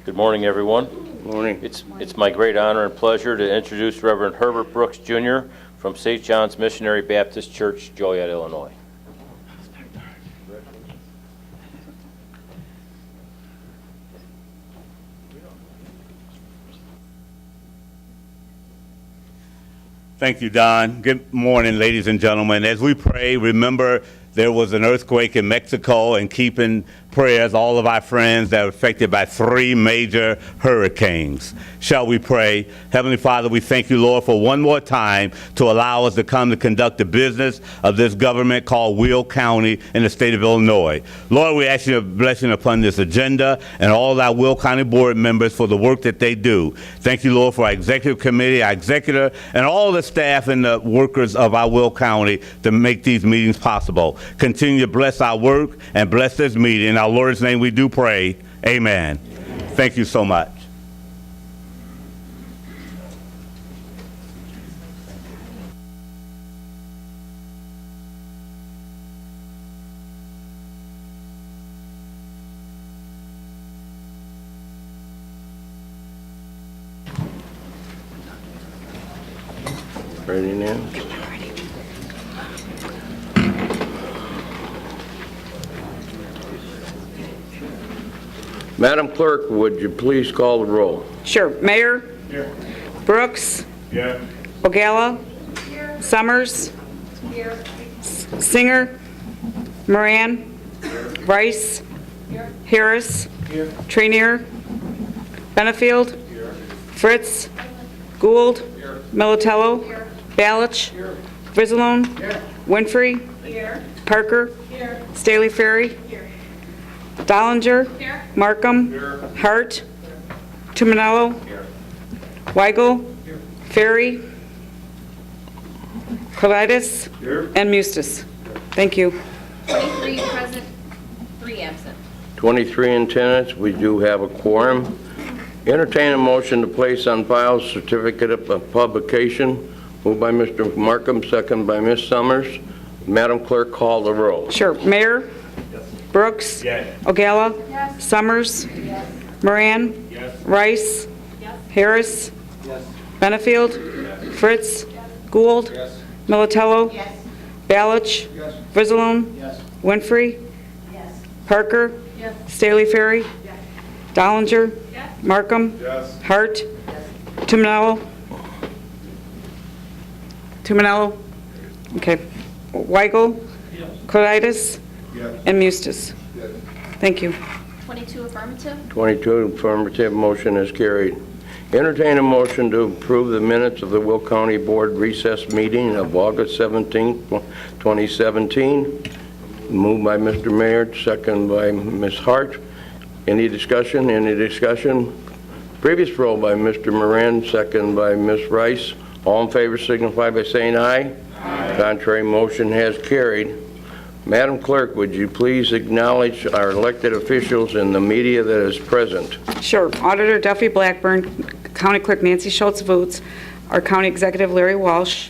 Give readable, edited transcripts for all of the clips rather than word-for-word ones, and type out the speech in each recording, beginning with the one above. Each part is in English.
Good morning, everyone. Good morning. It's my great honor and pleasure to introduce Reverend Herbert Brooks, Jr. from St. John's Missionary Baptist Church, Joliet, Illinois. Thank you, Don. Good morning, ladies and gentlemen. As we pray, remember there was an earthquake in Mexico, and keep in prayers all of our friends that were affected by 3 major hurricanes. Shall we pray? Heavenly Father, we thank you, Lord, for one more time to allow us to come to conduct the business of this government called Will County in the state of Illinois. Lord, we ask your blessing upon this agenda and all our Will County board members for the work that they do. Thank you, Lord, for our executive committee, our executive, and all the staff and the workers of our Will County to make these meetings possible. Continue to bless our work and bless this meeting. In our Lord's name we do pray. Amen. Thank you so much. Ready now? Madam Clerk, would you please call the roll? Sure. Mayor? Here. Brooks? Here. Ogala? Here. Summers? Here. Singer? Moran? Here. Rice? Here. Harris? Here. Trainier? Benefield? Here. Fritz? Gould? Here. Militello? Here. Balich? Here. Frizzalone? Here. Winfrey? Here. Parker? Here. Staley Ferry? Here. Dollinger? Here. Markham? Here. Hart? Here. Tuminello? Here. Weigel? Here. Ferry? Colitis? Here. And Mustis. Thank you. 23 present, 3 absent. 23 in attendance. We do have a quorum. Entertain a motion to place on file certificate of publication. Moved by Mr. Markham, second by Ms. Summers. Madam Clerk, call the roll. Sure. Mayor? Yes. Brooks? Yes. Ogala? Yes. Summers? Yes. Moran? Yes. Rice? Yes. Harris? Yes. Benefield? Yes. Fritz? Yes. Gould? Yes. Militello? Yes. Balich? Yes. Frizzalone? Yes. Winfrey? Yes. Parker? Yes. Staley Ferry? Yes. Dollinger? Yes. Markham? Yes. Hart? Tuminello? Tuminello? Okay. Weigel? Yes. Colitis? Yes. And Mustis. Yes. Thank you. 22 affirmative. 22 affirmative, motion is carried. Entertain a motion to approve the minutes of the Will County Board recess meeting of August 17, 2017. Moved by Mr. Mayor, second by Ms. Hart. Any discussion? Any discussion? Previous roll by Mr. Moran, second by Ms. Rice. All in favor signify by saying aye. Aye. Contrary motion has carried. Madam Clerk, would you please acknowledge our elected officials and the media that is present? Sure. Auditor Duffy Blackburn, County Clerk Nancy Schultz-Voots, our County Executive Larry Walsh.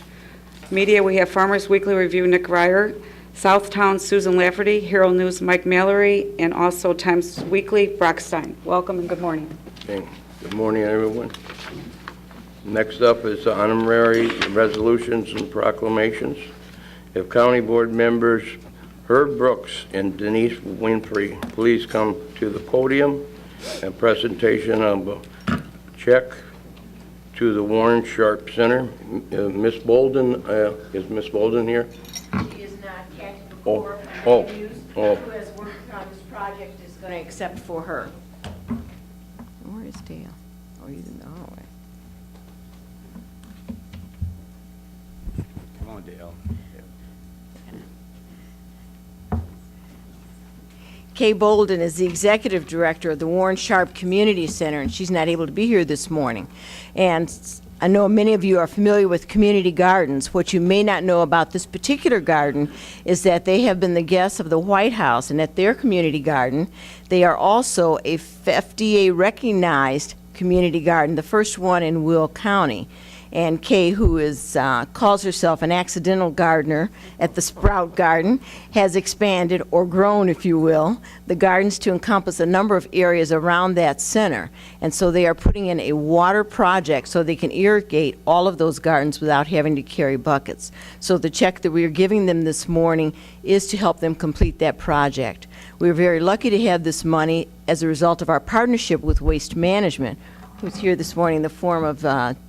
Media, we have Farmers Weekly Review Nick Ryer, Southtown Susan Lafferty, Herald News Mike Mallory, and also Times Weekly Brock Stein. Welcome and good morning. Okay. Good morning, everyone. Next up is honorary resolutions and proclamations. If County Board members Herb Brooks and Denise Winfrey please come to the podium and presentation of a check to the Warren Sharp Center. Ms. Bolden, is Ms. Bolden here? She is not. Kathy McCord, who has worked on this project, is going to accept for her. Where is Dale? Oh, he's in the hallway. Come on, Dale. Kay Bolden is the executive director of the Warren Sharp Community Center, and she's not able to be here this morning. And I know many of you are familiar with community gardens. What you may not know about this particular garden is that they have been the guests of the White House, and at their community garden, they are also a FDA-recognized community garden, the first one in Will County. And Kay, who is calls herself an accidental gardener at the Sprout Garden, has expanded, or grown, if you will, the gardens to encompass a number of areas around that center. And so they are putting in a water project so they can irrigate all of those gardens without having to carry buckets. So the check that we are giving them this morning is to help them complete that project. We're very lucky to have this money as a result of our partnership with Waste Management, who's here this morning in the form of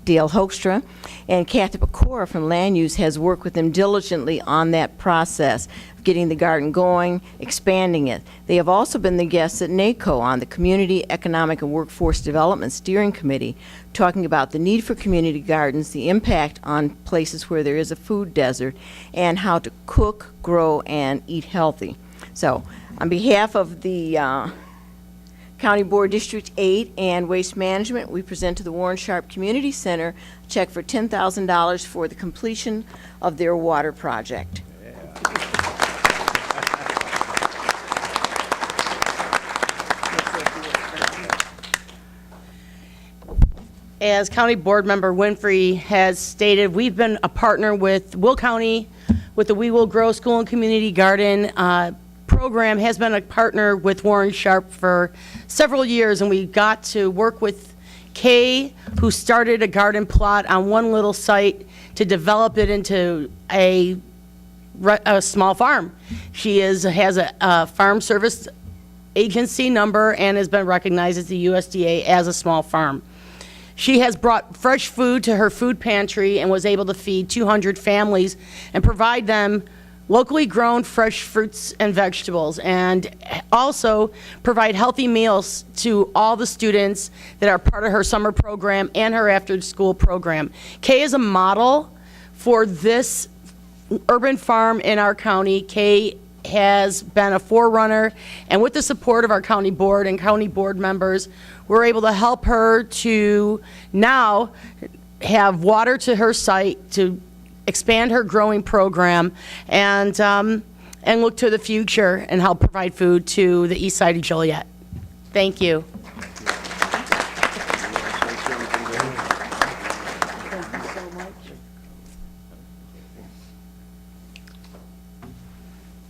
Dale Hoekstra, and Kathy Pecora from Land Use has worked with them diligently on that process of getting the garden going, expanding it. They have also been the guests at NACO on the Community Economic and Workforce Development Steering Committee, talking about the need for community gardens, the impact on places where there is a food desert, and how to cook, grow, and eat healthy. So, on behalf of the County Board District 8 and Waste Management, we present to the Warren Sharp Community Center a check for $10,000 for the completion of their water project. As County Board Member Winfrey has stated, we've been a partner with Will County, with the We Will Grow School and Community Garden program, has been a partner with Warren Sharp for several years, and we got to work with Kay, who started a garden plot on one little site to develop it into a small farm. She has a farm service agency number and has been recognized as the USDA as a small farm. She has brought fresh food to her food pantry and was able to feed 200 families and provide them locally grown fresh fruits and vegetables, and also provide healthy meals to all the students that are part of her summer program and her after-school program. Kay is a model for this urban farm in our county. Kay has been a forerunner, and with the support of our county board and county board members, we're able to help her to now have water to her site, to expand her growing program, and look to the future and help provide food to the east side of Joliet. Thank you.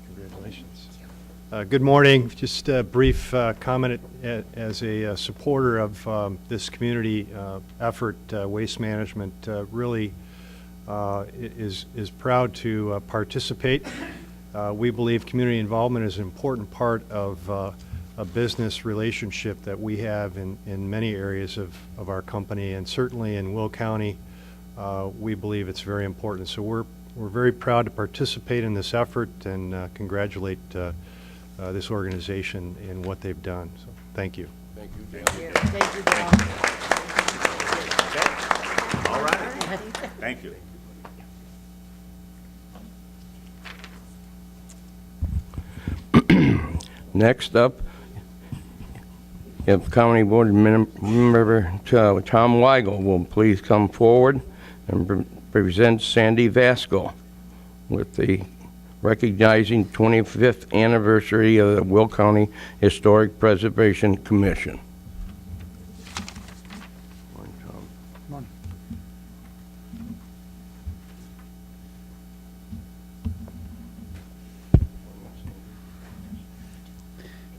Congratulations. Good morning. Just a brief comment as a supporter of this community effort. Waste Management really is proud to participate. We believe community involvement is an important part of a business relationship that we have in many areas of our company, and certainly in Will County, we believe it's very important. So we're very proud to participate in this effort and congratulate this organization in what they've done. So thank you. Thank you, Dale. Thank you, Bill. All right. Thank you. Next up, if County Board Member Tom Weigel will please come forward and present Sandy Vasco with the recognizing 25th anniversary of the Will County Historic Preservation Commission.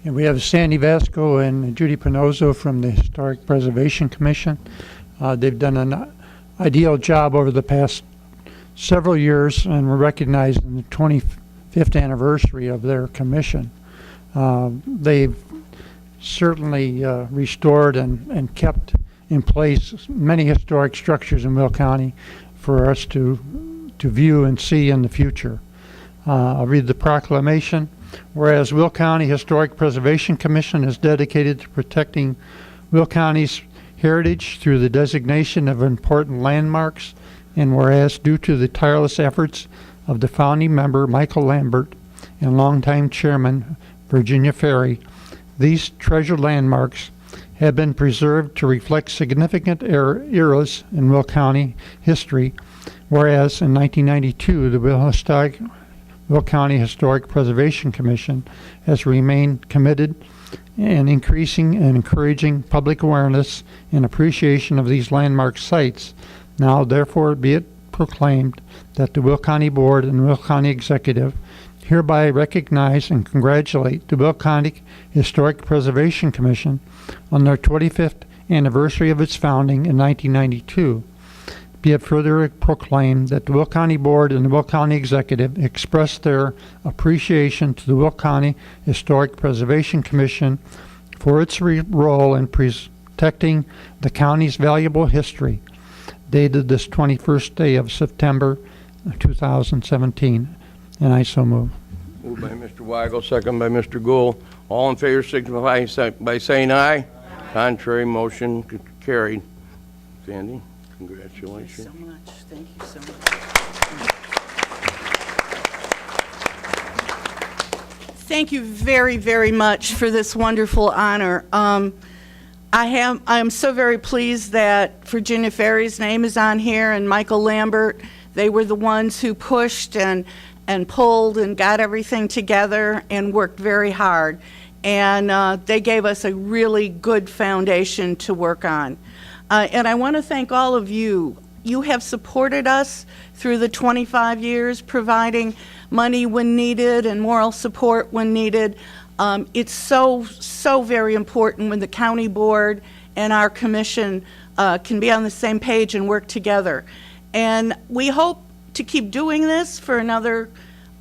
And we have Sandy Vasco and Judy Pinozzo from the Historic Preservation Commission. They've done an ideal job over the past several years, and we're recognizing the 25th anniversary of their commission. They've certainly restored and kept in place many historic structures in Will County for us to view and see in the future. I'll read the proclamation. Whereas Will County Historic Preservation Commission is dedicated to protecting Will County's heritage through the designation of important landmarks, and whereas due to the tireless efforts of the founding member Michael Lambert and longtime chairman Virginia Ferry, these treasured landmarks have been preserved to reflect significant eras in Will County history, whereas in 1992 the Will County Historic Preservation Commission has remained committed in increasing and encouraging public awareness and appreciation of these landmark sites Now therefore be it proclaimed that the Will County Board and Will County Executive hereby recognize and congratulate the Will County Historic Preservation Commission on their 25th anniversary of its founding in 1992. Be it further proclaimed that the Will County Board and the Will County Executive express their appreciation to the Will County Historic Preservation Commission for its role in protecting the county's valuable history, dated this 21st day of September 2017. And I so move. Moved by Mr. Weigel, second by Mr. Gould. All in favor signify by saying aye. Contrary, motion carried. Sandy, congratulations. Thank you so much. Thank you so much. Thank you very, very much for this wonderful honor. I am so very pleased that Virginia Ferry's name is on here and Michael Lambert. They were the ones who pushed and pulled and got everything together and worked very hard. And they gave us a really good foundation to work on. And I want to thank all of you. You have supported us through the 25 years, providing money when needed and moral support when needed. It's so very important when the county board and our commission can be on the same page and work together. And we hope to keep doing this for another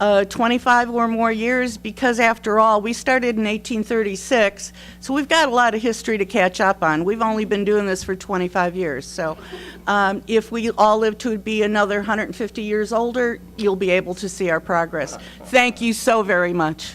25 or more years, because after all, we started in 1836, so we've got a lot of history to catch up on. We've only been doing this for 25 years, so if we all live to be another 150 years older, you'll be able to see our progress. Thank you so very much.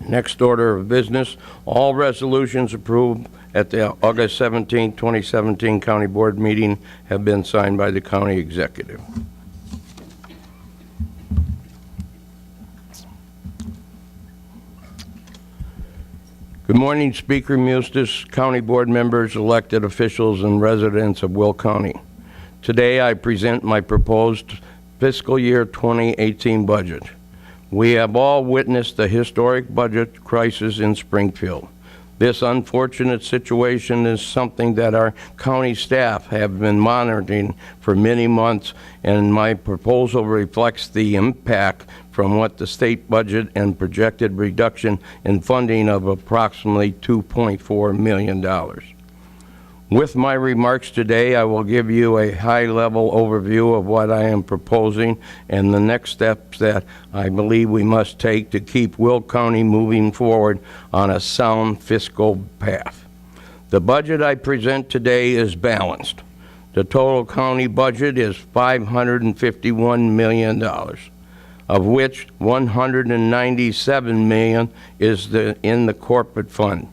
Next order of business, all resolutions approved at the August 17, 2017 County Board meeting have been signed by the County Executive. Good morning, Speaker Mustis, County Board members, elected officials, and residents of Will County. Today I present my proposed fiscal year 2018 budget. We have all witnessed the historic budget crisis in Springfield. This unfortunate situation is something that our county staff have been monitoring for many months, and my proposal reflects the impact from what the state budget and projected reduction in funding of approximately $2.4 million. With my remarks today, I will give you a high-level overview of what I am proposing and the next steps that I believe we must take to keep Will County moving forward on a sound fiscal path. The budget I present today is balanced. The total county budget is $551 million, of which $197 million is in the corporate fund,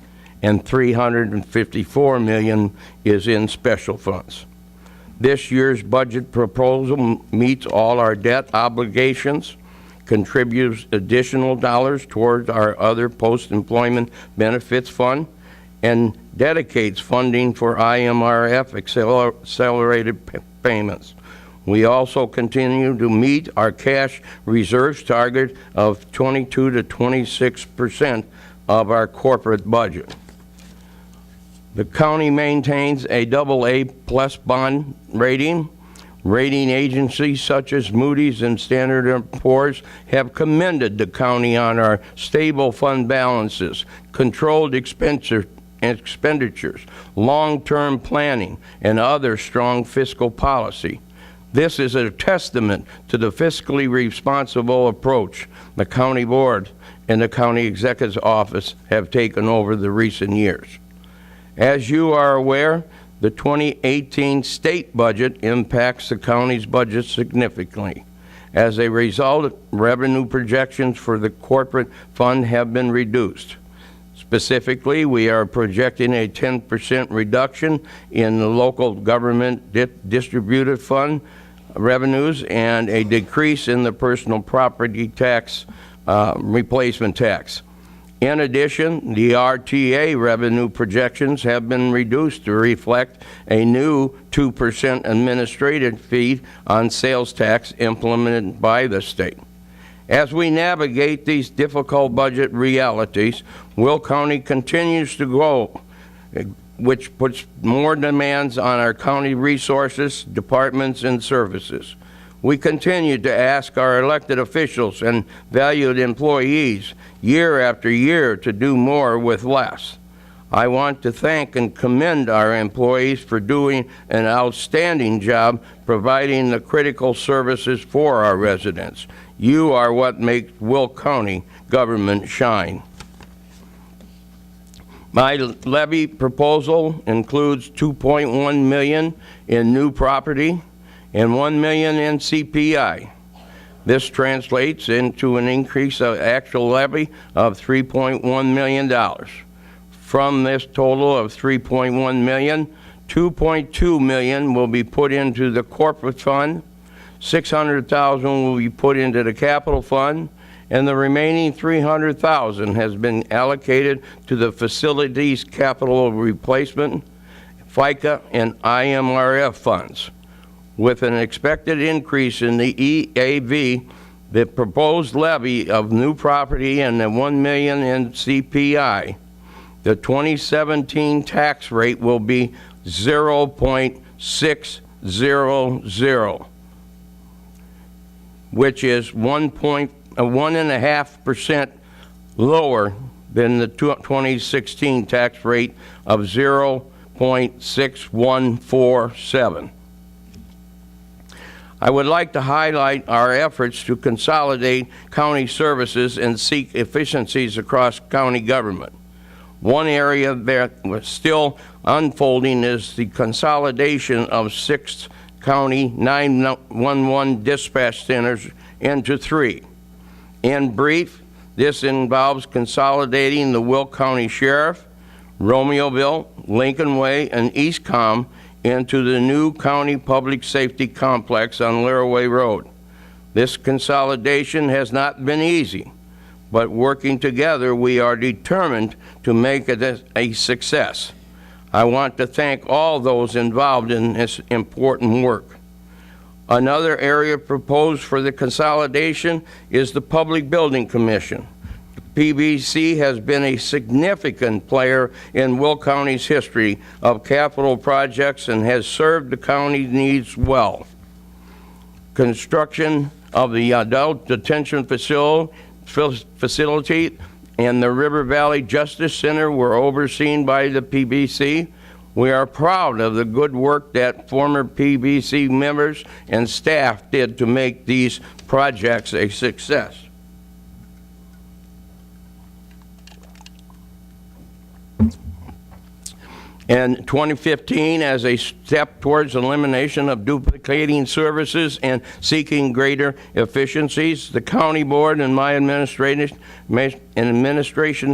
and $354 million is in special funds. This year's budget proposal meets all our debt obligations, contributes additional dollars towards our other post-employment benefits fund, and dedicates funding for IMRF accelerated payments. We also continue to meet our cash reserves target of 22 to 26% of our corporate budget. The county maintains a AA+ bond rating. Rating agencies such as Moody's and Standard & Poor's have commended the county on our stable fund balances, controlled expenditures, long-term planning, and other strong fiscal policy. This is a testament to the fiscally responsible approach the county board and the county executive's office have taken over the recent years. As you are aware, the 2018 state budget impacts the county's budget significantly. As a result, revenue projections for the corporate fund have been reduced. Specifically, we are projecting a 10% reduction in the local government distributed fund revenues and a decrease in the personal property tax replacement tax. In addition, the RTA revenue projections have been reduced to reflect a new 2% administrative fee on sales tax implemented by the state. As we navigate these difficult budget realities, Will County continues to grow, which puts more demands on our county resources, departments, and services. We continue to ask our elected officials and valued employees year after year to do more with less. I want to thank and commend our employees for doing an outstanding job providing the critical services for our residents. You are what makes Will County government shine. My levy proposal includes $2.1 million in new property and $1 million in CPI. This translates into an increase of actual levy of $3.1 million. From this total of $3.1 million, $2.2 million will be put into the corporate fund, $600,000 will be put into the capital fund, and the remaining $300,000 has been allocated to the facilities capital replacement, FICA, and IMRF funds. With an expected increase in the EAV, the proposed levy of new property and the $1 million in CPI, the 2017 tax rate will be 0.600, which is 1.5% lower than the 2016 tax rate of 0.6147. I would like to highlight our efforts to consolidate county services and seek efficiencies across county government. One area that was still unfolding is the consolidation of 6 county 911 dispatch centers into 3. In brief, this involves consolidating the Will County Sheriff, Romeoville, Lincoln Way, and Eastcom into the new county public safety complex on Laraway Road. This consolidation has not been easy, but working together, we are determined to make it a success. I want to thank all those involved in this important work. Another area proposed for the consolidation is the Public Building Commission. PBC has been a significant player in Will County's history of capital projects and has served the county needs well. Construction of the adult detention facility and the River Valley Justice Center were overseen by the PBC. We are proud of the good work that former PBC members and staff did to make these projects a success. In 2015, as a step towards elimination of duplicating services and seeking greater efficiencies, the county board and my administration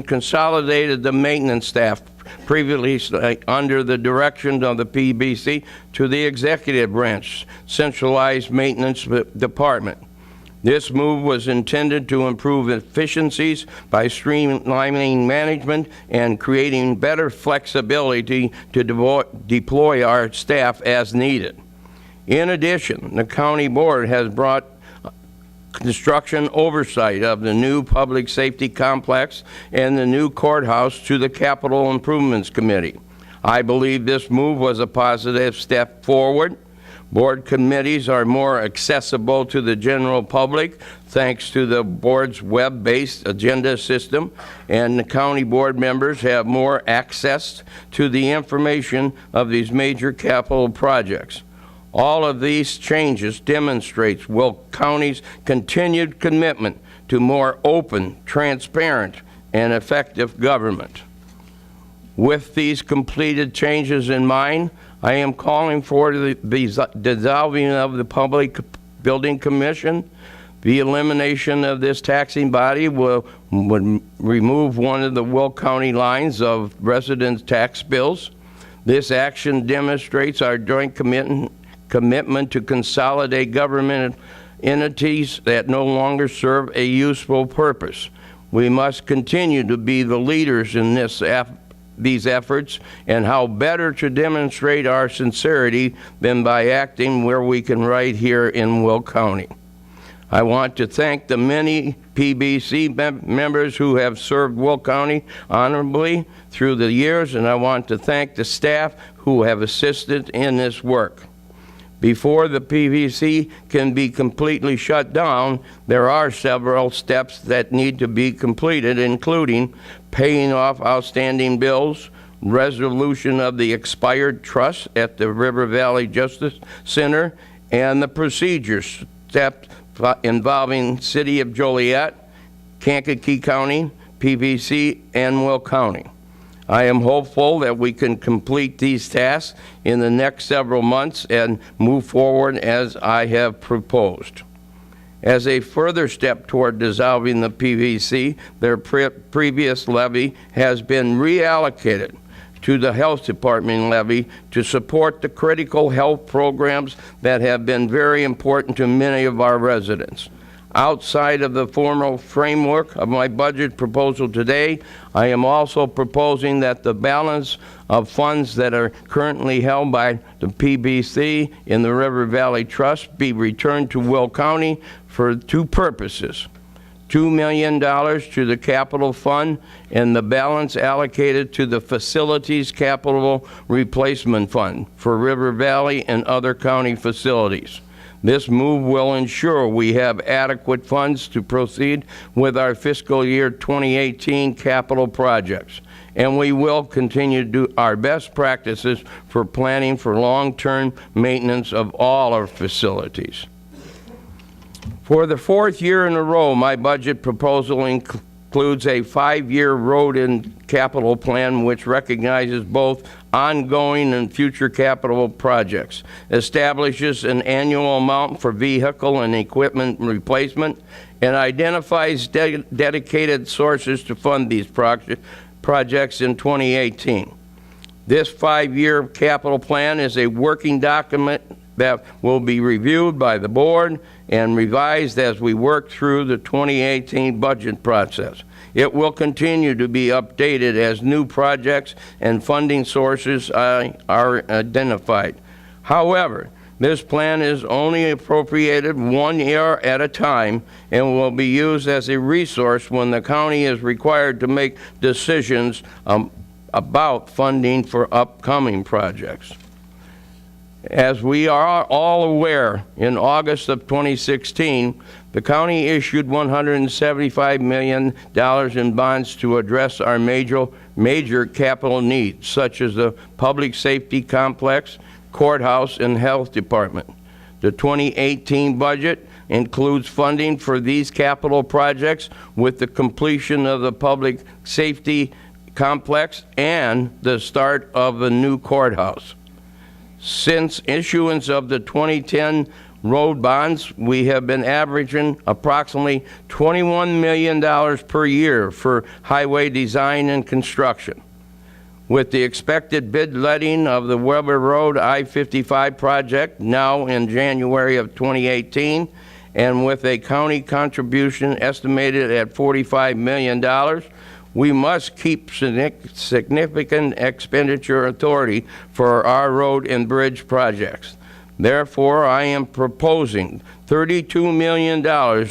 consolidated the maintenance staff previously under the direction of the PBC to the executive branch centralized maintenance department. This move was intended to improve efficiencies by streamlining management and creating better flexibility to deploy our staff as needed. In addition, the county board has brought construction oversight of the new public safety complex and the new courthouse to the Capital Improvements Committee. I believe this move was a positive step forward. Board committees are more accessible to the general public thanks to the board's web-based agenda system, and the county board members have more access to the information of these major capital projects. All of these changes demonstrates Will County's continued commitment to more open, transparent, and effective government. With these completed changes in mind, I am calling for the dissolving of the Public Building Commission. The elimination of this taxing body would remove one of the Will County lines of residents' tax bills. This action demonstrates our joint commitment commitment to consolidate government entities that no longer serve a useful purpose. We must continue to be the leaders in these efforts, and how better to demonstrate our sincerity than by acting where we can right here in Will County. I want to thank the many PBC members who have served Will County honorably through the years, and I want to thank the staff who have assisted in this work. Before the PBC can be completely shut down, there are several steps that need to be completed, including paying off outstanding bills, resolution of the expired trust at the River Valley Justice Center, and the procedures steps involving City of Joliet, Kankakee County, PBC, and Will County. I am hopeful that we can complete these tasks in the next several months and move forward as I have proposed. As a further step toward dissolving the PVC, their previous levy has been reallocated to the Health Department levy to support the critical health programs that have been very important to many of our residents. Outside of the formal framework of my budget proposal today, I am also proposing that the balance of funds that are currently held by the PBC in the River Valley Trust be returned to Will County for two purposes: $2 million to the capital fund and the balance allocated to the facilities capital replacement fund for River Valley and other county facilities. This move will ensure we have adequate funds to proceed with our fiscal year 2018 capital projects, and we will continue to do our best practices for planning for long-term maintenance of all our facilities. For the fourth year in a row, my budget proposal includes a 5-year road and capital plan which recognizes both ongoing and future capital projects, establishes an annual amount for vehicle and equipment replacement, and identifies dedicated sources to fund these projects in 2018. This 5-year capital plan is a working document that will be reviewed by the board and revised as we work through the 2018 budget process. It will continue to be updated as new projects and funding sources are identified. However, this plan is only appropriated 1 year at a time and will be used as a resource when the county is required to make decisions about funding for upcoming projects. As we are all aware, in August of 2016, the county issued $175 million in bonds to address our major capital needs, such as the public safety complex, courthouse, and health department. The 2018 budget includes funding for these capital projects with the completion of the public safety complex and the start of the new courthouse. Since issuance of the 2010 road bonds, we have been averaging approximately $21 million per year for highway design and construction. With the expected bid letting of the Weber Road I-55 project now in January of 2018, and with a county contribution estimated at $45 million, we must keep significant expenditure authority for our road and bridge projects. Therefore, I am proposing $32 million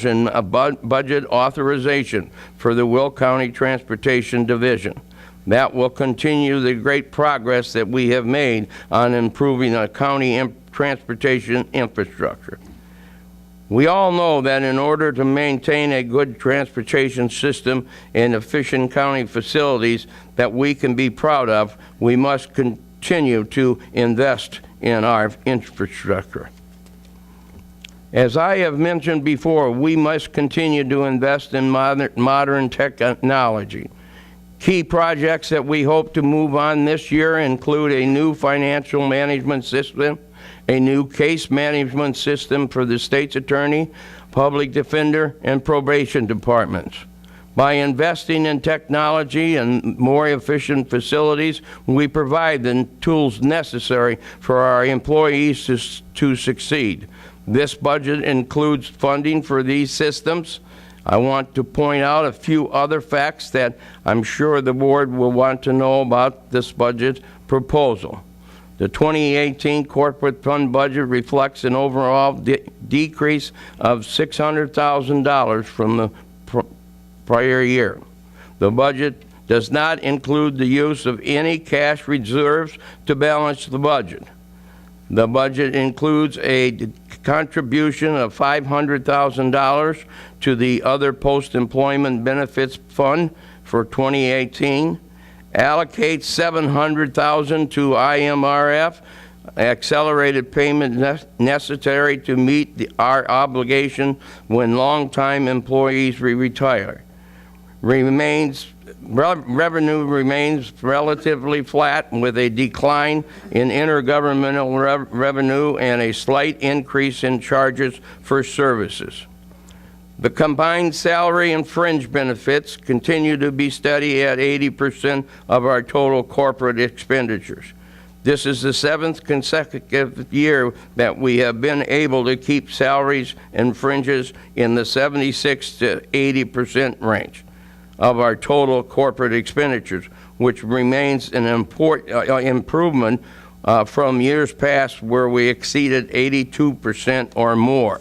in a budget authorization for the Will County Transportation Division. That will continue the great progress that we have made on improving our county transportation infrastructure. We all know that in order to maintain a good transportation system and efficient county facilities that we can be proud of, we must continue to invest in our infrastructure. As I have mentioned before, we must continue to invest in modern technology. Key projects that we hope to move on this year include a new financial management system, a new case management system for the state's attorney, public defender, and probation departments. By investing in technology and more efficient facilities, we provide the tools necessary for our employees to succeed. This budget includes funding for these systems. I want to point out a few other facts that I'm sure the board will want to know about this budget proposal. The 2018 corporate fund budget reflects an overall decrease of $600,000 from the prior year. The budget does not include the use of any cash reserves to balance the budget. The budget includes a contribution of $500,000 to the Other Post-Employment Benefits Fund for 2018, allocates $700,000 to IMRF, accelerated payment necessary to meet our obligation when longtime employees retire. Revenue remains relatively flat with a decline in intergovernmental revenue and a slight increase in charges for services. The combined salary and fringe benefits continue to be steady at 80% of our total corporate expenditures. This is the 7th consecutive year that we have been able to keep salaries and fringes in the 76 to 80% range of our total corporate expenditures, which remains an important improvement from years past where we exceeded 82% or more.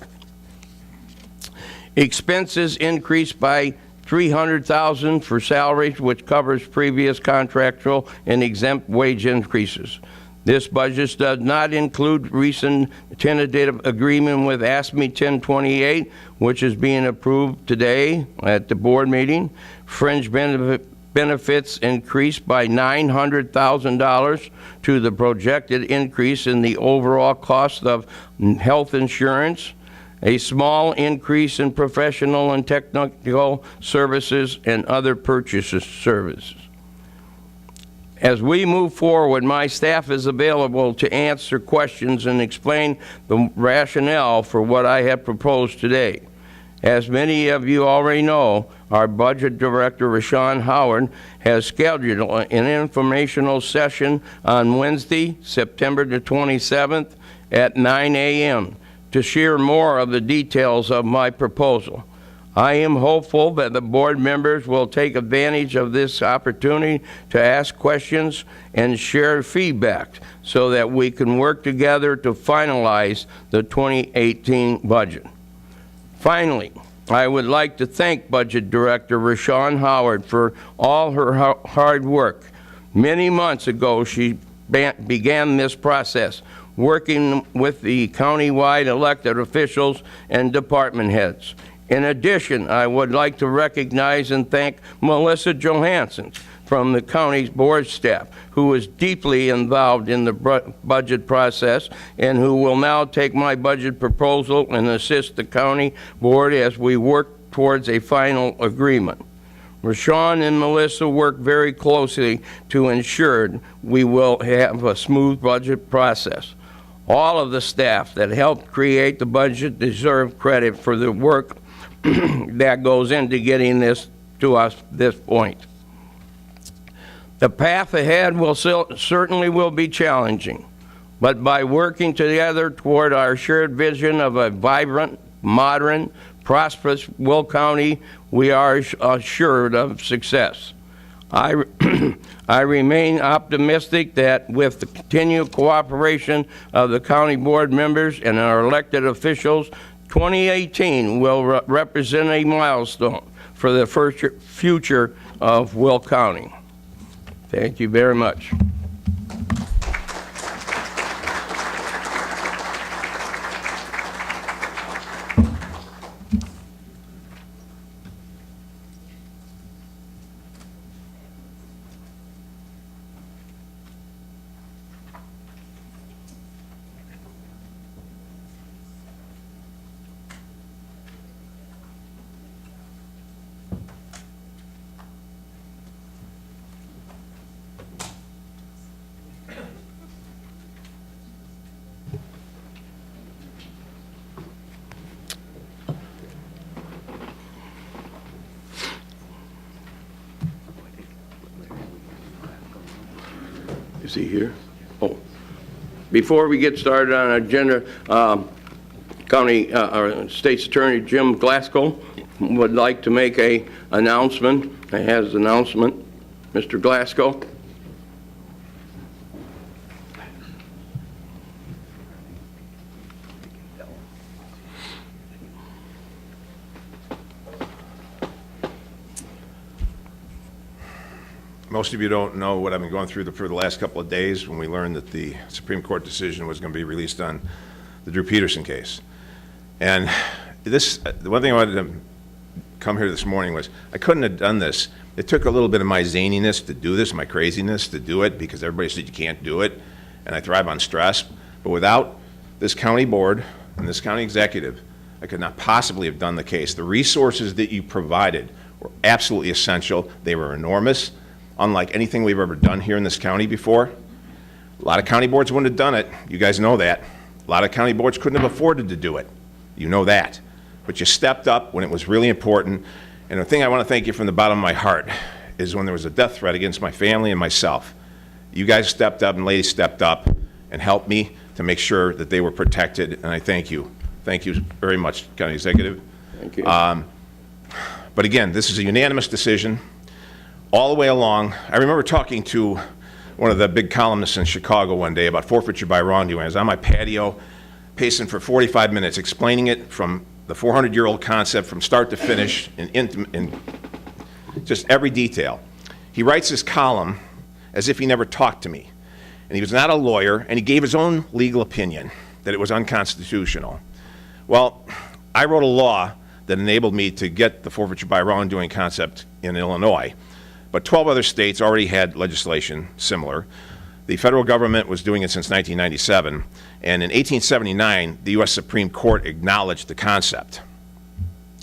Expenses increased by $300,000 for salaries, which covers previous contractual and exempt wage increases. This budget does not include recent tentative agreement with ASME 1028, which is being approved today at the board meeting. Fringe benefits increased by $900,000 to the projected increase in the overall cost of health insurance, a small increase in professional and technical services and other purchases services. As we move forward, my staff is available to answer questions and explain the rationale for what I have proposed today. As many of you already know, our budget director, Rashawn Howard, has scheduled an informational session on Wednesday, September the 27th at 9 a.m. to share more of the details of my proposal. I am hopeful that the board members will take advantage of this opportunity to ask questions and share feedback so that we can work together to finalize the 2018 budget. Finally, I would like to thank Budget Director Rashawn Howard for all her hard work. Many months ago, she began this process, working with the county-wide elected officials and department heads. In addition, I would like to recognize and thank Melissa Johansson from the county's board staff, who is deeply involved in the budget process and who will now take my budget proposal and assist the county board as we work towards a final agreement. Rashawn and Melissa work very closely to ensure we will have a smooth budget process. All of the staff that helped create the budget deserve credit for the work that goes into getting this to us this point. The path ahead certainly will be challenging, but by working together toward our shared vision of a vibrant, modern, prosperous Will County, we are assured of success. I remain optimistic that with the continued cooperation of the county board members and our elected officials, 2018 will represent a milestone for the future of Will County. Thank you very much. Is he here? Oh. Before we get started on our agenda, our State's Attorney Jim Glasgow would like to make a announcement. He has an announcement. Mr. Glasgow. Most of you don't know what I've been going through for the last couple of days when we learned that the Supreme Court decision was going to be released on the Drew Peterson case. And the one thing I wanted to come here this morning was I couldn't have done this. It took a little bit of my zaniness to do this, my craziness to do it, because everybody said you can't do it, and I thrive on stress. But without this county board and this county executive, I could not possibly have done the case. The resources that you provided were absolutely essential. They were enormous, unlike anything we've ever done here in this county before. A lot of county boards wouldn't have done it. You guys know that. A lot of county boards couldn't have afforded to do it. You know that. But you stepped up when it was really important. And the thing I want to thank you from the bottom of my heart is when there was a death threat against my family and myself, you guys stepped up and ladies stepped up and helped me to make sure that they were protected, and I thank you. Thank you very much, County Executive. Thank you. But again, this is a unanimous decision all the way along. I remember talking to one of the big columnists in Chicago one day about forfeiture by wrongdoing. I was on my patio pacing for 45 minutes explaining it from the 400-year-old concept from start to finish in just every detail. He writes his column as if he never talked to me. And he was not a lawyer, and he gave his own legal opinion that it was unconstitutional. Well, I wrote a law that enabled me to get the forfeiture by wrongdoing concept in Illinois. But 12 other states already had legislation similar. The federal government was doing it since 1997, and in 1879, the U.S. Supreme Court acknowledged the concept.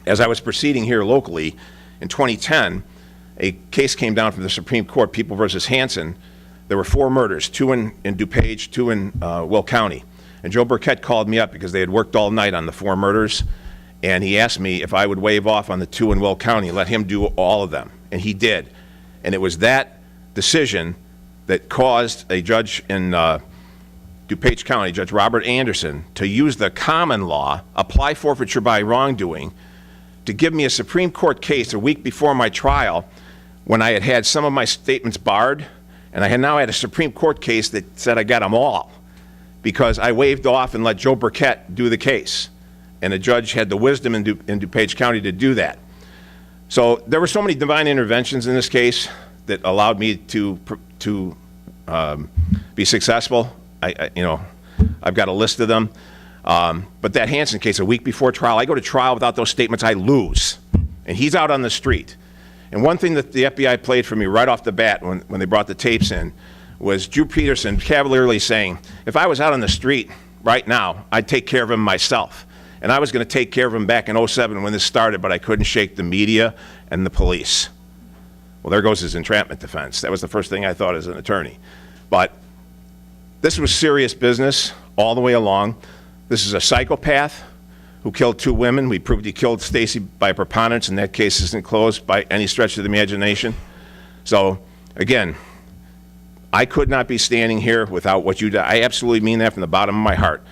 As I was proceeding here locally, in 2010, a case came down from the Supreme Court, People versus Hansen. There were 4 murders, 2 in DuPage, 2 in Will County. And Joe Burkett called me up because they had worked all night on the 4 murders, and he asked me if I would waive off on the 2 in Will County and let him do all of them, and he did. And it was that decision that caused a judge in DuPage County, Judge Robert Anderson, to use the common law, apply forfeiture by wrongdoing, to give me a Supreme Court case a week before my trial when I had had some of my statements barred, and I had now had a Supreme Court case that said I got them all because I waived off and let Joe Burkett do the case. And the judge had the wisdom in DuPage County to do that. So there were so many divine interventions in this case that allowed me to be successful. I've got a list of them. But that Hansen case, a week before trial, I go to trial without those statements, I lose. And he's out on the street. And one thing that the FBI played for me right off the bat when they brought the tapes in was Drew Peterson cavalierly saying, if I was out on the street right now, I'd take care of him myself. And I was going to take care of him back in 2007 when this started, but I couldn't shake the media and the police. Well, there goes his entrapment defense. That was the first thing I thought as an attorney. But this was serious business all the way along. This is a psychopath who killed 2 women. We proved he killed Stacy by preponderance, and that case isn't closed by any stretch of the imagination. So, again, I could not be standing here without what you did. I absolutely mean that from the bottom of my heart.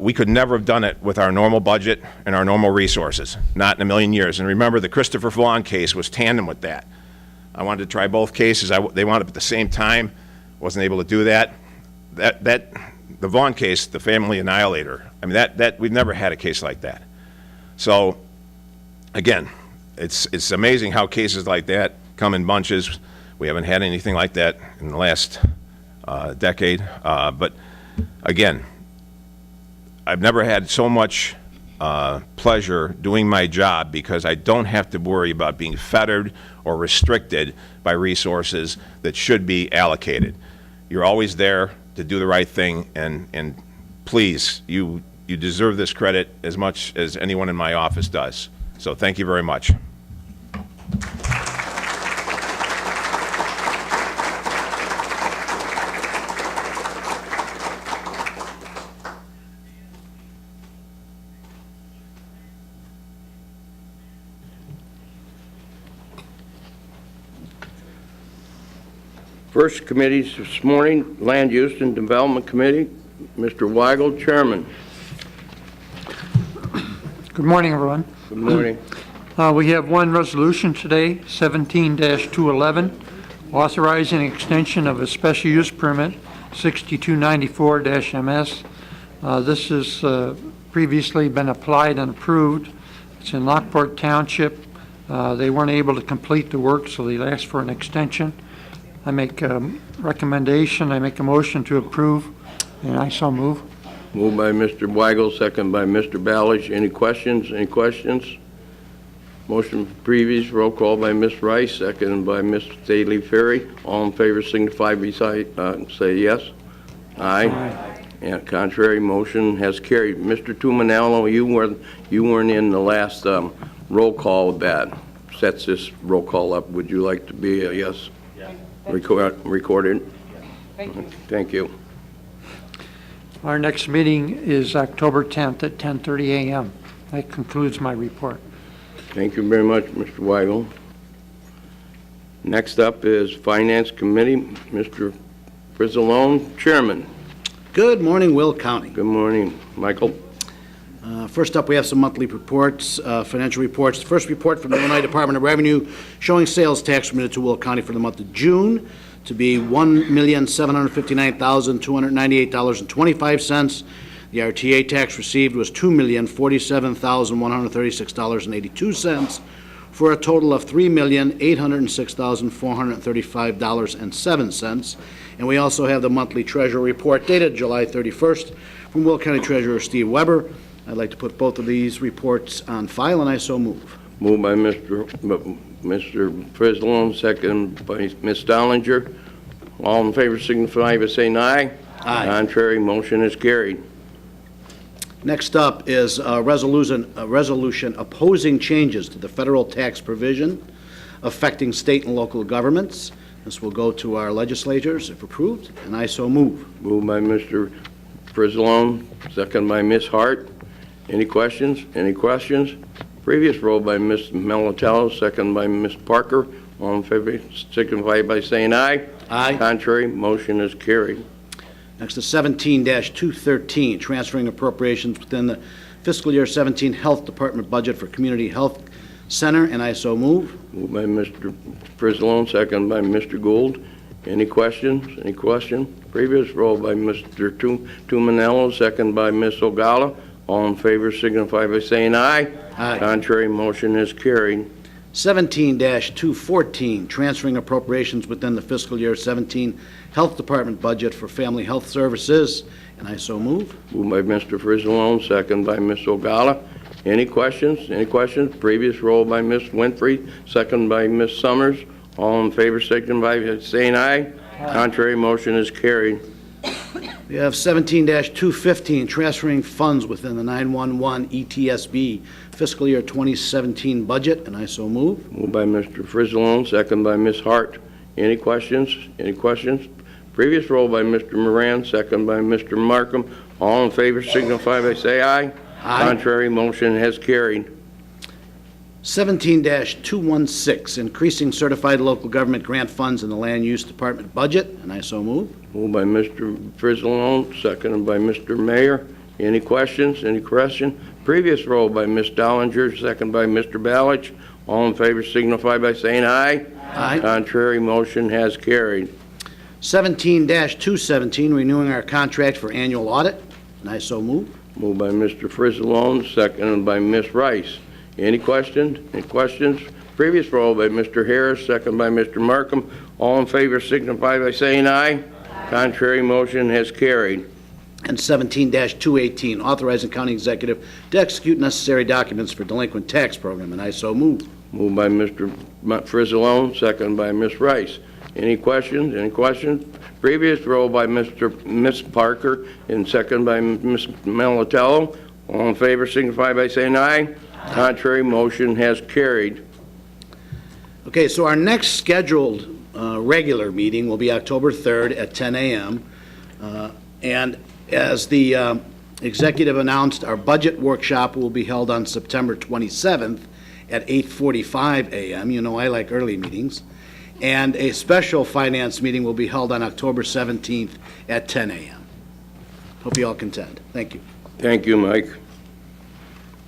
We could never have done it with our normal budget and our normal resources, not in a million years. And remember, the Christopher Vaughn case was tandem with that. I wanted to try both cases. They wound up at the same time. Wasn't able to do that. The Vaughn case, the family annihilator. I mean, that we've never had a case like that. So, again, it's amazing how cases like that come in bunches. We haven't had anything like that in the last decade. But again, I've never had so much pleasure doing my job because I don't have to worry about being fettered or restricted by resources that should be allocated. You're always there to do the right thing, and please, you deserve this credit as much as anyone in my office does. So thank you very much. First committees this morning, Land Use and Development Committee, Mr. Weigel, Chairman. Good morning, everyone. Good morning. We have one resolution today, 17-211, authorizing extension of a special use permit, 6294-MS. This has previously been applied and approved. It's in Lockport Township. They weren't able to complete the work, so they asked for an extension. I make a recommendation, I make a motion to approve, and I so move. Moved by Mr. Weigel, second by Mr. Ballage. Any questions? Any questions? Motion previous, roll call by Ms. Rice, second by Ms. Staley Ferry. All in favor signify by say yes. Aye. And contrary, motion has carried. Mr. Tumanello, you weren't in the last roll call that sets this roll call up. Would you like to be a yes? Yeah. Recorded? Thank you. Thank you. Our next meeting is October 10th at 10:30 a.m. That concludes my report. Thank you very much, Mr. Weigel. Next up is Finance Committee, Mr. Frizzalone, Chairman. Good morning, Will County. Good morning, Michael. First up, we have some monthly reports, financial reports. The first report from the Illinois Department of Revenue showing sales tax remitted to Will County for the month of June to be $1,759,298.25. The RTA tax received was $2,047,136.82 for a total of $3,806,435.07. And we also have the monthly treasurer report dated July 31st from Will County Treasurer Steve Weber. I'd like to put both of these reports on file, and I so move. Moved by Mr. Frizzalone, second by Ms. Dollinger. All in favor signify by saying aye. Aye. Contrary, motion is carried. Next up is a resolution opposing changes to the federal tax provision affecting state and local governments. This will go to our legislators if approved, and I so move. Moved by Mr. Frizzalone, second by Ms. Hart. Any questions? Any questions? Previous roll by Ms. Melatello, second by Ms. Parker. All in favor signify by saying aye. Aye. Contrary, motion is carried. Next is 17-213, transferring appropriations within the fiscal year 17 Health Department budget for Community Health Center, and I so move. Moved by Mr. Frizzalone, second by Mr. Gould. Any questions? Any question? Previous roll by Mr. Tumanello, second by Ms. Ogala. All in favor signify by saying aye. Aye. Contrary, motion is carried. 17-214, transferring appropriations within the fiscal year 17 Health Department budget for Family Health Services, and I so move. Moved by Mr. Frizzalone, second by Ms. Ogala. Any questions? Any questions? Previous roll by Ms. Winfrey, second by Ms. Summers. All in favor signify by saying aye. Aye. Contrary, motion is carried. We have 17-215, transferring funds within the 911 ETSB fiscal year 2017 budget, and I so move. Moved by Mr. Frizzalone, second by Ms. Hart. Any questions? Any questions? Previous roll by Mr. Moran, second by Mr. Markham. All in favor signify by say aye. Aye. Contrary, motion has carried. 17-216, increasing certified local government grant funds in the Land Use Department budget, and I so move. Moved by Mr. Frizzalone, seconded by Mr. Mayor. Any questions? Any question? Previous roll by Ms. Dollinger, second by Mr. Ballage. All in favor signify by saying aye. Aye. Contrary, motion has carried. 17-217, renewing our contract for annual audit, and I so move. Moved by Mr. Frizzalone, seconded by Ms. Rice. Any questions? Any questions? Previous roll by Mr. Harris, second by Mr. Markham. All in favor signify by saying aye. Contrary, motion has carried. And 17-218, authorizing county executive to execute necessary documents for delinquent tax program, and I so move. Moved by Mr. Frizzalone, second by Ms. Rice. Any questions? Any questions? Previous roll by Ms. Parker and second by Ms. Melatello. All in favor signify by saying aye. Contrary, motion has carried. Okay, so our next scheduled regular meeting will be October 3rd at 10 a.m. And as the executive announced, our budget workshop will be held on September 27th at 8:45 a.m. You know I like early meetings. And a special finance meeting will be held on October 17th at 10 a.m. Hope you all can attend. Thank you. Thank you, Mike.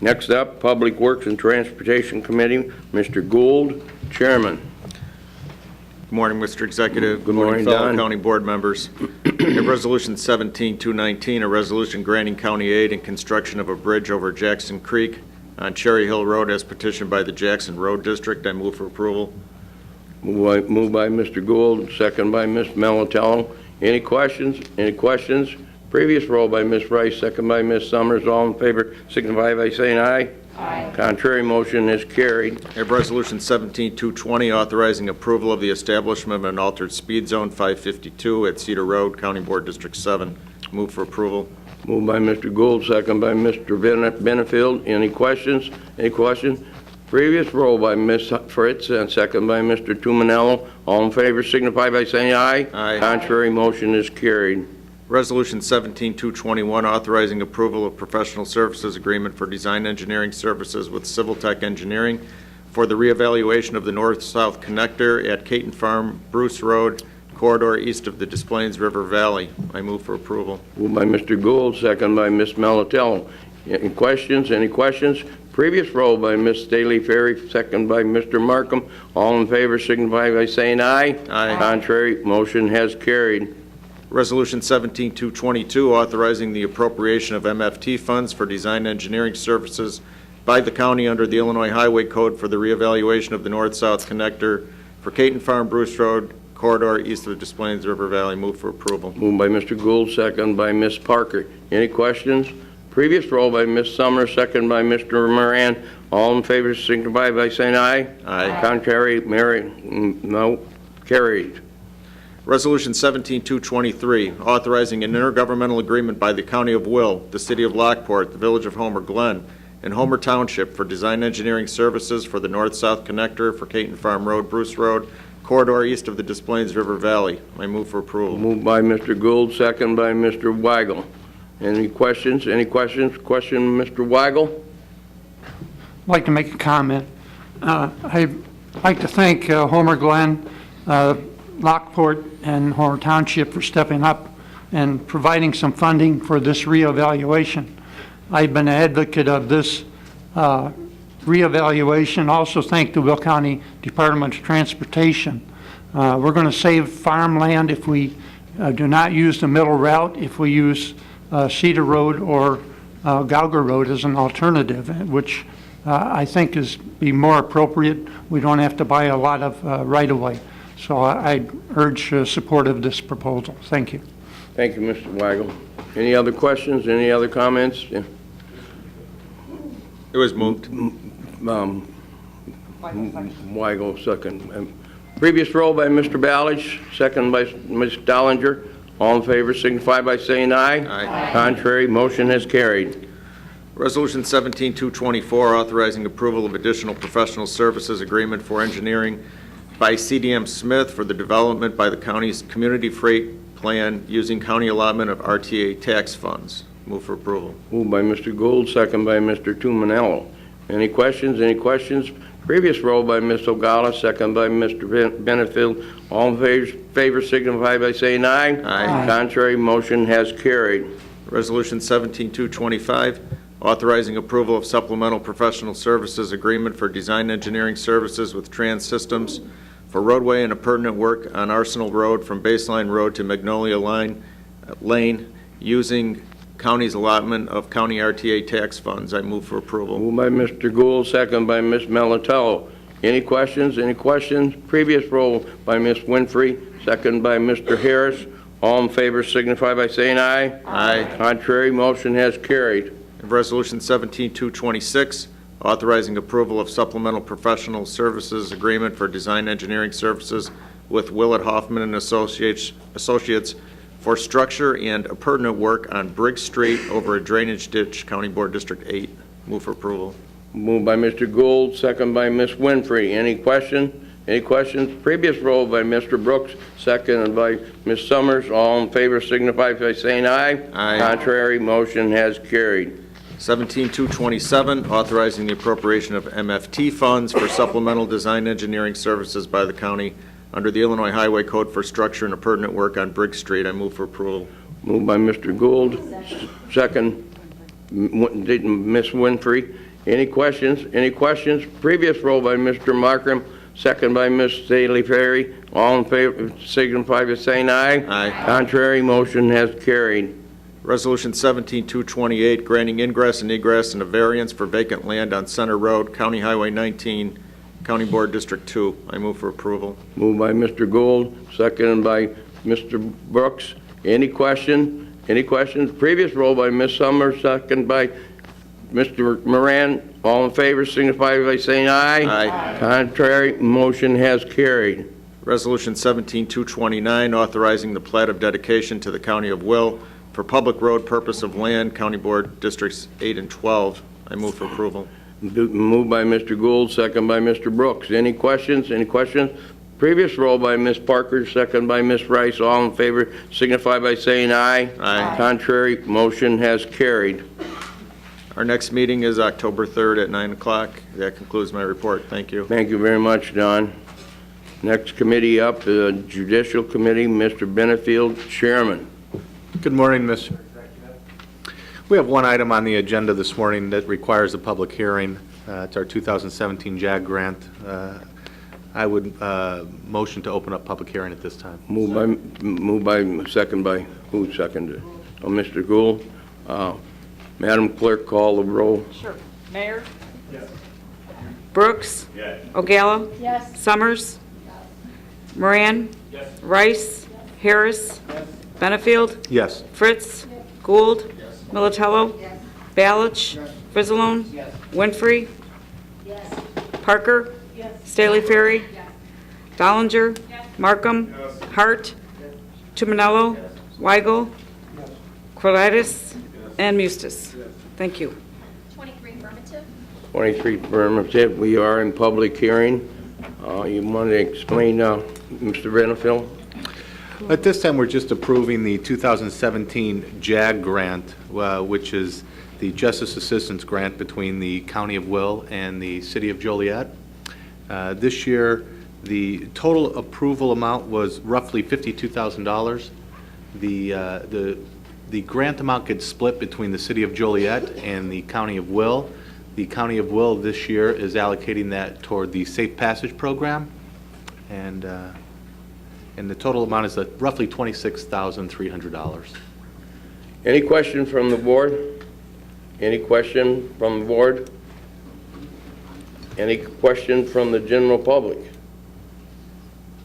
Next up, Public Works and Transportation Committee, Mr. Gould, Chairman. Good morning, Mr. Executive. Good morning, fellow Don. county board members. We have Resolution 17-219, a resolution granting county aid in construction of a bridge over Jackson Creek on Cherry Hill Road as petitioned by the Jackson Road District. I move for approval. Moved by Mr. Gould, second by Ms. Melatello. Any questions? Any questions? Previous roll by Ms. Rice, second by Ms. Summers. All in favor signify by saying aye. Aye. Contrary motion is carried. I have Resolution 17-220, authorizing approval of the establishment of an altered speed zone 552 at Cedar Road, County Board District 7. Move for approval. Moved by Mr. Gould, second by Mr. Benefield. Any questions? Any questions? Previous roll by Ms. Fritz and second by Mr. Tumanello. All in favor signify by saying aye. Aye. Contrary motion is carried. Resolution 17-221, authorizing approval of professional services agreement for design engineering services with Civil Tech Engineering for the reevaluation of the north-south connector at Caton Farm, Bruce Road, corridor east of the Des Plaines River Valley. I move for approval. Moved by Mr. Gould, second by Ms. Melatello. Any questions? Any questions? Previous roll by Ms. Staley Ferry, second by Mr. Markham. All in favor signify by saying aye. Aye. Contrary, motion has carried. Resolution 17-222, authorizing the appropriation of MFT funds for design engineering services by the county under the Illinois Highway Code for the reevaluation of the north-south connector for Caton Farm, Bruce Road, corridor east of the Des Plaines River Valley. Move for approval. Moved by Mr. Gould, second by Ms. Parker. Any questions? Previous roll by Ms. Summers, second by Mr. Moran. All in favor signify by saying aye. Aye. Contrary, no, carried. Resolution 17-223, authorizing an intergovernmental agreement by the County of Will, the City of Lockport, the Village of Homer Glen, and Homer Township for design engineering services for the north-south connector for Caton Farm Road, Bruce Road, corridor east of the Des Plaines River Valley. I move for approval. Moved by Mr. Gould, second by Mr. Weigel. Any questions? Any questions? Question, Mr. Weigel? I'd like to make a comment. I'd like to thank Homer Glen, Lockport, and Homer Township for stepping up and providing some funding for this reevaluation. I've been an advocate of this reevaluation. Also thank the Will County Department of Transportation. We're going to save farmland if we do not use the middle route, if we use Cedar Road or Gauger Road as an alternative, which I think is be more appropriate. We don't have to buy a lot of right-of-way. So I urge support of this proposal. Thank you. Thank you, Mr. Weigel. Any other questions? Any other comments? It was moved. Weigel, second. Previous roll by Mr. Ballage, second by Ms. Dollinger. All in favor signify by saying aye. Aye. Contrary, motion has carried. Resolution 17-224, authorizing approval of additional professional services agreement for engineering by CDM Smith for the development by the county's community freight plan using county allotment of RTA tax funds. Move for approval. Moved by Mr. Gould, second by Mr. Tumanello. Any questions? Any questions? Previous roll by Ms. Ogala, second by Mr. Benefield. All in favor signify by saying aye. Aye. Contrary, motion has carried. Resolution 17-225, authorizing approval of supplemental professional services agreement for design engineering services with Trans Systems for roadway and appurtenant work on Arsenal Road from Baseline Road to Magnolia Lane using county's allotment of county RTA tax funds. I move for approval. Moved by Mr. Gould, second by Ms. Melatello. Any questions? Any questions? Previous roll by Ms. Winfrey, second by Mr. Harris. All in favor signify by saying aye. Aye. Contrary, motion has carried. Resolution 17-226, authorizing approval of supplemental professional services agreement for design engineering services with Willett Hoffman and Associates for structure and appurtenant work on Briggs Street over a drainage ditch, County Board District 8. Move for approval. Moved by Mr. Gould, second by Ms. Winfrey. Any question? Any questions? Previous roll by Mr. Brooks, second by Ms. Summers. All in favor signify by saying aye. Aye. Contrary, motion has carried. 17-227, authorizing the appropriation of MFT funds for supplemental design engineering services by the county under the Illinois Highway Code for structure and appurtenant work on Briggs Street. I move for approval. Moved by Mr. Gould, second, Ms. Winfrey. Any questions? Any questions? Previous roll by Mr. Markram, second by Ms. Staley Perry. All in favor signify by saying aye. Aye. Contrary, motion has carried. Resolution 17-228, granting ingress and egress and a variance for vacant land on Center Road, County Highway 19, County Board District 2. I move for approval. Moved by Mr. Gould, seconded by Mr. Brooks. Any question? Any questions? Previous roll by Ms. Summers, second by Mr. Moran. All in favor signify by saying aye. Aye. Contrary, motion has carried. Resolution 17-229, authorizing the plat of dedication to the County of Will for public road purpose of land, County Board Districts 8 and 12. I move for approval. Moved by Mr. Gould, second by Mr. Brooks. Any questions? Any questions? Previous roll by Ms. Parker, second by Ms. Rice. All in favor signify by saying aye. Aye. Contrary, motion has carried. Our next meeting is October 3rd at 9 o'clock. That concludes my report. Thank you. Thank you very much, Don. Next committee up, the Judicial Committee, Mr. Benefield, Chairman. Good morning, Mr. Executive. We have one item on the agenda this morning that requires a public hearing. It's our 2017 JAG grant. I would motion to open up public hearing at this time. Moved by, second by, who seconded? Oh, Mr. Gould. Madam Clerk, call the roll. Sure. Mayor? Yes. Brooks? Yes. O'Gala? Yes. Summers? Yes. Moran? Yes. Rice? Yes. Harris? Yes. Benefield? Yes. Fritz? Yes. Gould? Yes. Militello? Yes. Balich? Yes. Frizzalone? Yes. Winfrey? Yes. Parker? Yes. Staley Ferry? Yes. Dollinger? Yes. Markham? Yes. Hart? Yes. Tuminello? Yes. Weigel? Yes. Corlitis? Yes. And Mustis. Yes. Thank you. 23 affirmative. 23 affirmative. We are in public hearing. You want to explain, Mr. Benefield? At this time, we're just approving the 2017 JAG grant, which is the Justice Assistance Grant between the County of Will and the City of Joliet. This year, the total approval amount was roughly $52,000. The grant amount gets split between the City of Joliet and the County of Will. The County of Will this year is allocating that toward the Safe Passage Program, and the total amount is roughly $26,300. Any question from the board? Any question from the board? Any question from the general public?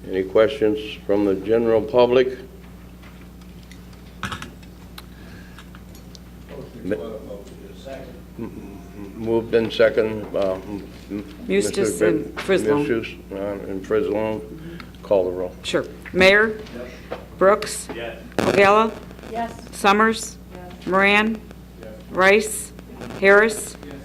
Any questions from the general public? Moved in second. Mustis and Frizzlone. Mustis and Frizzlone. Call the roll. Sure. Mayor? Yes. Brooks? Yes. O'Gala? Yes. Summers? Yes. Moran? Yes. Rice? Yes. Harris? Yes.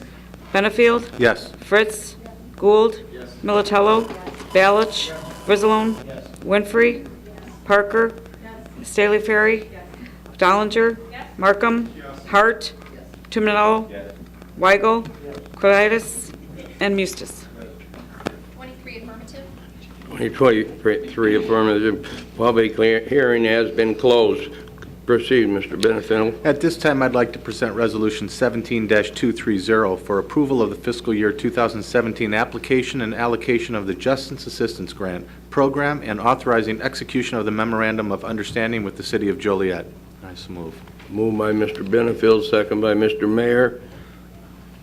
Benefield? Yes. Fritz? Yes. Gould? Yes. Militello? Yes. Balich? Yes. Frizzalone? Yes. Winfrey? Yes. Parker? Yes. Staley Ferry? Yes. Dollinger? Yes. Markham? Yes. Hart? Yes. Tuminello? Yes. Weigel? Yes. Corlitis? And Mustis. 23 affirmative. 23 affirmative. Public hearing has been closed. Proceed, Mr. Benefield. At this time, I'd like to present Resolution 17-230 for approval of the fiscal year 2017 application and allocation of the Justice Assistance Grant Program and authorizing execution of the Memorandum of Understanding with the City of Joliet. I so move. Moved by Mr. Benefield, second by Mr. Mayor.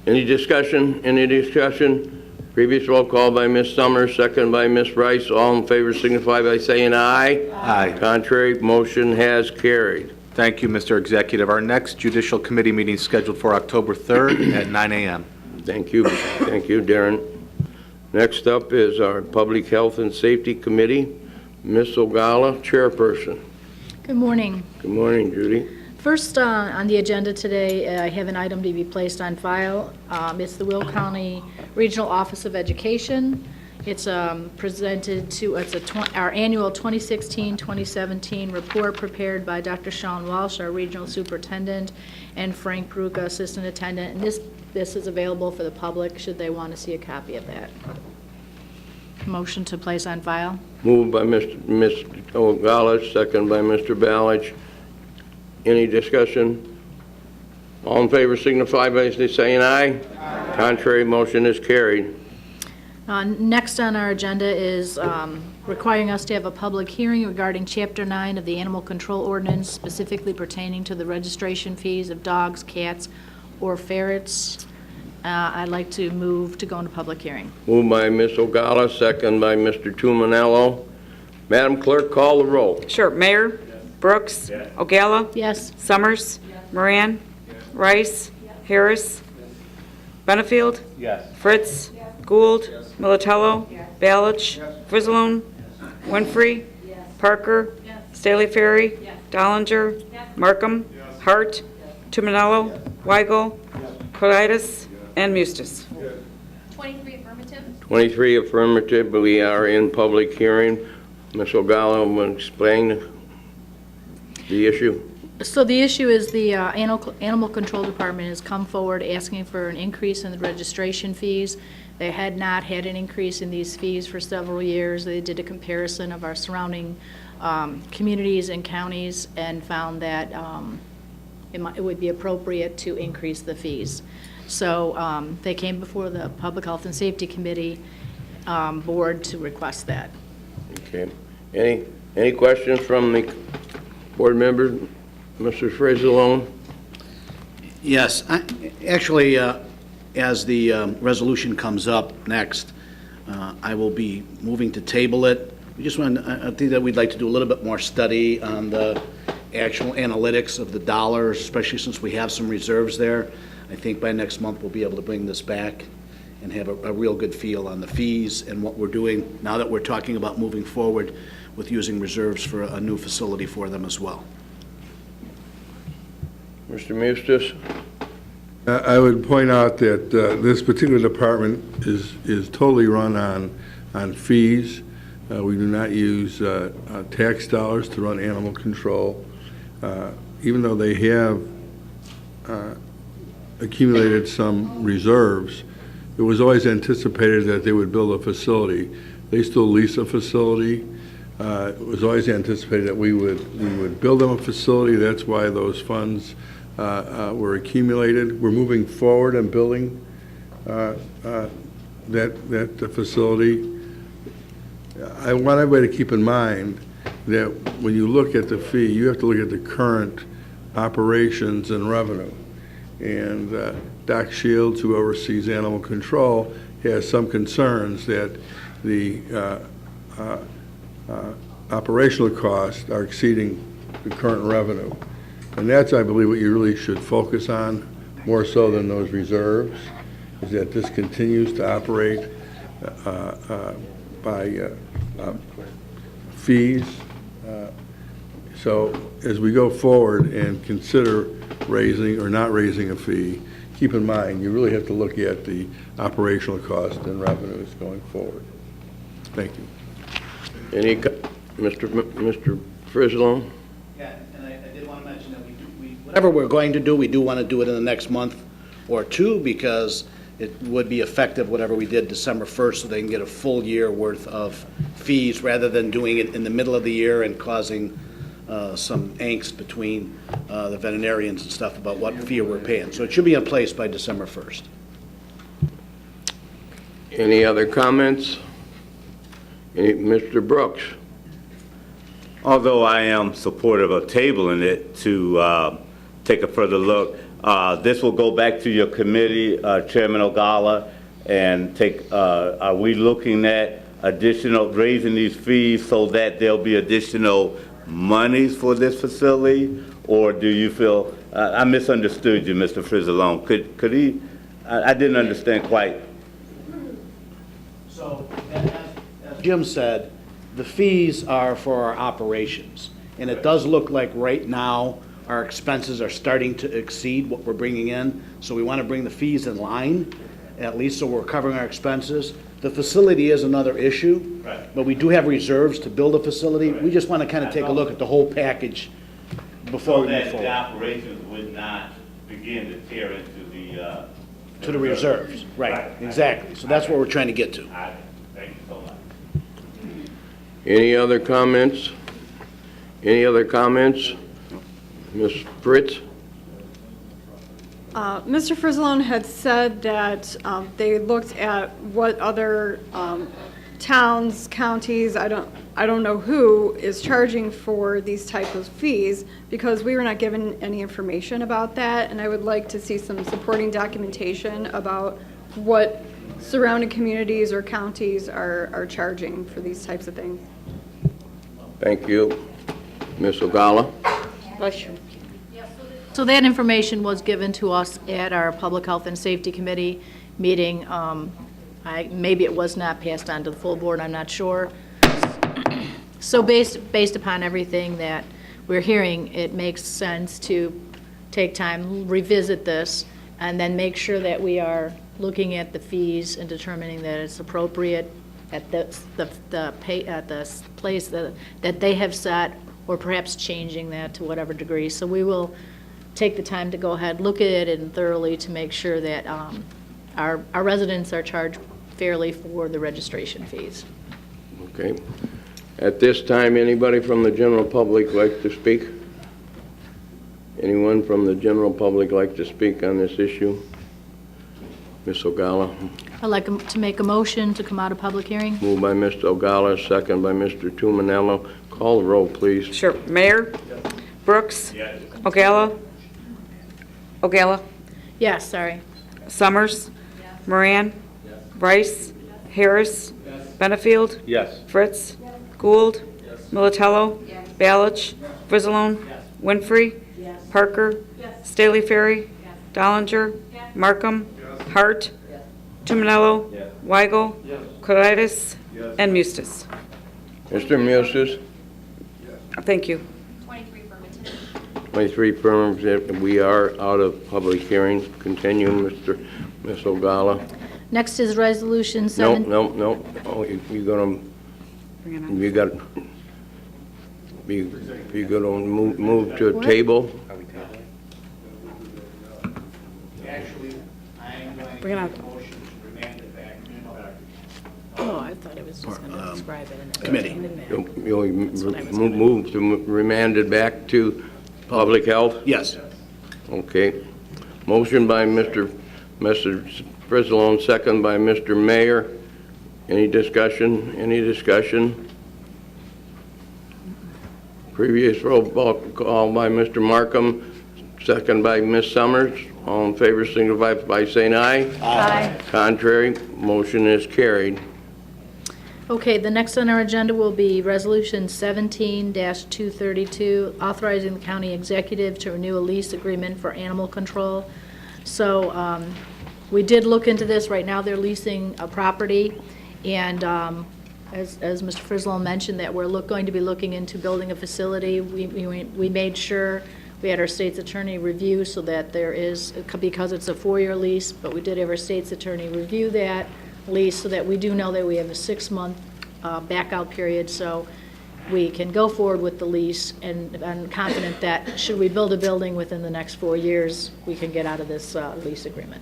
Any discussion? Any discussion? Previous roll call by Ms. Summers, second by Ms. Rice. All in favor signify by saying aye. Aye. Contrary, motion has carried. Thank you, Mr. Executive. Our next Judicial Committee meeting is scheduled for October 3rd at 9 a.m. Thank you. Thank you, Darren. Next up is our Public Health and Safety Committee. Ms. O'Gala, chairperson. Good morning. Good morning, Judy. First on the agenda today, I have an item to be placed on file. It's the Will County Regional Office of Education. It's presented to, our annual 2016-2017 report prepared by Dr. Sean Walsh, our regional superintendent, and Frank Peruka, assistant attendant. And this is available for the public should they want to see a copy of that. motion to place on file. Moved by Ms. Ogala, second by Mr. Ballage. Any discussion? All in favor signify by saying aye. Aye. Contrary, motion is carried. Next on our agenda is requiring us to have a public hearing regarding Chapter 9 of the Animal Control Ordinance, specifically pertaining to the registration fees of dogs, cats, or ferrets. I'd like to move to go into public hearing. Moved by Ms. Ogala, second by Mr. Tumanello. Madam Clerk, call the roll. Sure. Mayor? Brooks? Ogala? Yes. Summers? Moran? Rice? Harris? Benefield? Yes. Fritz? Gould? Militello? Ballage? Frizzalone? Winfrey? Parker? Staley Ferry? Dollinger? Markham? Hart? Tumanello? Weigel? Colitis? And Mustis. 23 affirmative. 23 affirmative, but we are in public hearing. Ms. Ogala will explain the issue. So the issue is the Animal Control Department has come forward asking for an increase in the registration fees. They had not had an increase in these fees for several years. They did a comparison of our surrounding communities and counties and found that it would be appropriate to increase the fees. So they came before the Public Health and Safety Committee board to request that. Okay. Any questions from the board members? Mr. Frizzalone? Yes, actually, as the resolution comes up next, I will be moving to table it. We just want, I think that we'd like to do a little bit more study on the actual analytics of the dollars, especially since we have some reserves there. I think by next month we'll be able to bring this back and have a real good feel on the fees and what we're doing now that we're talking about moving forward with using reserves for a new facility for them as well. Mr. Mustis? I would point out that this particular department is totally run on fees. We do not use tax dollars to run animal control. Even though they have accumulated some reserves, it was always anticipated that they would build a facility. They still lease a facility. It was always anticipated that we would build them a facility. That's why those funds were accumulated. We're moving forward and building that facility. I want everybody to keep in mind that when you look at the fee, you have to look at the current operations and revenue. And Doc Shields, who oversees animal control, has some concerns that the operational costs are exceeding the current revenue. And that's, I believe, what you really should focus on, more so than those reserves, is that this continues to operate by fees. So as we go forward and consider raising or not raising a fee, keep in mind, you really have to look at the operational cost and revenues going forward. Thank you. Mr. Frizzalone? Yeah, and I did want to mention that whatever we're going to do, we do want to do it in the next month or two, because it would be effective, whatever we did, December 1st, so they can get a full year worth of fees, rather than doing it in the middle of the year and causing some angst between the veterinarians and stuff about what fee we're paying. So it should be in place by December 1st. Any other comments? Mr. Brooks? Although I am supportive of tabling it to take a further look, this will go back to your committee, Chairman Ogala, and are we looking at raising these fees so that there'll be additional monies for this facility? Or do you feel, I misunderstood you, Mr. Frizzalone. Could he, I didn't understand quite. So, as Jim said, the fees are for our operations. And it does look like right now our expenses are starting to exceed what we're bringing in. So we want to bring the fees in line, at least so we're covering our expenses. The facility is another issue, but we do have reserves to build a facility. We just want to kind of take a look at the whole package before we move forward. So that the operations would not begin to tear into the reserves. Right, exactly. So that's what we're trying to get to. Thank you so much. Any other comments? Any other comments? Ms. Fritz? Mr. Frizzlone had said that they looked at what other towns, counties, I don't know who is charging for these type of fees, because we were not given any information about that, and I would like to see some supporting documentation about what surrounding communities or counties are charging for these types of things. Thank you. Ms. Ogala? Bless you. So that information was given to us at our Public Health and Safety Committee meeting. Maybe it was not passed on to the full board, I'm not sure. So based upon everything that we're hearing, it makes sense to take time, revisit this, and then make sure that we are looking at the fees and determining that it's appropriate at the place that they have set, or perhaps changing that to whatever degree. So we will take the time to go ahead, look at it and thoroughly to make sure that our residents are charged fairly for the registration fees. Okay. At this time, anybody from the general public like to speak? Anyone from the general public like to speak on this issue? Ms. Ogala? I'd like to make a motion to come out of public hearing. Moved by Mr. Ogala, second by Mr. Tumanello. Call the roll, please. Sure. Mayor? Brooks? Yes. Ogala? Ogala? Yes, sorry. Summers? Moran? Rice? Harris? Benefield? Yes. Fritz? Gould? Militello? Balich? Frizzalone? Winfrey? Parker? Staley Ferry? Dollinger? Markham? Hart? Tumanello? Weigel? Coritis? And Mustis. Mr. Mustis? Thank you. 23 affirmative. We are out of public hearing. Continue, Ms. Ogala. Next is Resolution No, 7. no. Oh, you're gonna, Bring it on. you got, you're gonna move to a What? table? Bring it on. Oh, I thought it was just going to describe it in the Committee. You'll move to remand it back to public health? Yes. Okay. Motion by Mr. Frizzlone, second by Mr. Mayor. Any discussion? Any discussion? Previous roll call by Mr. Markham, second by Ms. Summers. All in favor signify by saying aye. Aye. Contrary, motion is carried. Okay, the next on our agenda will be Resolution 17-232, authorizing the county executive to renew a lease agreement for animal control. So we did look into this. Right now, they're leasing a property, and as Mr. Frizzlone mentioned, that we're going to be looking into building a facility. We made sure we had our state's attorney review so that there is, because it's a 4-year lease, but we did have our state's attorney review that lease so that we do know that we have a 6-month back-out period, so we can go forward with the lease, and I'm confident that should we build a building within the next 4 years, we can get out of this lease agreement.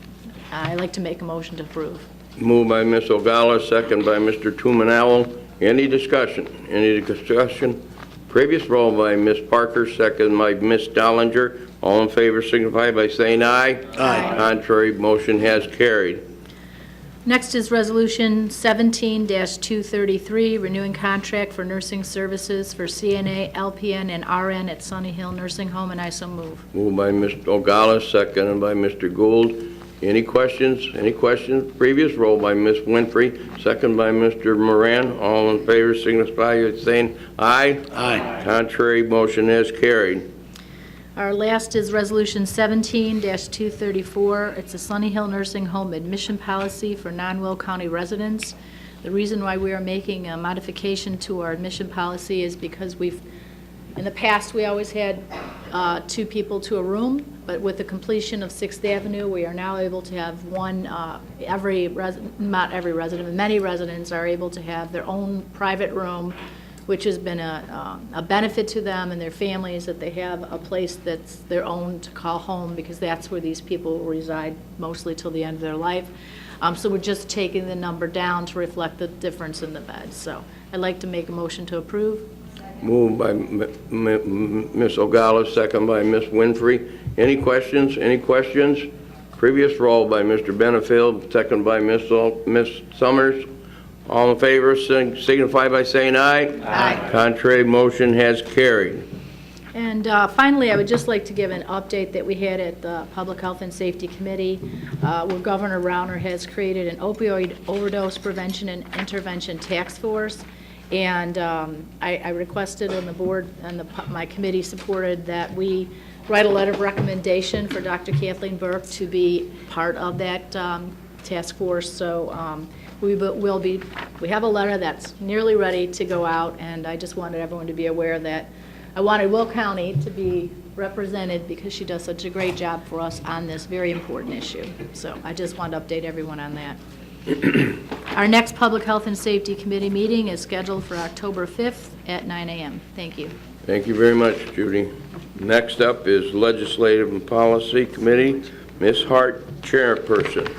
I'd like to make a motion to approve. Moved by Ms. Ogala, second by Mr. Tumanello. Any discussion? Any discussion? Previous roll by Ms. Parker, second by Ms. Dollinger. All in favor signify by saying aye. Aye. Contrary, motion has carried. Next is Resolution 17-233, renewing contract for nursing services for CNA, LPN, and RN at Sunny Hill Nursing Home, and I so move. Moved by Mr. Ogala, seconded by Mr. Gould. Any questions? Any questions? Previous roll by Ms. Winfrey, second by Mr. Moran. All in favor signify by saying aye. Aye. Contrary, motion has carried. Our last is Resolution 17-234. It's a Sunny Hill Nursing Home admission policy for non-Will County residents. The reason why we are making a modification to our admission policy is because in the past, we always had 2 people to a room, but with the completion of 6th Avenue, we are now able to have one, not every resident, but many residents are able to have their own private room, which has been a benefit to them and their families, that they have a place that's their own to call home, because that's where these people will reside mostly till the end of their life. So we're just taking the number down to reflect the difference in the beds. So I'd like to make a motion to approve. Moved by Ms. Ogala, second by Ms. Winfrey. Any questions? Any questions? Previous roll by Mr. Benefield, second by Ms. Summers. All in favor signify by saying aye. Aye. Contrary, motion has carried. And finally, I would just like to give an update that we had at the Public Health and Safety Committee, where Governor Rauner has created an opioid overdose prevention and intervention task force. And I requested on the board, and my committee supported, that we write a letter of recommendation for Dr. Kathleen Burke to be part of that task force. So we have a letter that's nearly ready to go out, and I just wanted everyone to be aware that I wanted Will County to be represented because she does such a great job for us on this very important issue. So I just wanted to update everyone on that. Our next Public Health and Safety Committee meeting is scheduled for October 5th at 9 a.m. Thank you. Thank you very much, Judy. Next up is Legislative and Policy Committee. Ms. Hart, Chairperson.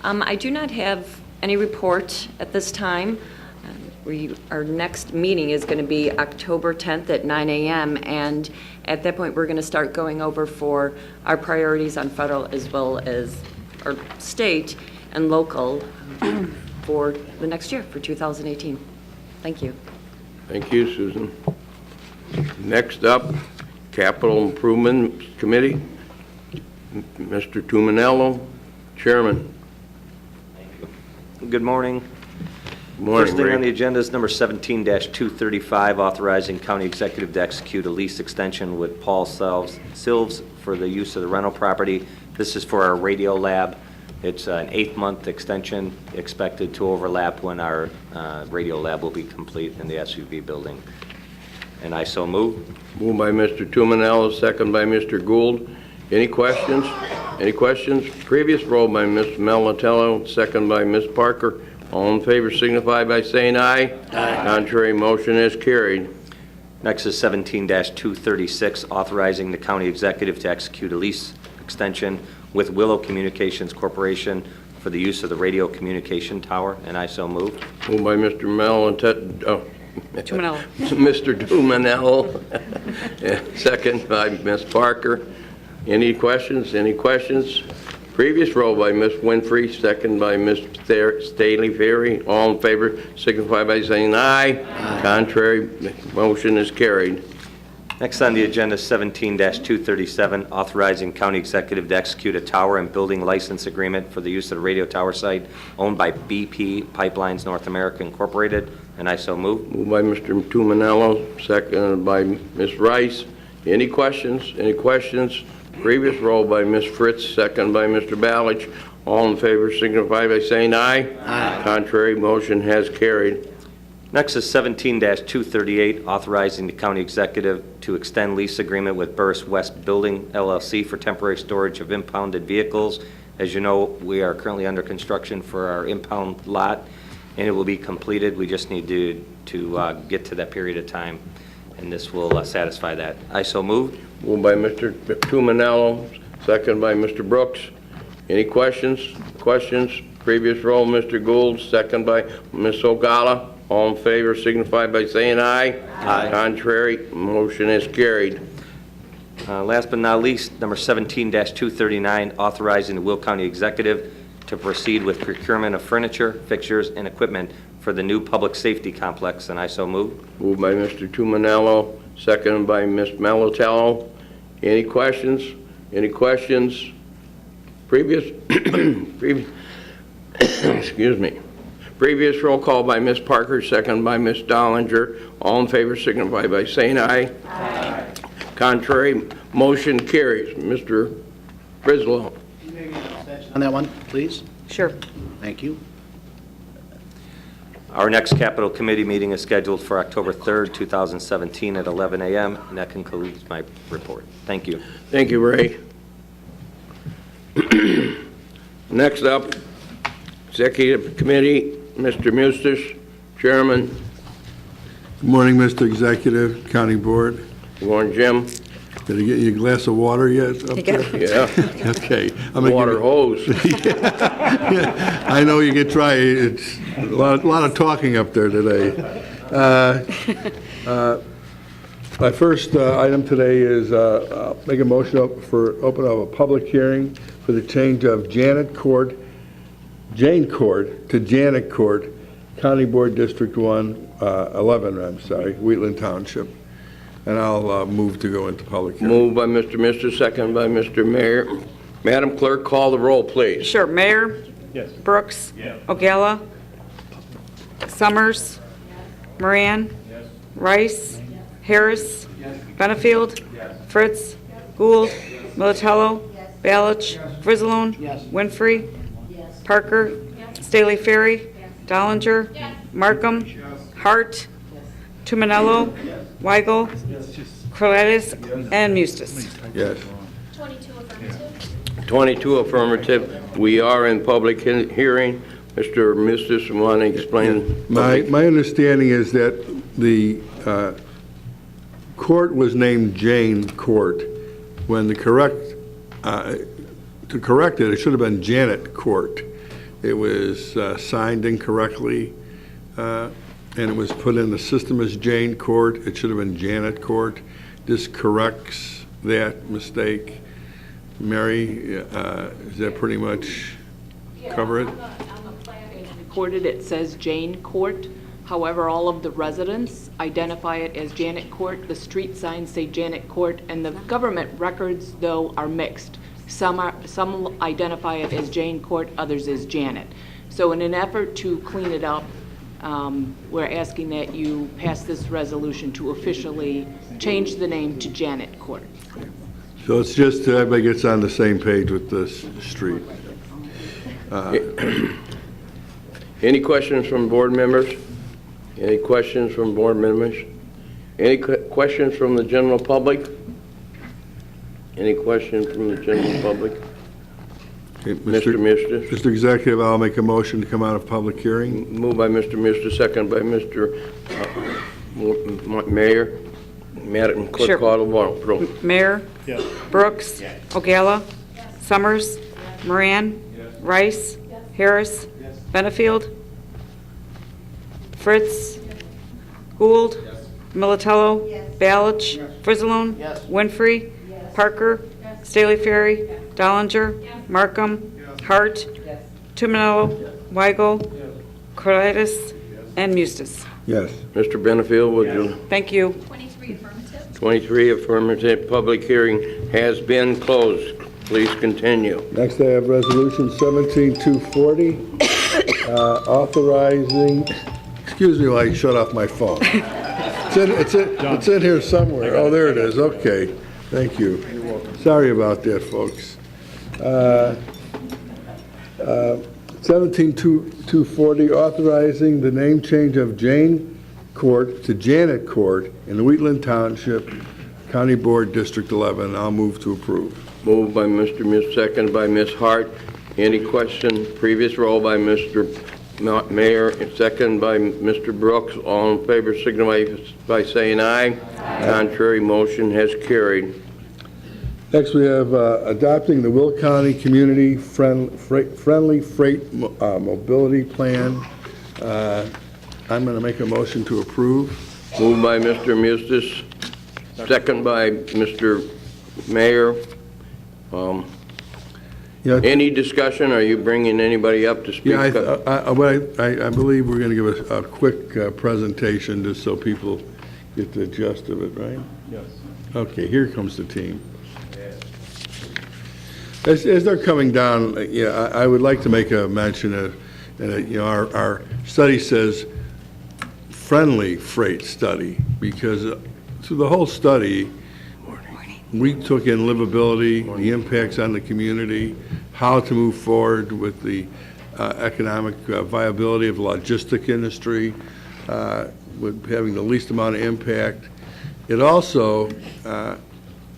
I do not have any report at this time. Our next meeting is going to be October 10th at 9 a.m. and at that point we're going to start going over for our priorities on federal as well as our state and local for the next year, for 2018. Thank you. Thank you, Susan. Next up, Capital Improvement Committee. Mr. Tuminello, Chairman. Good morning. Morning, First thing Ray. on the agenda is number 17-235, authorizing county executive to execute a lease extension with Paul Silves for the use of the rental property. This is for our radio lab. It's an 8-month extension expected to overlap when our radio lab will be complete in the SUV building. And I so move. Moved by Mr. Tuminello, second by Mr. Gould. Any questions? Any questions? Previous roll by Ms. Melatello, second by Ms. Parker. All in favor signify by saying aye. Aye. Contrary, motion is carried. Next is 17-236, authorizing the county executive to execute a lease extension with Willow Communications Corporation for the use of the radio communication tower, and I so move. Moved by Mr. Tuminello. Mr. Tuminello, second by Ms. Parker. Any questions? Any questions? Previous roll by Ms. Winfrey, second by Ms. Staley Ferry. All in favor signify by saying aye. Aye. Contrary, motion is carried. Next on the agenda is 17-237, authorizing county executive to execute a tower and building license agreement for the use of the radio tower site owned by BP Pipelines North America Incorporated, and I so move. Moved by Mr. Tuminello, seconded by Ms. Rice. Any questions? Any questions? Previous roll by Ms. Fritz, second by Mr. Ballich. All in favor signify by saying aye. Aye. Contrary, motion has carried. Next is 17-238, authorizing the county executive to extend lease agreement with Burris West Building LLC for temporary storage of impounded vehicles. As you know, we are currently under construction for our impound lot, and it will be completed. We just need to get to that period of time, and this will satisfy that. I so move. Moved by Mr. Tuminello, second by Mr. Brooks. Any questions? Questions? Previous roll, Mr. Gould, second by Ms. Ogala. All in favor signify by saying aye. Aye. Contrary, motion is carried. Last but not least, number 17-239, authorizing the Will County Executive to proceed with procurement of furniture, fixtures, and equipment for the new public safety complex, and I so move. Moved by Mr. Tuminello, seconded by Ms. Melatello. Any questions? Any questions? Previous, excuse me. Previous roll call by Ms. Parker, seconded by Ms. Dollinger. All in favor signify by saying aye. Aye. Contrary, motion carries. Mr. Frislow. On that one, please. Sure. Thank you. Our next Capital Committee meeting is scheduled for October 3rd, 2017 at 11 a.m., and that concludes my report. Thank you. Thank you, Ray. Next up, Executive Committee, Mr. Mustish, Chairman. Good morning, Mr. Executive, County Board. Good morning, Jim. Did he get you a glass of water yet up there? Yeah. Okay. Water hose. I know you can try. It's a lot of talking up there today. My first item today is make a motion open up a public hearing for the change of Jane Court to Janet Court, County Board District 11, Wheatland Township. And I'll move to go into public hearing. Moved by Mr. Mister, second by Mr. Mayor. Madam Clerk, call the roll, please. Sure. Mayor? Yes. Brooks? Ogala? Summers? Moran? Rice? Harris? Benefield? Fritz? Gould? Militello? Balich? Frizzalone? Winfrey? Parker? Staley Ferry? Dollinger? Markham? Hart? Tuminello? Weigel? Corliss? And Mustis. Yes. 22 affirmative. We are in public hearing. Mr. Mustis, want to explain? My understanding is that the court was named Jane Court, when to correct it should have been Janet Court. It was signed incorrectly, and it was put in the system as Jane Court. It should have been Janet Court. This corrects that mistake. Mary, does that pretty much cover it? On the plan it's recorded, it says Jane Court. However, all of the residents identify it as Janet Court. The street signs say Janet Court, and the government records, though, are mixed. Some identify it as Jane Court, others as Janet. So in an effort to clean it up, we're asking that you pass this resolution to officially change the name to Janet Court. So it's just everybody gets on the same page with this street. Any questions from board members? Any questions from board members? Any questions from the general public? Any questions from the general public? Okay, Mr. Mister. Mr. Executive, I'll make a motion to come out of public hearing. Moved by Mr. Mister, second by Mr. Mayor. Madam Clerk, Sure. call the roll. Mayor? Yes. Brooks? Ogala? Summers? Moran? Rice? Harris? Benefield? Fritz? Gould? Militello? Balich? Frizzalone? Winfrey? Parker? Staley Ferry? Dollinger? Markham? Hart? Tuminello? Weigel? Corliss? And Mustis. Yes. Mr. Benefield, would you? Thank you. 23 affirmative. Public hearing has been closed. Please continue. Next, I have Resolution 17-240, authorizing, excuse me while I shut off my phone. It's in here somewhere. Oh, there it is. Okay. Thank you. Sorry about that, folks. 17-240, authorizing the name change of Jane Court to Janet Court in Wheatland Township, County Board District 11. I'll move to approve. Moved by Mr. Miss, second by Miss Hart. Any question? Previous roll by Mr. Mayor, and second by Mr. Brooks. All in favor signify by saying aye. Contrary, motion has carried. Next, we have adopting the Will County Community Friendly Freight Mobility Plan. I'm going to make a motion to approve. Moved by Mr. Mustis, second by Mr. Mayor. Any discussion? Are you bringing anybody up to speak? Yeah, I believe we're going to give a quick presentation just so people get the gist of it, right? Yes. Okay, here comes the team. As they're coming down, I would like to make a mention of, our study says friendly freight study, because through the whole study, we took in livability, the impacts on the community, how to move forward with the economic viability of the logistic industry, with having the least amount of impact. It also,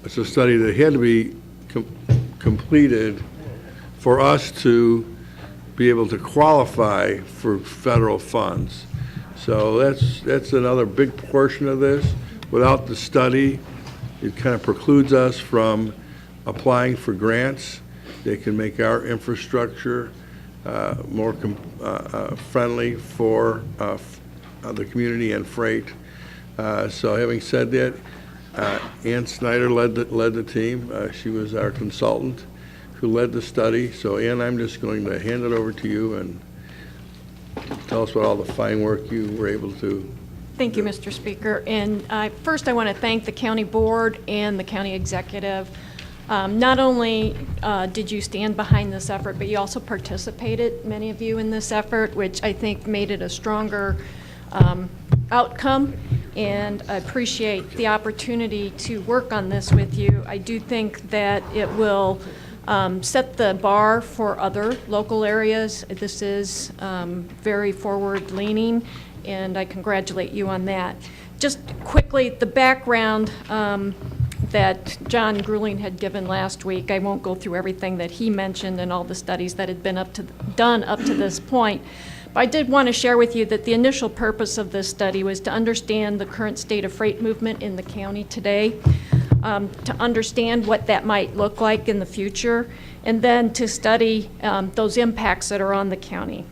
it's a study that had to be completed for us to be able to qualify for federal funds. So that's another big portion of this. Without the study, It kind of precludes us from applying for grants. They can make our infrastructure more friendly for the community and freight. So having said that, Ann Snyder led the team. She was our consultant who led the study. So Ann, I'm just going to hand it over to you and tell us what all the fine work you were able to. Thank you, Mr. Speaker. And first I want to thank the county board and the county executive. Not only did you stand behind this effort, but you also participated, many of you, in this effort, which I think made it a stronger outcome. And I appreciate the opportunity to work on this with you. I do think that it will set the bar for other local areas. This is very forward-leaning, and I congratulate you on that. Just quickly, the background that John Grueling had given last week, I won't go through everything that he mentioned and all the studies that had been done up to this point. But I did want to share with you that the initial purpose of this study was to understand the current state of freight movement in the county today, to understand what that might look like in the future, and then to study those impacts that are on the county.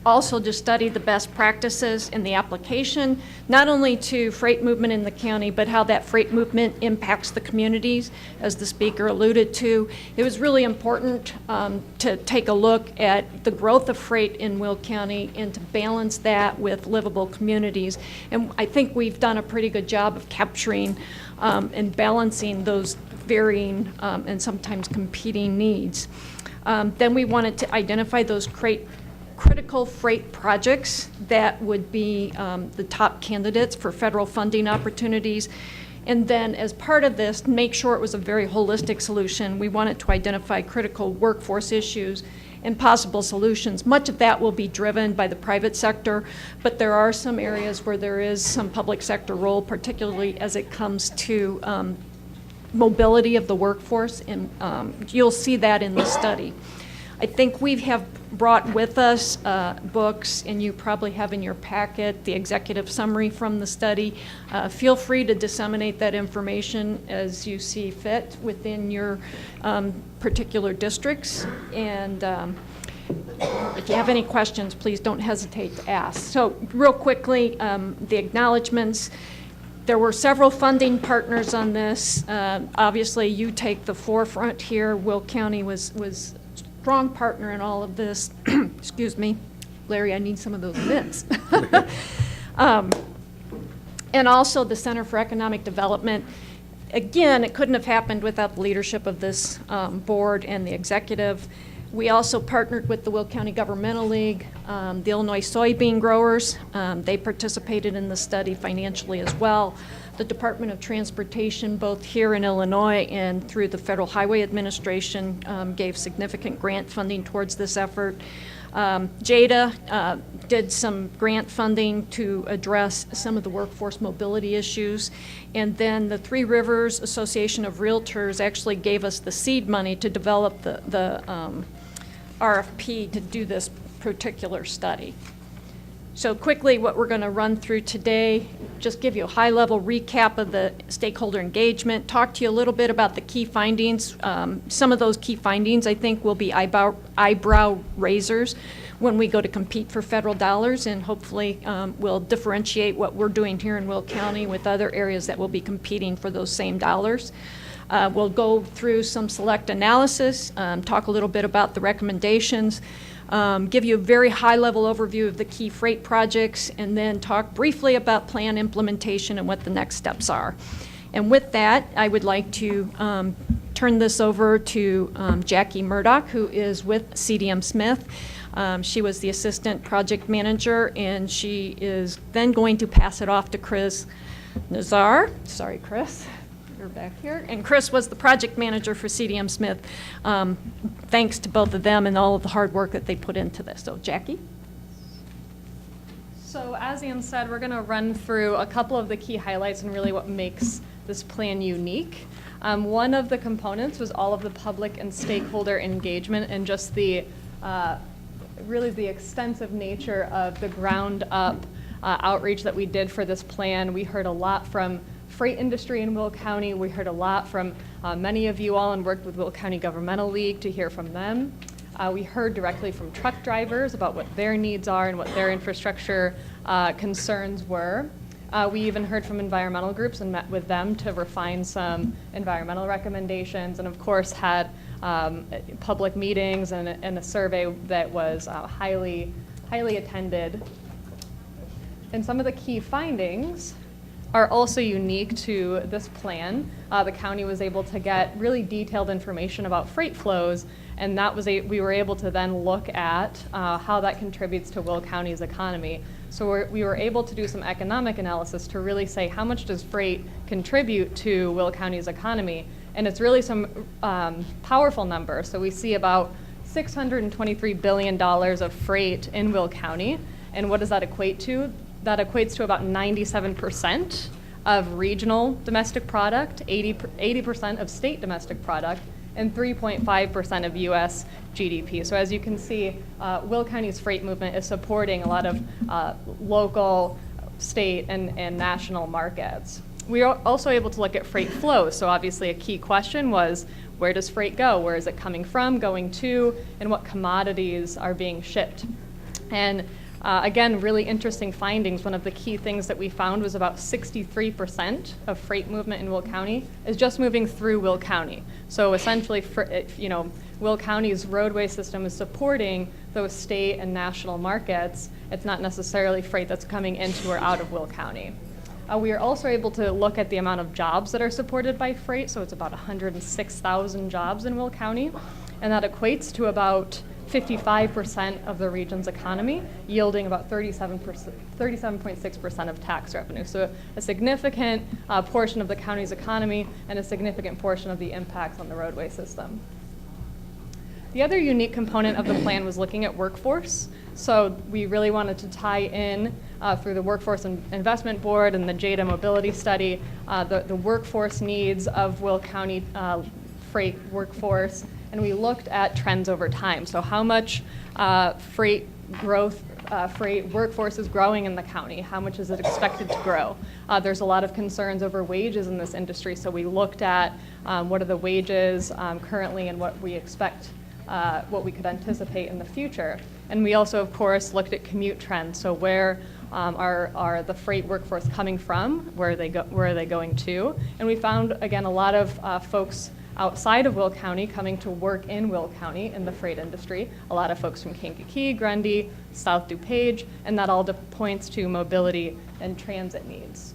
Also to study the best practices in the application, not only to freight movement in the county, but how that freight movement impacts the communities, as the speaker alluded to. It was really important to take a look at the growth of freight in Will County and to balance that with livable communities. And I think we've done a pretty good job of capturing and balancing those varying and sometimes competing needs. Then we wanted to identify those critical freight projects that would be the top candidates for federal funding opportunities. And then as part of this, make sure it was a very holistic solution. We wanted to identify critical workforce issues and possible solutions. Much of that will be driven by the private sector, but there are some areas where there is some public sector role, particularly as it comes to mobility of the workforce, and you'll see that in the study. I think we have brought with us books, and you probably have in your packet the executive summary from the study. Feel free to disseminate that information as you see fit within your particular districts. And if you have any questions, please don't hesitate to ask. So real quickly, the acknowledgements. There were several funding partners on this. Obviously, you take the forefront here. Will County was strong partner in all of this. Excuse me. Larry, I need some of those mints. And also the Center for Economic Development. Again, it couldn't have happened without the leadership of this board and the executive. We also partnered with the Will County Governmental League, the Illinois soybean growers. They participated in the study financially as well. The Department of Transportation, both here in Illinois and through the Federal Highway Administration, gave significant grant funding towards this effort. JADA did some grant funding to address some of the workforce mobility issues. And then the Three Rivers Association of Realtors actually gave us the seed money to develop the RFP to do this particular study. So quickly, what we're going to run through today, just give you a high-level recap of the stakeholder engagement, talk to you a little bit about the key findings. Some of those key findings, I think, will be eyebrow raisers when we go to compete for federal dollars, and hopefully will differentiate what we're doing here in Will County with other areas that will be competing for those same dollars. We'll go through some select analysis, talk a little bit about the recommendations, give you a very high-level overview of the key freight projects, and then talk briefly about plan implementation and what the next steps are. And with that, I would like to turn this over to Jackie Murdoch, who is with CDM Smith. She was the assistant project manager, and she is then going to pass it off to Chris Nazar. Sorry, Chris. You're back here. And Chris was the project manager for CDM Smith. Thanks to both of them and all of the hard work that they put into this. So, Jackie? So, as Ann said, we're going to run through a couple of the key highlights and really what makes this plan unique. One of the components was all of the public and stakeholder engagement and just the really the extensive nature of the ground-up outreach that we did for this plan. We heard a lot from Freight industry in Will County, we heard a lot from many of you all and worked with Will County Governmental League to hear from them. We heard directly from truck drivers about what their needs are and what their infrastructure concerns were. We even heard from environmental groups and met with them to refine some environmental recommendations, and of course had public meetings and a survey that was highly attended. And some of the key findings are also unique to this plan. The county was able to get really detailed information about freight flows, and that was we were able to then look at how that contributes to Will County's economy. So we were able to do some economic analysis to really say how much does freight contribute to Will County's economy, and it's really some powerful numbers. So we see about $623 billion of freight in Will County, and what does that equate to? That equates to about 97% of regional domestic product, 80% of state domestic product, and 3.5% of U.S. GDP. So as you can see, Will County's freight movement is supporting a lot of local, state, and national markets. We are also able to look at freight flows. So obviously a key question was, where does freight go? Where is it coming from, going to, and what commodities are being shipped? And again, really interesting findings. One of the key things that we found was about 63% of freight movement in Will County is just moving through Will County. So essentially, Will County's roadway system is supporting those state and national markets. It's not necessarily freight that's coming into or out of Will County. We are also able to look at the amount of jobs that are supported by freight. So it's about 106,000 jobs in Will County, and that equates to about 55% of the region's economy, yielding about 37.6% of tax revenue. So a significant portion of the county's economy and a significant portion of the impacts on the roadway system. The other unique component of the plan was looking at workforce. So we really wanted to tie in through the Workforce Investment Board and the JADA Mobility Study, the workforce needs of Will County freight workforce. And we looked at trends over time. So how much freight workforce is growing in the county? How much is it expected to grow? There's a lot of concerns over wages in this industry. So we looked at what are the wages currently and what we expect, what we could anticipate in the future. And we also, of course, looked at commute trends. So where are the freight workforce coming from? Where are they going to? And we found, again, a lot of folks outside of Will County coming to work in Will County in the freight industry. A lot of folks from Kankakee, Grundy, South DuPage, and that all points to mobility and transit needs.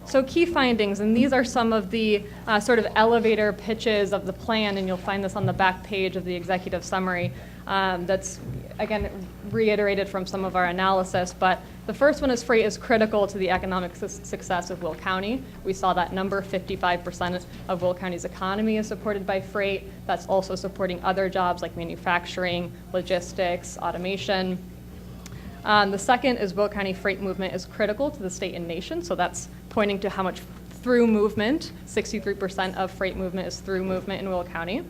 So key findings, and these are some of the sort of elevator pitches of the plan, and you'll find this on the back page of the executive summary. That's, again, reiterated from some of our analysis, but the first one is freight is critical to the economic success of Will County. We saw that number, 55% of Will County's economy is supported by freight. That's also supporting other jobs like manufacturing, logistics, automation. The second is Will County freight movement is critical to the state and nation, so that's pointing to how much through movement, 63% of freight movement is through movement in Will County.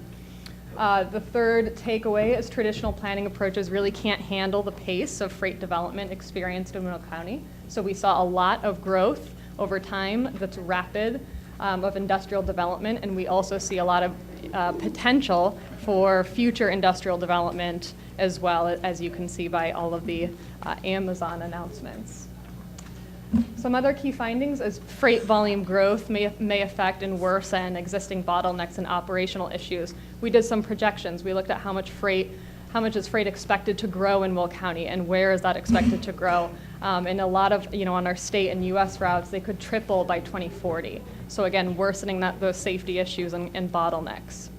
The third takeaway is traditional planning approaches really can't handle the pace of freight development experienced in Will County. So we saw a lot of growth over time that's rapid of industrial development, and we also see a lot of potential for future industrial development as well, as you can see by all of the Amazon announcements. Some other key findings is freight volume growth may affect and worsen existing bottlenecks and operational issues. We did some projections. We looked at how much is freight expected to grow in Will County and where is that expected to grow. And a lot of, on our state and U.S. routes, they could triple by 2040. So again, worsening those safety issues and bottlenecks.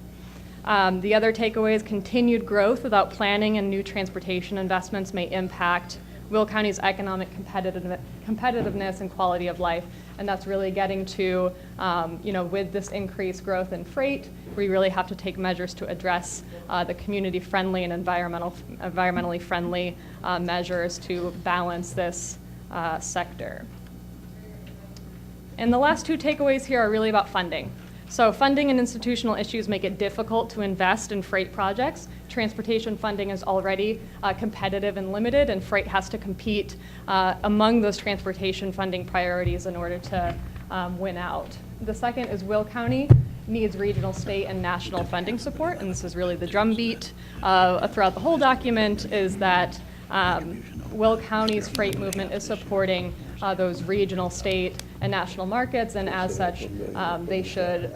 The other takeaway is continued growth without planning and new transportation investments may impact Will County's economic competitiveness and quality of life, and that's really getting to, with this increased growth in freight, we really have to take measures to address the community-friendly and environmentally friendly measures to balance this sector. And the last two takeaways here are really about funding. So funding and institutional issues make it difficult to invest in freight projects. Transportation funding is already competitive and limited, and freight has to compete among those transportation funding priorities in order to win out. The second is Will County needs regional, state, and national funding support, and this is really the drumbeat throughout the whole document, is that Will County's freight movement is supporting those regional, state, and national markets, and as such, they should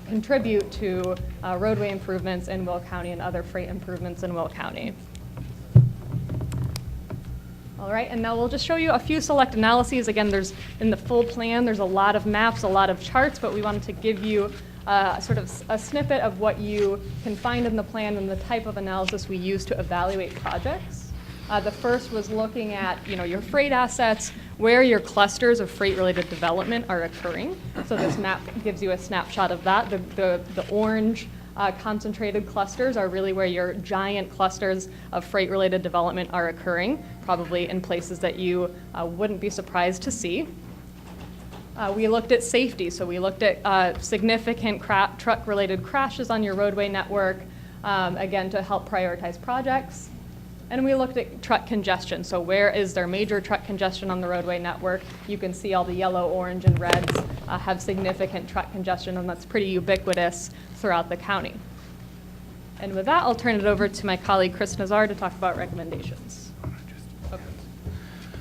contribute to roadway improvements in Will County and other freight improvements in Will County. All right, and now we'll just show you a few select analyses. Again, in the full plan, there's a lot of maps, a lot of charts, but we wanted to give you sort of a snippet of what you can find in the plan and the type of analysis we use to evaluate projects. The first was looking at, your freight assets, where your clusters of freight-related development are occurring. So this map gives you a snapshot of that. The orange concentrated clusters are really where your giant clusters of freight-related development are occurring, probably in places that you wouldn't be surprised to see. We looked at safety, so we looked at significant truck-related crashes on your roadway network, again, to help prioritize projects. And we looked at truck congestion, so where is there major truck congestion on the roadway network? You can see all the yellow, orange, and reds have significant truck congestion, and that's pretty ubiquitous throughout the county. And with that, I'll turn it over to my colleague Chris Nazar to talk about recommendations. Okay.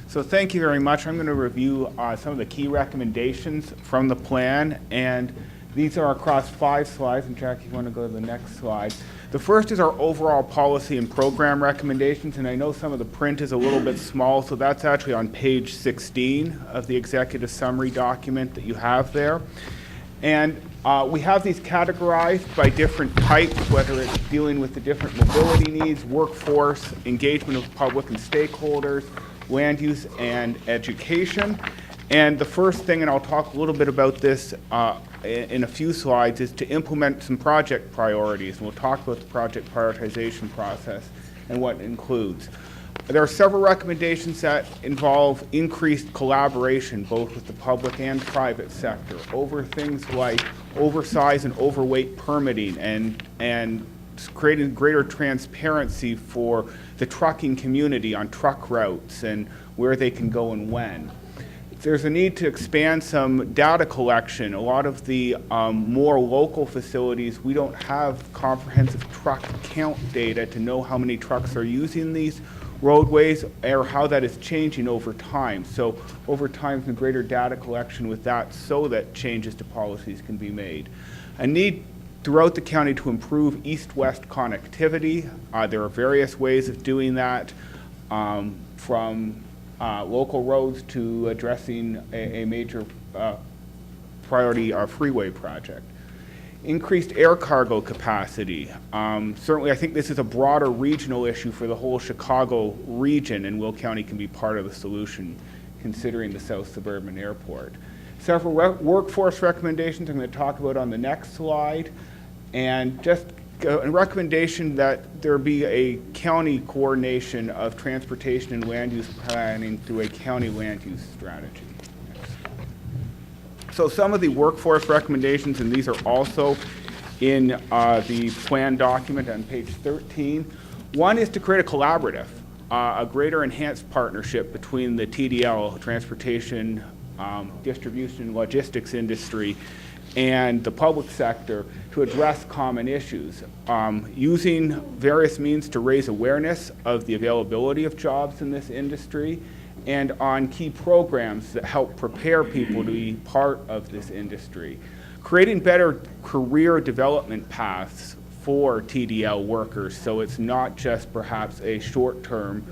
So thank you very much. I'm going to review some of the key recommendations from the plan, and these are across 5 slides. And Jackie, you want to go to the next slide? The first is our overall policy and program recommendations, and I know some of the print is a little bit small, so that's actually on page 16 of the executive summary document that you have there. And we have these categorized by different types, whether it's dealing with the different mobility needs, workforce, engagement of public and stakeholders, land use, and education. And the first thing, and I'll talk a little bit about this in a few slides, is to implement some project priorities. And we'll talk about the project prioritization process and what it includes. There are several recommendations that involve increased collaboration, both with the public and private sector, over things like oversize and overweight permitting and creating greater transparency for the trucking community on truck routes and where they can go and when. There's a need to expand some data collection. A lot of the more local facilities, we don't have comprehensive truck count data to know how many trucks are using these roadways or how that is changing over time. So over time, some greater data collection with that so that changes to policies can be made. A need throughout the county to improve east-west connectivity. There are various ways of doing that, from local roads to addressing a major priority freeway project. Increased air cargo capacity. Certainly, I think this is a broader regional issue for the whole Chicago region, and Will County can be part of the solution, considering the South Suburban Airport. Several workforce recommendations I'm going to talk about on the next slide, and just a recommendation that there be a county coordination of transportation and land use planning through a county land use strategy. So some of the workforce recommendations, and these are also in the plan document on page 13. One is to create a collaborative, a greater enhanced partnership between the TDL, transportation, distribution, logistics industry, and the public sector to address common issues, using various means to raise awareness of the availability of jobs in this industry and on key programs that help prepare people to be part of this industry. Creating better career development paths for TDL workers so it's not just perhaps a short-term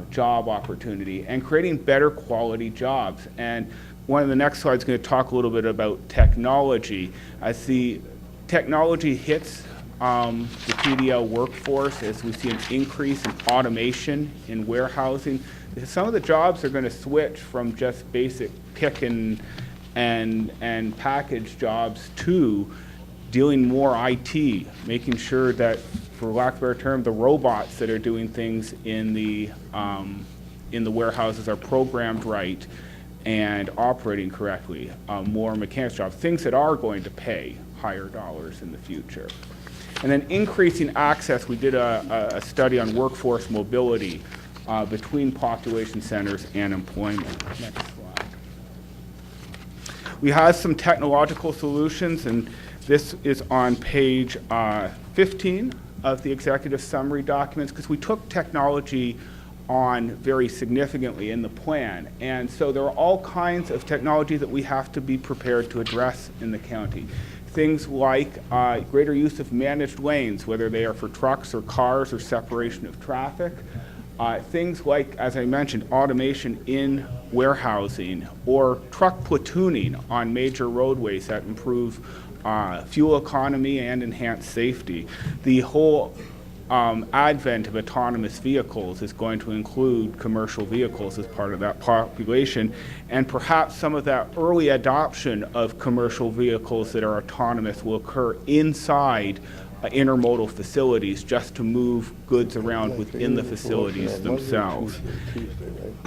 job opportunity, and creating better quality jobs. And one of the next slides is going to talk a little bit about technology. As the technology hits the TDL workforce, as we see an increase in automation in warehousing, some of the jobs are going to switch from just basic pick and package jobs to dealing more IT, making sure that, for lack of a better term, the robots that are doing things in the warehouses are programmed right and operating correctly, more mechanics jobs, things that are going to pay higher dollars in the future. And then increasing access, we did a study on workforce mobility between population centers and employment. Next slide. We have some technological solutions, and this is on page 15 of the executive summary documents, because we took technology on very significantly in the plan. And so there are all kinds of technology that we have to be prepared to address in the county. Things like greater use of managed lanes, whether they are for trucks or cars or separation of traffic. Things like, as I mentioned, automation in warehousing or truck platooning on major roadways that improve fuel economy and enhance safety. The whole advent of autonomous vehicles is going to include commercial vehicles as part of that population, and perhaps some of that early adoption of commercial vehicles that are autonomous will occur inside intermodal facilities just to move goods around within the facilities themselves.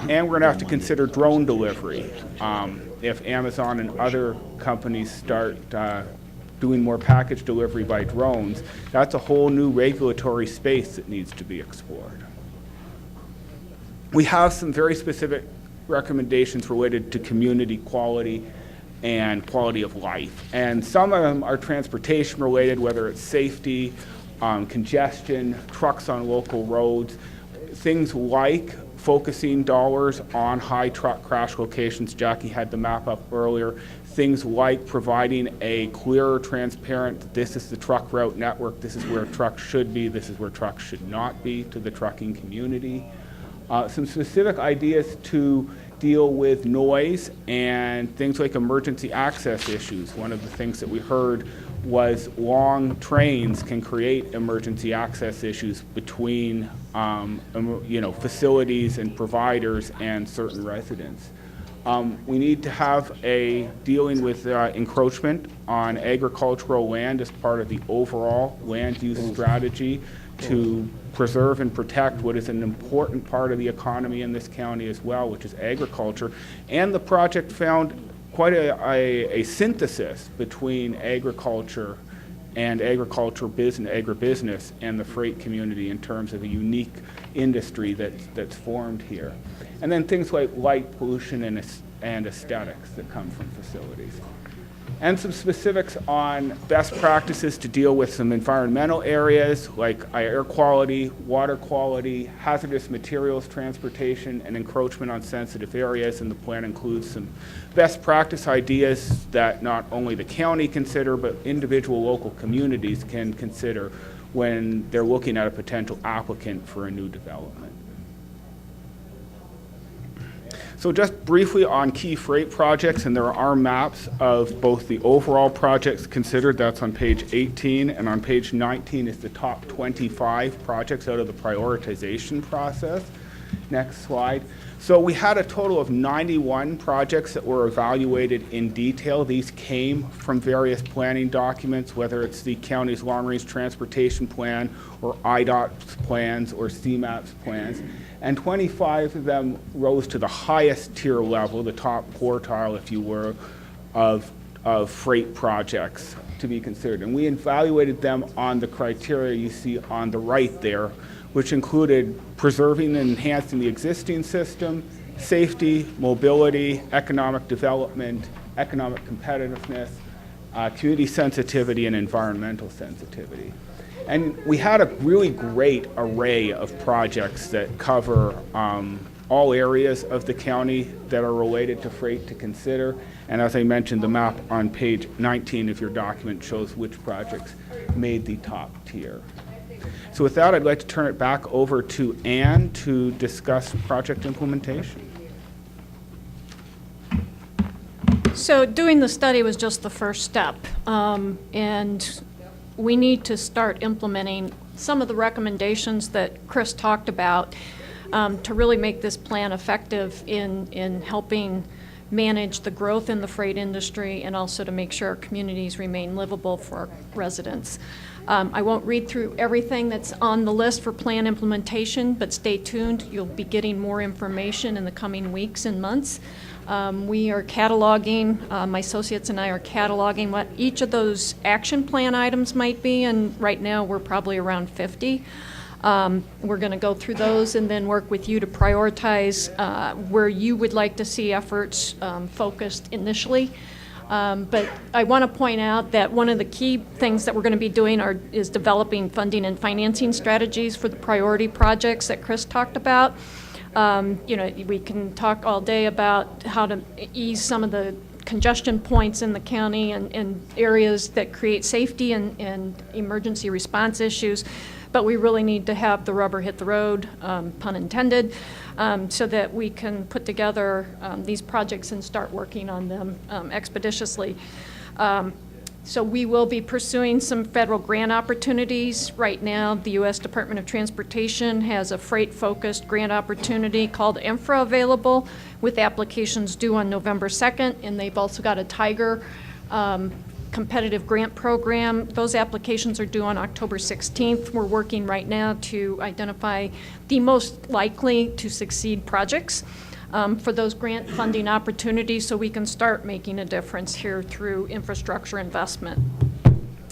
And we're going to have to consider drone delivery. If Amazon and other companies start doing more package delivery by drones, that's a whole new regulatory space that needs to be explored. We have some very specific recommendations related to community quality and quality of life. And some of them are transportation related, whether it's safety, congestion, trucks on local roads, things like focusing dollars on high truck crash locations. Jackie had the map up earlier. Things like providing a clearer, transparent, this is the truck route network, this is where trucks should be, this is where trucks should not be to the trucking community. Some specific ideas to deal with noise and things like emergency access issues. One of the things that we heard was long trains can create emergency access issues between facilities and providers and certain residents. We need to have a dealing with encroachment on agricultural land as part of the overall land use strategy to preserve and protect what is an important part of the economy in this county as well, which is agriculture. And the project found quite a synthesis between agriculture and agribusiness and the freight community in terms of a unique industry that's formed here. And then things like light pollution and aesthetics that come from facilities. And some specifics on best practices to deal with some environmental areas like air quality, water quality, hazardous materials transportation, and encroachment on sensitive areas. And the plan includes some best practice ideas that not only the county consider, but individual local communities can consider when they're looking at a potential applicant for a new development. So just briefly on key freight projects, and there are maps of both the overall projects considered, that's on page 18, and on page 19 is the top 25 projects out of the prioritization process. Next slide. So we had a total of 91 projects that were evaluated in detail. These came from various planning documents, whether it's the county's long-range transportation plan or IDOT's plans or CMAP's plans. And 25 of them rose to the highest tier level, the top quartile, if you were, of freight projects to be considered. And we evaluated them on the criteria you see on the right there, which included preserving and enhancing the existing system, safety, mobility, economic development, economic competitiveness, community sensitivity, and environmental sensitivity. And we had a really great array of projects that cover all areas of the county that are related to freight to consider. And as I mentioned, the map on page 19 of your document shows which projects made the top tier. So with that, I'd like to turn it back over to Ann to discuss project implementation. So doing the study was just the first step, and we need to start implementing some of the recommendations that Chris talked about to really make this plan effective in helping manage the growth in the freight industry and also to make sure our communities remain livable for our residents. I won't read through everything that's on the list for plan implementation, but stay tuned. You'll be getting more information in the coming weeks and months. We are cataloging, my associates and I are cataloging what each of those action plan items might be, and right now we're probably around 50. We're going to go through those and then work with you to prioritize where you would like to see efforts focused initially. But I want to point out that one of the key things that we're going to be doing is developing funding and financing strategies for the priority projects that Chris talked about. We can talk all day about how to ease some of the congestion points in the county and areas that create safety and emergency response issues, but we really need to have the rubber hit the road, pun intended, so that we can put together these projects and start working on them expeditiously. So we will be pursuing some federal grant opportunities. Right now, the U.S. Department of Transportation has a freight-focused grant opportunity called Infra available with applications due on November 2nd, and they've also got a Tiger competitive grant program. Those applications are due on October 16th. We're working right now to identify the most likely to succeed projects for those grant funding opportunities so we can start making a difference here through infrastructure investment.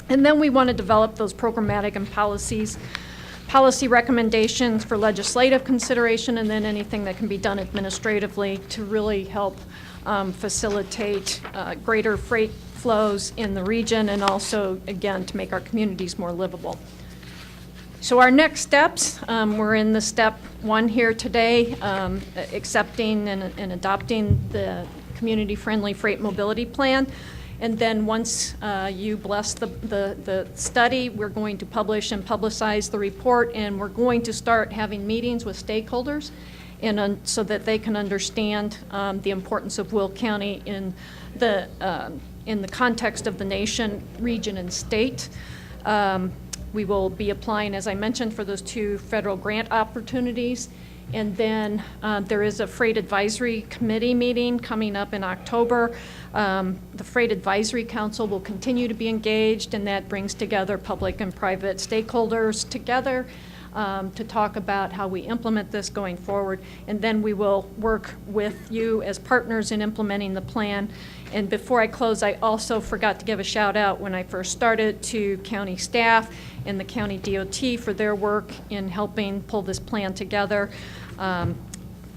And then we want to develop those programmatic and policy recommendations for legislative consideration, and then anything that can be done administratively to really help facilitate greater freight flows in the region, and also, again, to make our communities more livable. So our next steps, we're in the step 1 here today, accepting and adopting the community-friendly freight mobility plan. And then once you bless the study, we're going to publish and publicize the report, and we're going to start having meetings with stakeholders and so that they can understand the importance of Will County in the context of the nation, region, and state. We will be applying, as I mentioned, for those 2 federal grant opportunities. And then there is a Freight Advisory Committee meeting coming up in October. The Freight Advisory Council will continue to be engaged, and that brings together public and private stakeholders together to talk about how we implement this going forward. And then we will work with you as partners in implementing the plan. And before I close, I also forgot to give a shout out when I first started to county staff and the county DOT for their work in helping pull this plan together.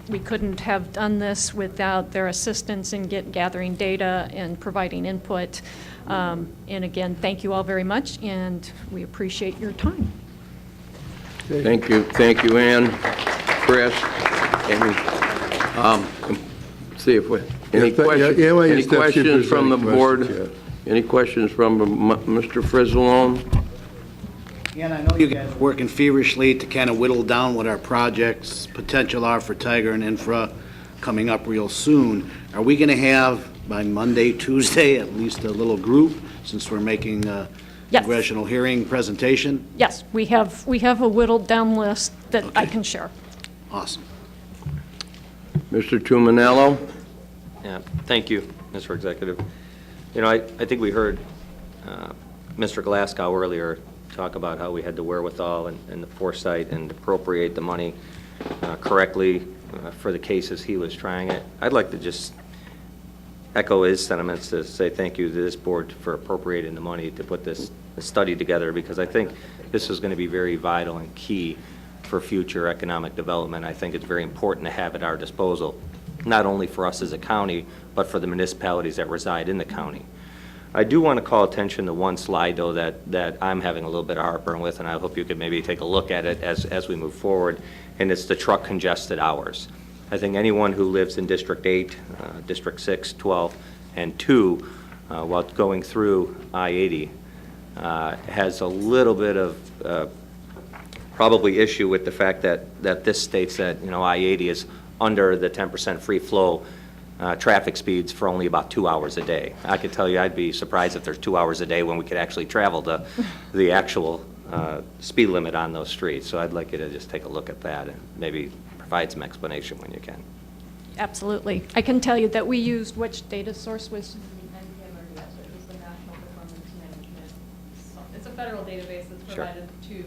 We couldn't have done this without their assistance in gathering data and providing input. And again, thank you all very much, and we appreciate your time. Thank you, Ann, Chris, Amy. See if we, any questions from the board? Any questions from Mr. Frizzalone? And I know you guys are working feverishly to kind of whittle down what our projects potential are for Tiger and Infra coming up real soon. Are we going to have, by Monday, Tuesday, at least a little group, since we're making a congressional hearing presentation? Yes, we have a whittled down list that I can share. Awesome. Mr. Tuminello? Yeah, thank you, Mr. Executive. You know, I think we heard Mr. Glasgow earlier talk about how we had the wherewithal and the foresight and appropriate the money correctly for the cases he was trying it. I'd like to just echo his sentiments to say thank you to this board for appropriating the money to put this study together, because I think this is going to be very vital and key for future economic development. I think it's very important to have at our disposal, not only for us as a county, but for the municipalities that reside in the county. I do want to call attention to one slide, though, that I'm having a little bit of heartburn with, and I hope you could maybe take a look at it as we move forward, and it's the truck congested hours. I think anyone who lives in District 8, District 6, 12, and 2, while going through I-80, has a little bit of probably issue with the fact that this states that, you know, I-80 is under the 10% free flow traffic speeds for only about 2 hours a day. I could tell you I'd be surprised if there's 2 hours a day when we could actually travel to the actual speed limit on those streets. So I'd like you to just take a look at that and maybe provide some explanation when you can. Absolutely. I can tell you that we used, which data source was? federal database that's Sure. provided to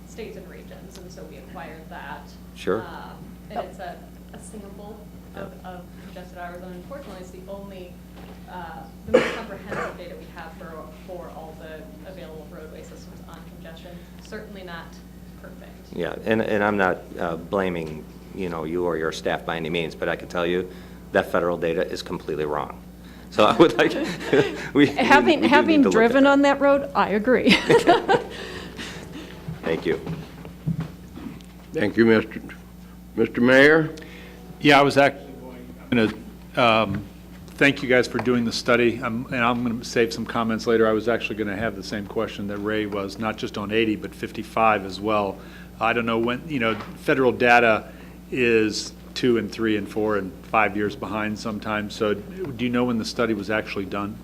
states and regions, and so we acquired that. Sure. And it's a sample of congested hours, and unfortunately, it's the only, the most comprehensive data we have for all the available roadway systems on congestion. Certainly not perfect. Yeah, and I'm not blaming, you or your staff by any means, but I can tell you that federal data is completely wrong. So I would like, we do Having need to look at driven that. on that road, I agree. Thank you. Thank you, Mr. Mayor. Yeah, I was actually going to thank you guys for doing the study, and I'm going to save some comments later. I was actually going to have the same question that Ray was, not just on 80, but 55 as well. I don't know when, federal data is 2 and 3 and 4 and 5 years behind sometimes. So do you know when the study was actually done?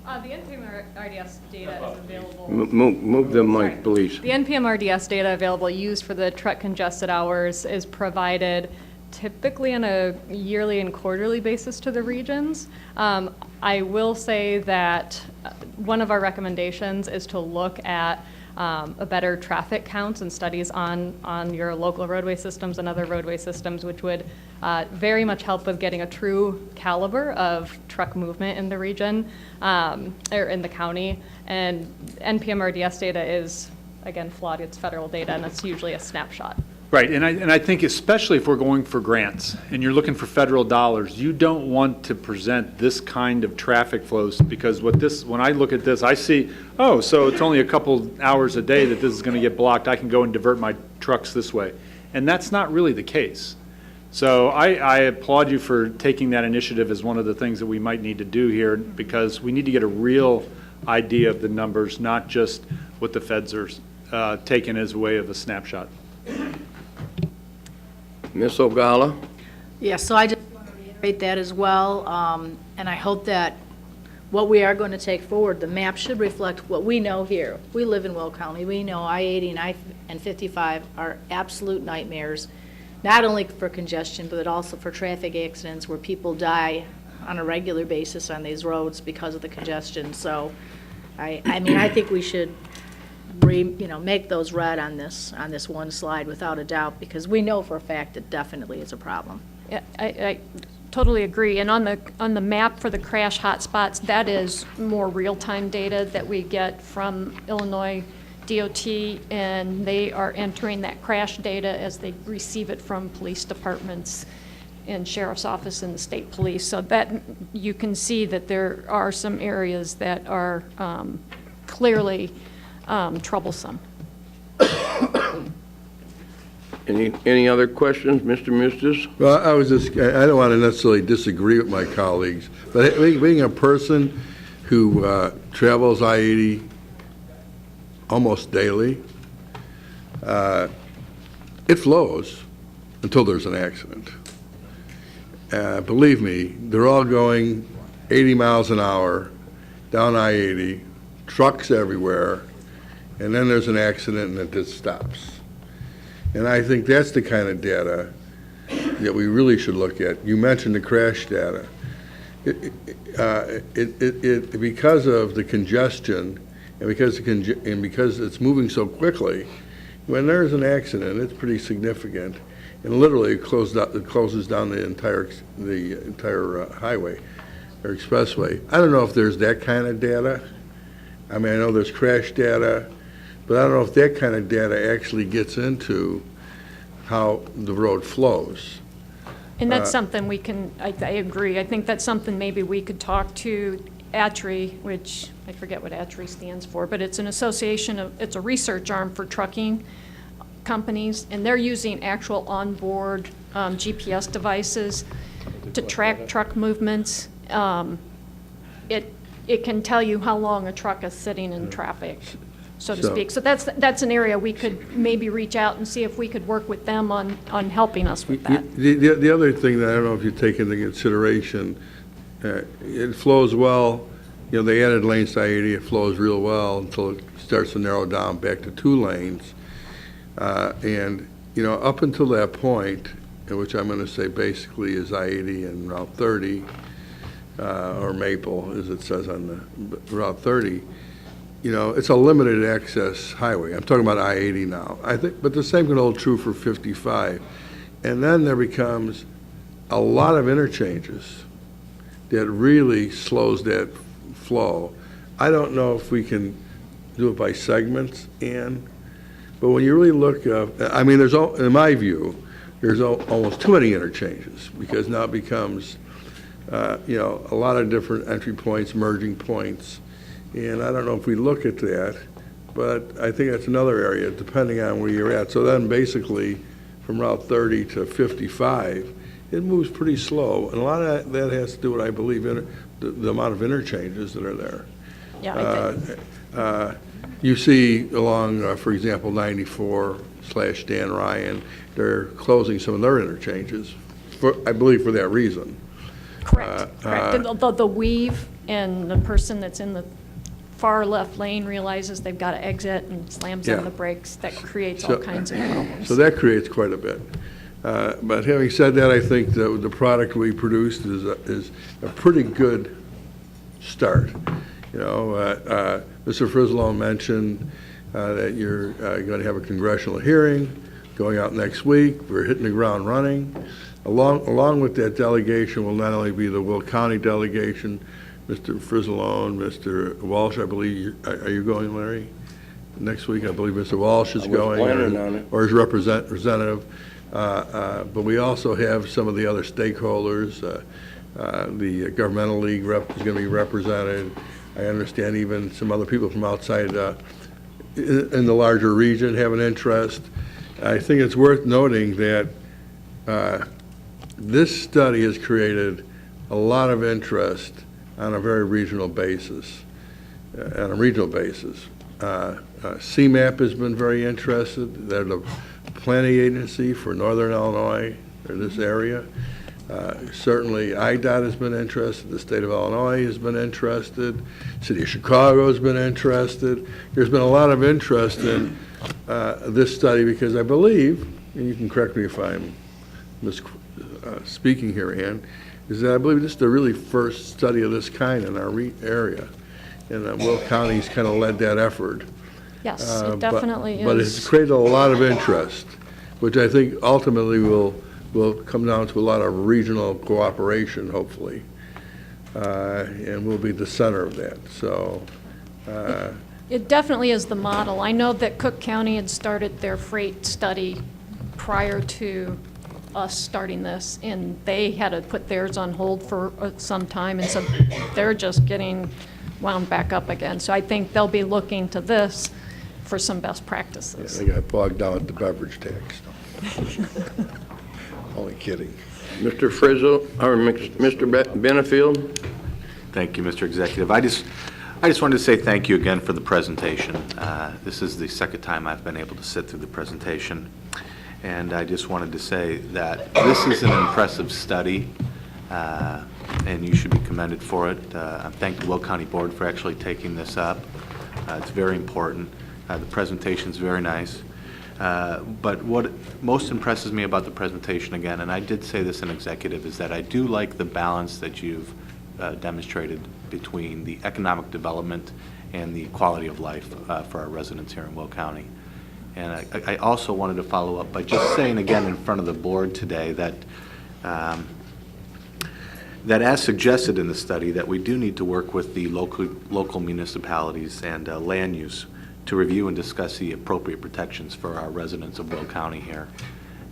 The NPM RDS data is available. Move the mic, please. The NPM RDS data available used for the truck congested hours is provided typically on a yearly and quarterly basis to the regions. I will say that one of our recommendations is to look at a better traffic counts and studies on your local roadway systems and other roadway systems, which would very much help with getting a true caliber of truck movement in the region or in the county. And NPM RDS data is, again, flawed. It's federal data, and it's usually a snapshot. Right, and I think especially if we're going for grants and you're looking for federal dollars, you don't want to present this kind of traffic flows, because when I look at this, I see, oh, so it's only a couple hours a day that this is going to get blocked. I can go and divert my trucks this way. And that's not really the case. So I applaud you for taking that initiative as one of the things that we might need to do here, because we need to get a real idea of the numbers, not just what the feds are taking as a way of a snapshot. Ms. Ogala? Yeah, so I just want to reiterate that as well, and I hope that what we are going to take forward, the map should reflect what we know here. We live in Will County. We know I-80 and 55 are absolute nightmares, not only for congestion, but also for traffic accidents where people die on a regular basis on these roads because of the congestion. So, I mean, I think we should make those red on this one slide without a doubt, because we know for a fact it definitely is a problem. Yeah, I totally agree. And on the map for the crash hotspots, that is more real-time data that we get from Illinois DOT, and they are entering that crash data as they receive it from police departments and sheriff's office and the state police. So that you can see that there are some areas that are clearly troublesome. Any other questions, Mr. Mistis? Well, I don't want to necessarily disagree with my colleagues, but being a person who travels I-80 almost daily, it flows until there's an accident. Believe me, they're all going 80 miles an hour down I-80, trucks everywhere, and then there's an accident and it just stops. And I think that's the kind of data that we really should look at. You mentioned the crash data. Because of the congestion and because it's moving so quickly, when there's an accident, it's pretty significant, and literally it closes down the entire highway or expressway. I don't know if there's that kind of data. I mean, I know there's crash data, but I don't know if that kind of data actually gets into how the road flows. And that's something we can, I agree, I think that's something maybe we could talk to ATRI, which I forget what ATRI stands for, but it's an association it's a research arm for trucking companies, and they're using actual onboard GPS devices to track truck movements. It can tell you how long a truck is sitting in traffic, so to speak. So that's an area we could maybe reach out and see if we could work with them on helping us with that. The other thing that I don't know if you take into consideration, it flows well. You know, they added lanes to I-80. It flows real well until it starts to narrow down back to 2 lanes. And, you know, up until that point, which I'm going to say basically is I-80 and Route 30, or Maple, as it says on the Route 30, you know, it's a limited access highway. I'm talking about I-80 now. I think, but the same can hold true for 55. And then there becomes a lot of interchanges that really slows that flow. I don't know if we can do it by segments, but when you really look, I mean, in my view, there's almost too many interchanges, because now it becomes, you know, a lot of different entry points, merging points, and I don't know if we look at that, but I think that's another area, depending on where you're at. So then basically, from Route 30 to 55, it moves pretty slow, and a lot of that has to do with, I believe, the amount of interchanges that are there. Yeah, You see along, for example, 94/Dan Ryan, they're closing some of their interchanges, I believe for that reason. correct. The weave, and the person that's in the far left lane realizes they've got to exit and slams on the brakes. That creates all kinds of problems. So that creates quite a bit. But having said that, I think the product we produced is a pretty good start. You know, Mr. Frizzlone mentioned that you're going to have a congressional hearing going out next week. We're hitting the ground running. Along with that delegation will not only be the Will County delegation, Mr. Frizzlone, Mr. Walsh, I believe, are you going, Larry? Next week, I believe Mr. Walsh is going, or his representative. But we also have some of the other stakeholders. The Governmental League is going to be represented. I understand even some other people from outside in the larger region have an interest. I think it's worth noting that this study has created a lot of interest on a very regional basis. CMAP has been very interested. They're the planning agency for Northern Illinois, or this area. Certainly, IDOT has been interested. The state of Illinois has been interested. City of Chicago has been interested. There's been a lot of interest in this study because I believe, and you can correct me if I'm speaking here, Ann, is that I believe this is the really first study of this kind in our area. And Will County's kind of led that effort. Yes, it definitely is. But it's created a lot of interest, which I think ultimately will come down to a lot of regional cooperation, hopefully, and we'll be the center of that. So, it definitely is the model. I know that Cook County had started their freight study prior to us starting this, and they had to put theirs on hold for some time, and so they're just getting wound back up again. So I think they'll be looking to this for some best practices. Yeah, they got bogged down with the beverage tax. Only kidding. Mr. Frizzle, or Mr. Benefield? Thank you, Mr. Executive. I just wanted to say thank you again for the presentation. This is the second time I've been able to sit through the presentation, and I just wanted to say that this is an impressive study, and you should be commended for it. I thank the Will County Board for actually taking this up. It's very important. The presentation's very nice. But what most impresses me about the presentation, again, and I did say this in executive, is that I do like the balance that you've demonstrated between the economic development and the quality of life for our residents here in Will County. And I also wanted to follow up by just saying again in front of the board today that that as suggested in the study, that we do need to work with the local municipalities and land use to review and discuss the appropriate protections for our residents of Will County here,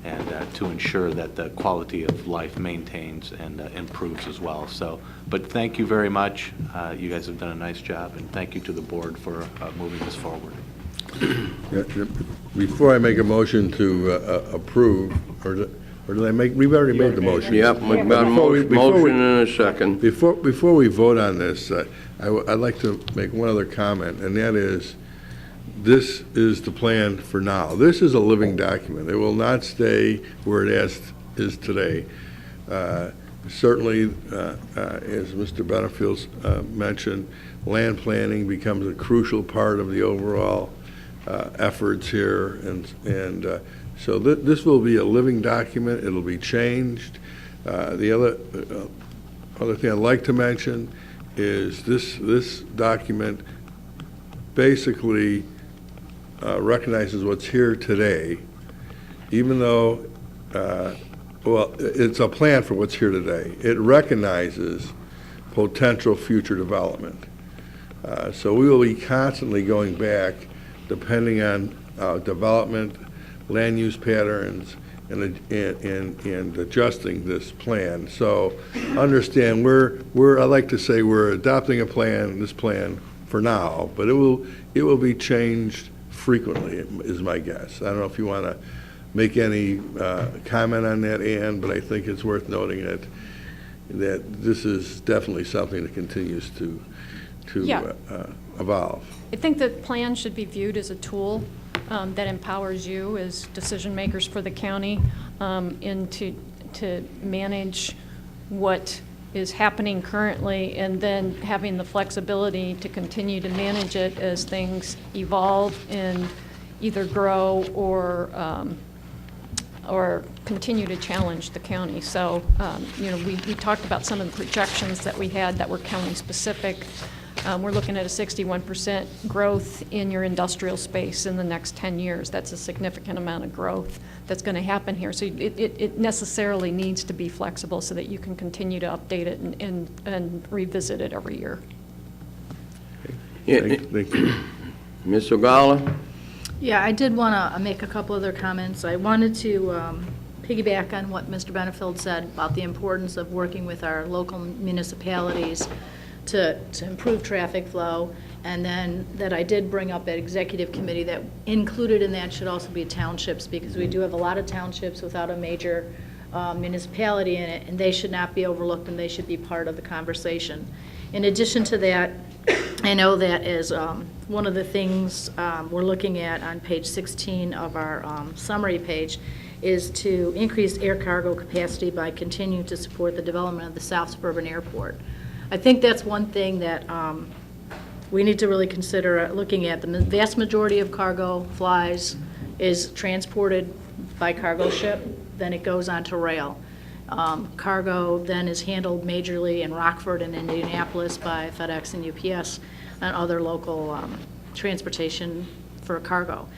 and to ensure that the quality of life maintains and improves as well. So, but thank you very much. You guys have done a nice job, and thank you to the board for moving this forward. Before I make a motion to approve, or did I make, we've already made the motion. Yep, we've got a motion and a second. Before we vote on this, I'd like to make one other comment, and that is, this is the plan for now. This is a living document. It will not stay where it is today. Certainly, as Mr. Benefield mentioned, land planning becomes a crucial part of the overall efforts here, and so this will be a living document. It'll be changed. The other thing I'd like to mention is this document basically recognizes what's here today, even though, well, it's a plan for what's here today. It recognizes potential future development. So we will be constantly going back, depending on development, land use patterns, and adjusting this plan. So understand, I like to say we're adopting this plan for now, but it will be changed frequently, is my guess. I don't know if you want to make any comment on that, Ann, but I think it's worth noting that this is definitely something that continues to Yeah. evolve. I think the plan should be viewed as a tool that empowers you as decision makers for the county and to manage what is happening currently, and then having the flexibility to continue to manage it as things evolve and either grow or continue to challenge the county. So, we talked about some of the projections that we had that were county specific. We're looking at a 61% growth in your industrial space in the next 10 years. That's a significant amount of growth that's going to happen here. So it necessarily needs to be flexible so that you can continue to update it and revisit it every year. Thank you. Ms. Ogala? Yeah, I did want to make a couple other comments. I wanted to piggyback on what Mr. Benefield said about the importance of working with our local municipalities to improve traffic flow, and then that I did bring up at Executive Committee that included in that should also be townships, because we do have a lot of townships without a major municipality in it, and they should not be overlooked, and they should be part of the conversation. In addition to that, I know that is one of the things we're looking at on page 16 of our summary page is to increase air cargo capacity by continuing to support the development of the South Suburban Airport. I think that's one thing that we need to really consider looking at. The vast majority of cargo flies is transported by cargo ship, then it goes onto rail. Cargo then is handled majorly in Rockford and Indianapolis by FedEx and UPS and other local transportation for cargo.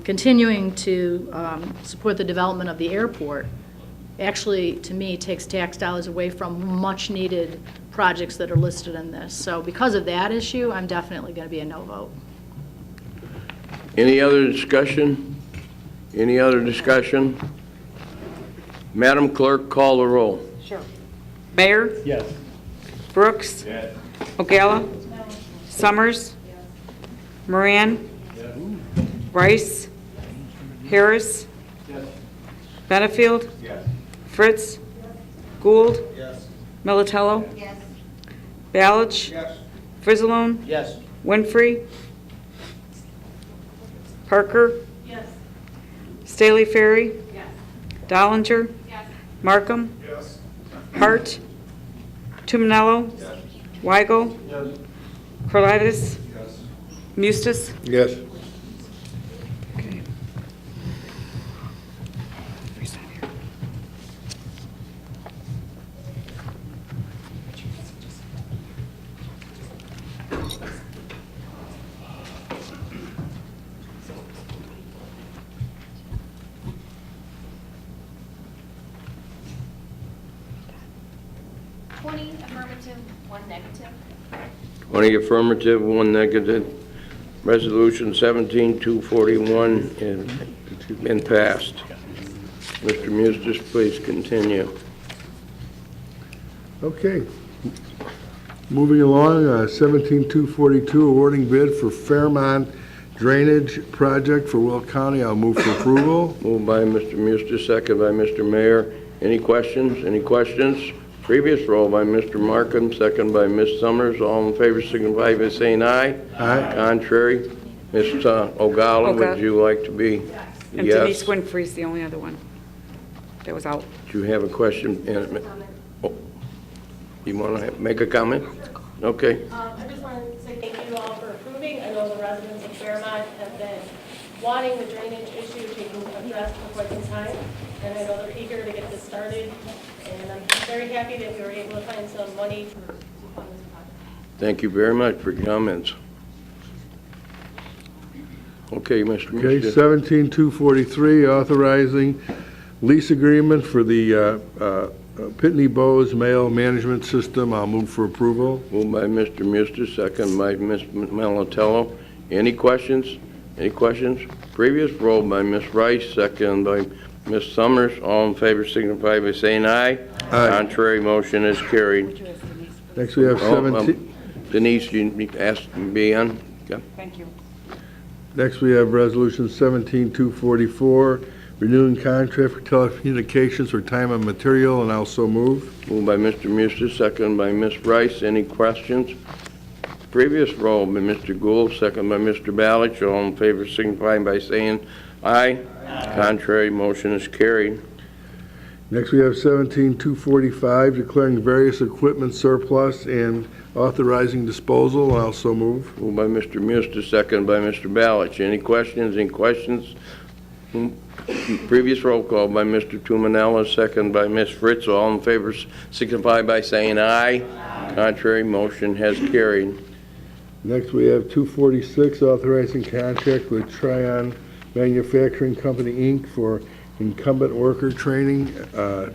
Continuing to support the development of the airport actually, to me, takes tax dollars away from much needed projects that are listed in this. So because of that issue, I'm definitely going to be a no vote. Any other discussion? Any other discussion? Madam Clerk, call the roll. Sure. Mayor? Yes. Brooks? Yes. Ogala? Summers? Moran? Rice? Harris? Benefield? Fritz? Gould? Militello? Balich? Frizzalone? Winfrey? Parker? Staley Ferry? Dollinger? Markham? Hart? Tumanello? Weigel? Karlovitis? Mustis? Yes. Negative. 20 affirmative, 1 negative. Resolution 17-241 has been passed. Mr. Mustis, please continue. Okay. Moving along, 17-242, awarding bid for Fairmont Drainage Project for Will County. I'll move for approval. Moved by Mr. Mustis, second by Mr. Mayor. Any questions? Any questions? Previous roll by Mr. Markham, second by Ms. Summers. All in favor signify by saying aye. Aye. Contrary? Ms. Ogala, would you like to be? And Yes. Denise Winfrey's the only other one that was out. Do you have a question? Oh, you want to make a comment? Okay. I just want to say thank you all for approving. I know the residents of Fairmont have been wanting the drainage issue to be addressed for quite some time, and I know they're eager to get this started, and I'm very happy that we were able to find some money to fund this project. Thank you very much for your comments. Okay, Mr. Okay, Mr. 17243, authorizing lease agreement for the Pitney Bowes Mail Management System. I'll move for approval. Moved by Mr. Muster, second by Ms. Malatello. Any questions? Any questions? Previous roll by Ms. Rice, second by Ms. Summers. All in favor signify by saying aye. Aye. Contrary, motion is carried. Next, we have 17. Denise, you asked to be on? Okay. Thank you. Next, we have Resolution 17244, renewing contract for telecommunications for time and material, and I'll so move. Moved by Mr. Muster, second by Ms. Rice. Any questions? Previous roll by Mr. Gould, second by Mr. Balich. All in favor signify by saying aye. Contrary, motion is carried. Next, we have 17245, declaring various equipment surplus and authorizing disposal, and I'll so move. Moved by Mr. Muster, second by Mr. Balich. Any questions? Any questions? Previous roll call by Mr. Tumanella, second by Ms. Fritz. All in favor signify by saying aye. Contrary, motion has carried. Next, we have 246, authorizing contract with Tryon Manufacturing Company, Inc. for incumbent worker training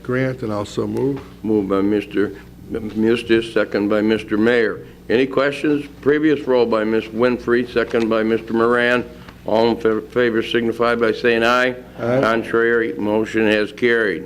grant, and I'll so move. Moved by Mr. Muster, second by Mr. Mayor. Any questions? Previous roll by Ms. Winfrey, second by Mr. Moran. All in favor signify by saying aye. Aye. Contrary, motion has carried.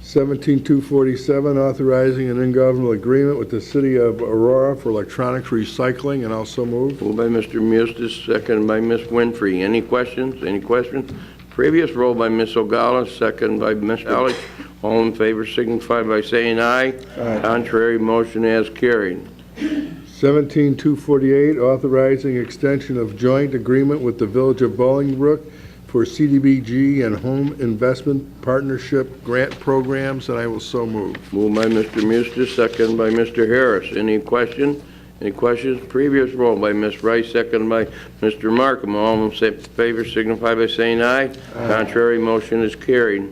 17247, authorizing an intergovernmental agreement with the City of Aurora for electronics recycling, and I'll so move. Moved by Mr. Muster, second by Ms. Winfrey. Any questions? Any questions? Previous roll by Ms. Ogala, second by Ms. Balich. All in favor signify by saying aye. Aye. Contrary, motion has carried. 17248, authorizing extension of joint agreement with the Village of Bolingbrook for CDBG and Home Investment Partnership grant programs, and I will so move. Moved by Mr. Muster, second by Mr. Harris. Any question? Any questions? Previous roll by Ms. Rice, second by Mr. Markham. All in favor signify by saying aye. Contrary, motion is carried.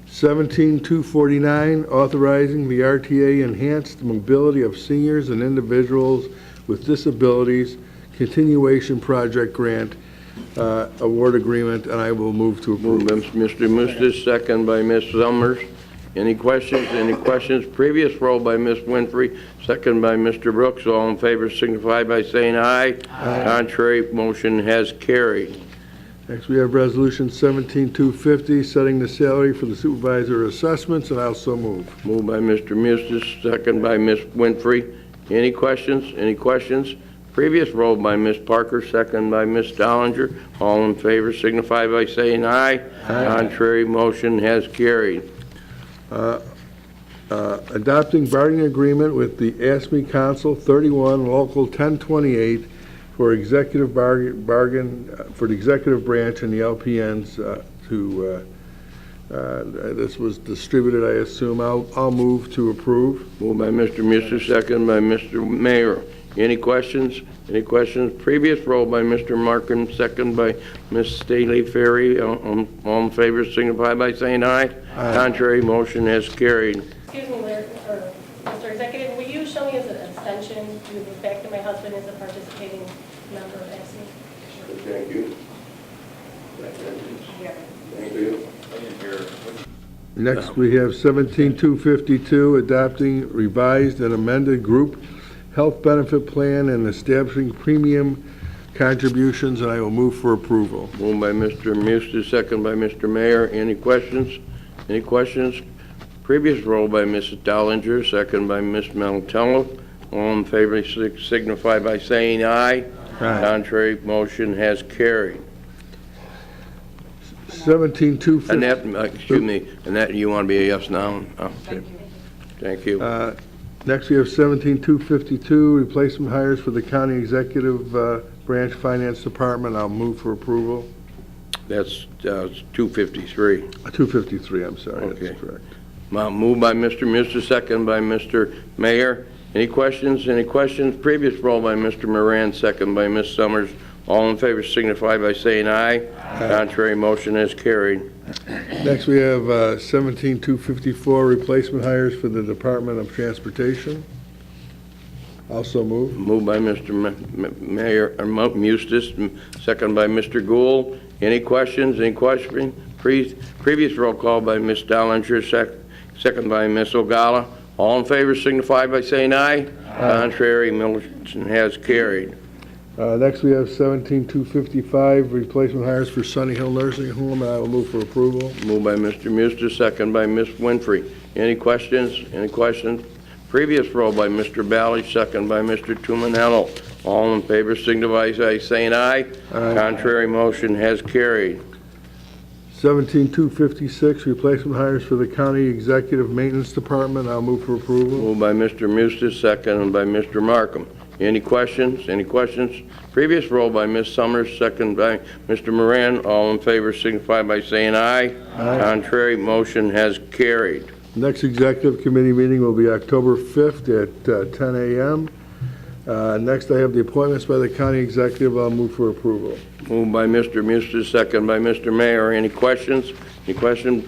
17249, authorizing the RTA Enhanced Mobility of Seniors and Individuals with Disabilities Continuation Project Grant Award Agreement, and I will move to approve. Moved by Mr. Muster, second by Ms. Summers. Any questions? Any questions? Previous roll by Ms. Winfrey, second by Mr. Brooks. All in favor signify by saying aye. Aye. Contrary, motion has carried. Next, we have Resolution 17250, setting the salary for the supervisor assessments, and I'll so move. Moved by Mr. Muster, second by Ms. Winfrey. Any questions? Any questions? Previous roll by Ms. Parker, second by Ms. Dollinger. All in favor signify by saying aye. Aye. Contrary, motion has carried. Adopting bargaining agreement with the ASME Council 31 Local 1028 for executive bargain for the executive branch and the LPNs this was distributed, I assume. I'll move to approve. Moved by Mr. Muster, second by Mr. Mayor. Any questions? Any questions? Previous roll by Mr. Markham, second by Ms. Staley Ferry. All in favor signify by saying aye. Aye. Contrary, motion has carried. Excuse me, Mr. Executive, will you show me as an extension to the fact that my husband is a participating member of ASME? Thank you. Thank you. Next, we have 17252, adopting revised and amended group health benefit plan and establishing premium contributions, and I will move for approval. Moved by Mr. Muster, second by Mr. Mayor. Any questions? Any questions? Previous roll by Mrs. Dollinger, second by Ms. Malatello. All in favor signify by saying aye. Aye. Contrary, motion has carried. 17250. Annette, excuse me, Annette, you want to be a yes now? Oh, okay. Thank you. Next, we have 17252, replacement hires for the county executive branch finance department. I'll move for approval. That's 253. 253, I'm sorry. Okay. That's correct. Moved by Mr. Muster, second by Mr. Mayor. Any questions? Any questions? Previous roll by Mr. Moran, second by Ms. Summers. All in favor signify by saying aye. Aye. Contrary, motion is carried. Next, we have 17254, replacement hires for the Department of Transportation. Also move. Moved by Mr. Mayor Mustis, second by Mr. Gould. Any questions? Any questions? Previous roll call by Ms. Dollinger, second by Ms. Ogala. All in favor signify by saying aye. Contrary, motion has carried. Next, we have 17255, replacement hires for Sunny Hill Nursing Home, and I will move for approval. Moved by Mr. Mustis, second by Ms. Winfrey. Any questions? Any questions? Previous roll by Mr. Bally, second by Mr. Tumanello. All in favor signify by saying aye. Contrary, motion has carried. 17256, replacement hires for the County Executive Maintenance Department. I'll move for approval. Moved by Mr. Mustis, second by Mr. Markham. Any questions? Any questions? Previous roll by Ms. Summers, second by Mr. Moran. All in favor signify by saying aye. Contrary, motion has carried. Next Executive Committee meeting will be October 5th at 10 a.m. Next, I have the appointments by the County Executive. I'll move for approval. Moved by Mr. Mustis, second by Mr. Mayor. Any questions? Any questions?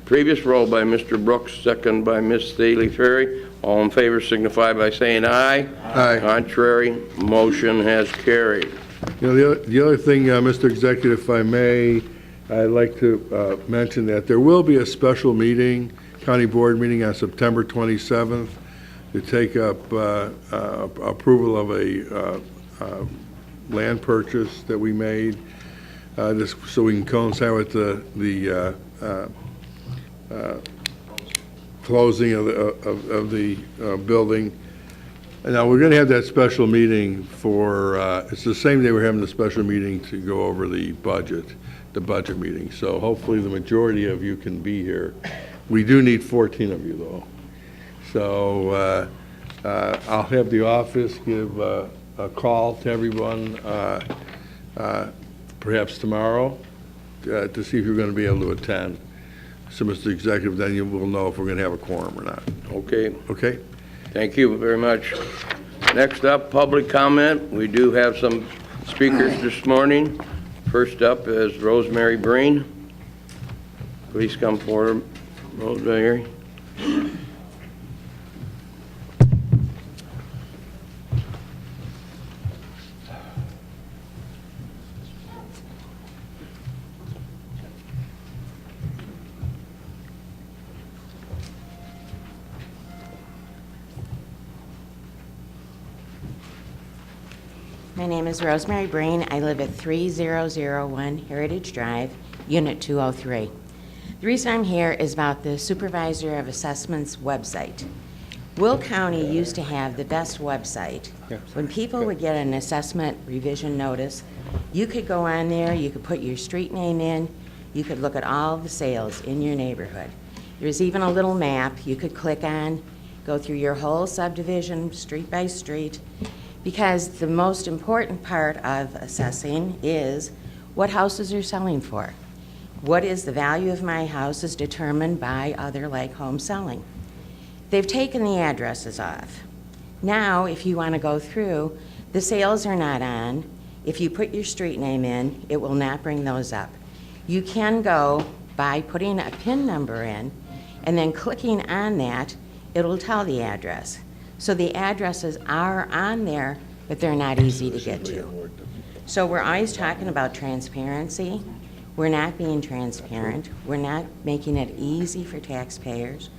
Previous roll by Mr. Brooks, second by Ms. Staley Ferry. All in favor signify by saying aye. Contrary, motion has carried. You know, the other thing, Mr. Executive, if I may, I'd like to mention that there will be a special meeting, county board meeting on September 27th to take up approval of a land purchase that we made, just so we can coincide with the closing of the building. And now we're going to have that special meeting for, it's the same day we're having the special meeting to go over the budget meeting. So hopefully the majority of you can be here. We do need 14 of you, though. So I'll have the office give a call to everyone, perhaps tomorrow, to see if you're going to be able to attend. So, Mr. Executive, then you will know if we're going to have a quorum or not. Okay. Okay? Thank you very much. Next up, public comment. We do have some speakers this morning. First up is Rosemary Breen. Please come forward, Rosemary. My name is Rosemary Breen. I live at 3001 Heritage Drive, Unit 203. The reason I'm here is about the Supervisor of Assessments website. Will County used to have the best website. When people would get an assessment revision notice, you could go on there, you could put your street name in, you could look at all the sales in your neighborhood. There's even a little map you could click on, go through your whole subdivision, street by street, because the most important part of assessing is what houses are selling for. What is the value of my house is determined by other like home selling. They've taken the addresses off. Now, if you want to go through, the sales are not on. If you put your street name in, it will not bring those up. You can go by putting a PIN number in and then clicking on that, it'll tell the address. So the addresses are on there, but they're not easy to get to. So we're always talking about transparency. We're not being transparent. We're not making it easy for taxpayers.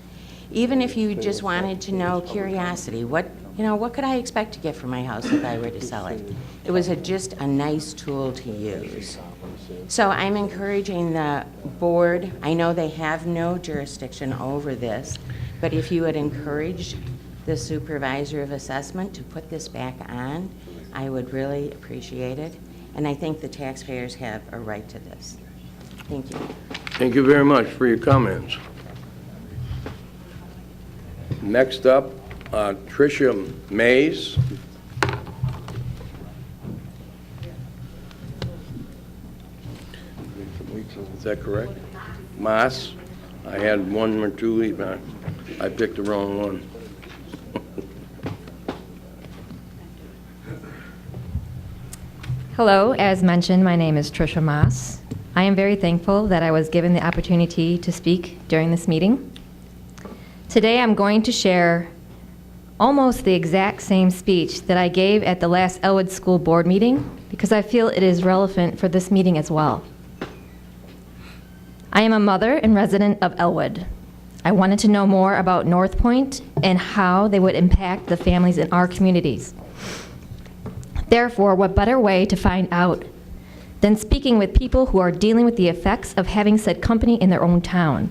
Even if you just wanted to know curiosity, what could I expect to get for my house if I were to sell it? It was just a nice tool to use. So I'm encouraging the board, I know they have no jurisdiction over this, but if you would encourage the Supervisor of Assessment to put this back on, I would really appreciate it. And I think the taxpayers have a right to this. Thank you. Thank you very much for your comments. Next up, Tricia Mays. Is that correct? Maas. I had one or two, but I picked the wrong one. Hello, as mentioned, my name is Tricia Maas. I am very thankful that I was given the opportunity to speak during this meeting. Today I'm going to share almost the exact same speech that I gave at the last Elwood School Board meeting because I feel it is relevant for this meeting as well. I am a mother and resident of Elwood. I wanted to know more about North Point and how they would impact the families in our communities. Therefore, what better way to find out than speaking with people who are dealing with the effects of having said company in their own town?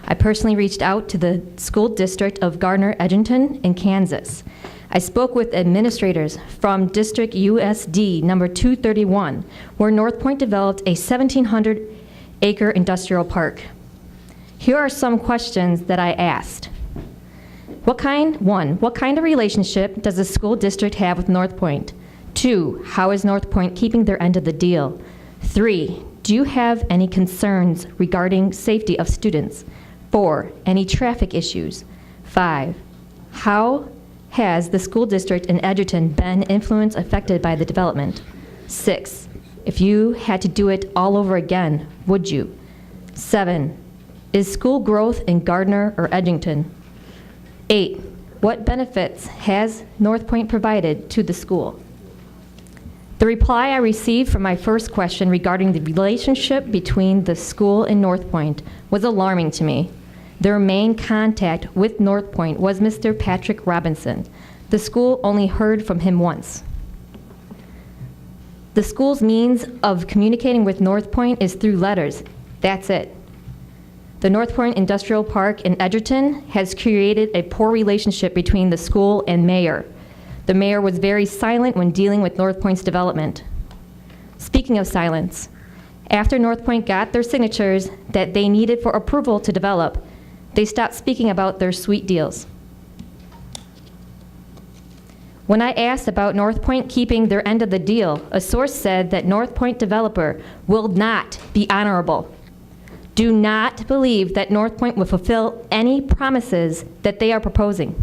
I personally reached out to the school district of Gardner-Edgerton in Kansas. I spoke with administrators from District USD number 231, where North Point developed a 1,700-acre industrial park. Here are some questions that I asked. What kind of relationship does the school district have with North Point? 2, how is North Point keeping their end of the deal? 3, do you have any concerns regarding safety of students? 4, any traffic issues? 5, how has the school district in Edgerton been influenced, affected by the development? 6, if you had to do it all over again, would you? 7, is school growth in Gardner or Edgerton? 8, what benefits has North Point provided to the school? The reply I received from my first question regarding the relationship between the school and North Point was alarming to me. Their main contact with North Point was Mr. Patrick Robinson. The school only heard from him once. The school's means of communicating with North Point is through letters. That's it. The North Point Industrial Park in Edgerton has created a poor relationship between the school and mayor. The mayor was very silent when dealing with North Point's development. Speaking of silence, after North Point got their signatures that they needed for approval to develop, they stopped speaking about their sweet deals. When I asked about North Point keeping their end of the deal, a source said that North Point developer will not be honorable. Do not believe that North Point will fulfill any promises that they are proposing.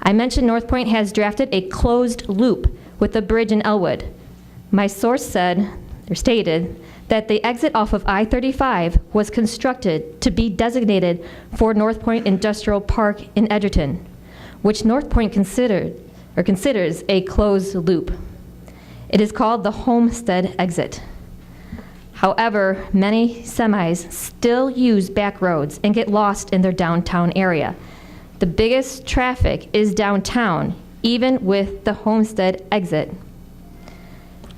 I mentioned North Point has drafted a closed loop with a bridge in Elwood. My source stated that the exit off of I-35 was constructed to be designated for North Point Industrial Park in Edgerton, which North Point considers a closed loop. It is called the Homestead exit. However, many semis still use back roads and get lost in their downtown area. The biggest traffic is downtown, even with the Homestead exit.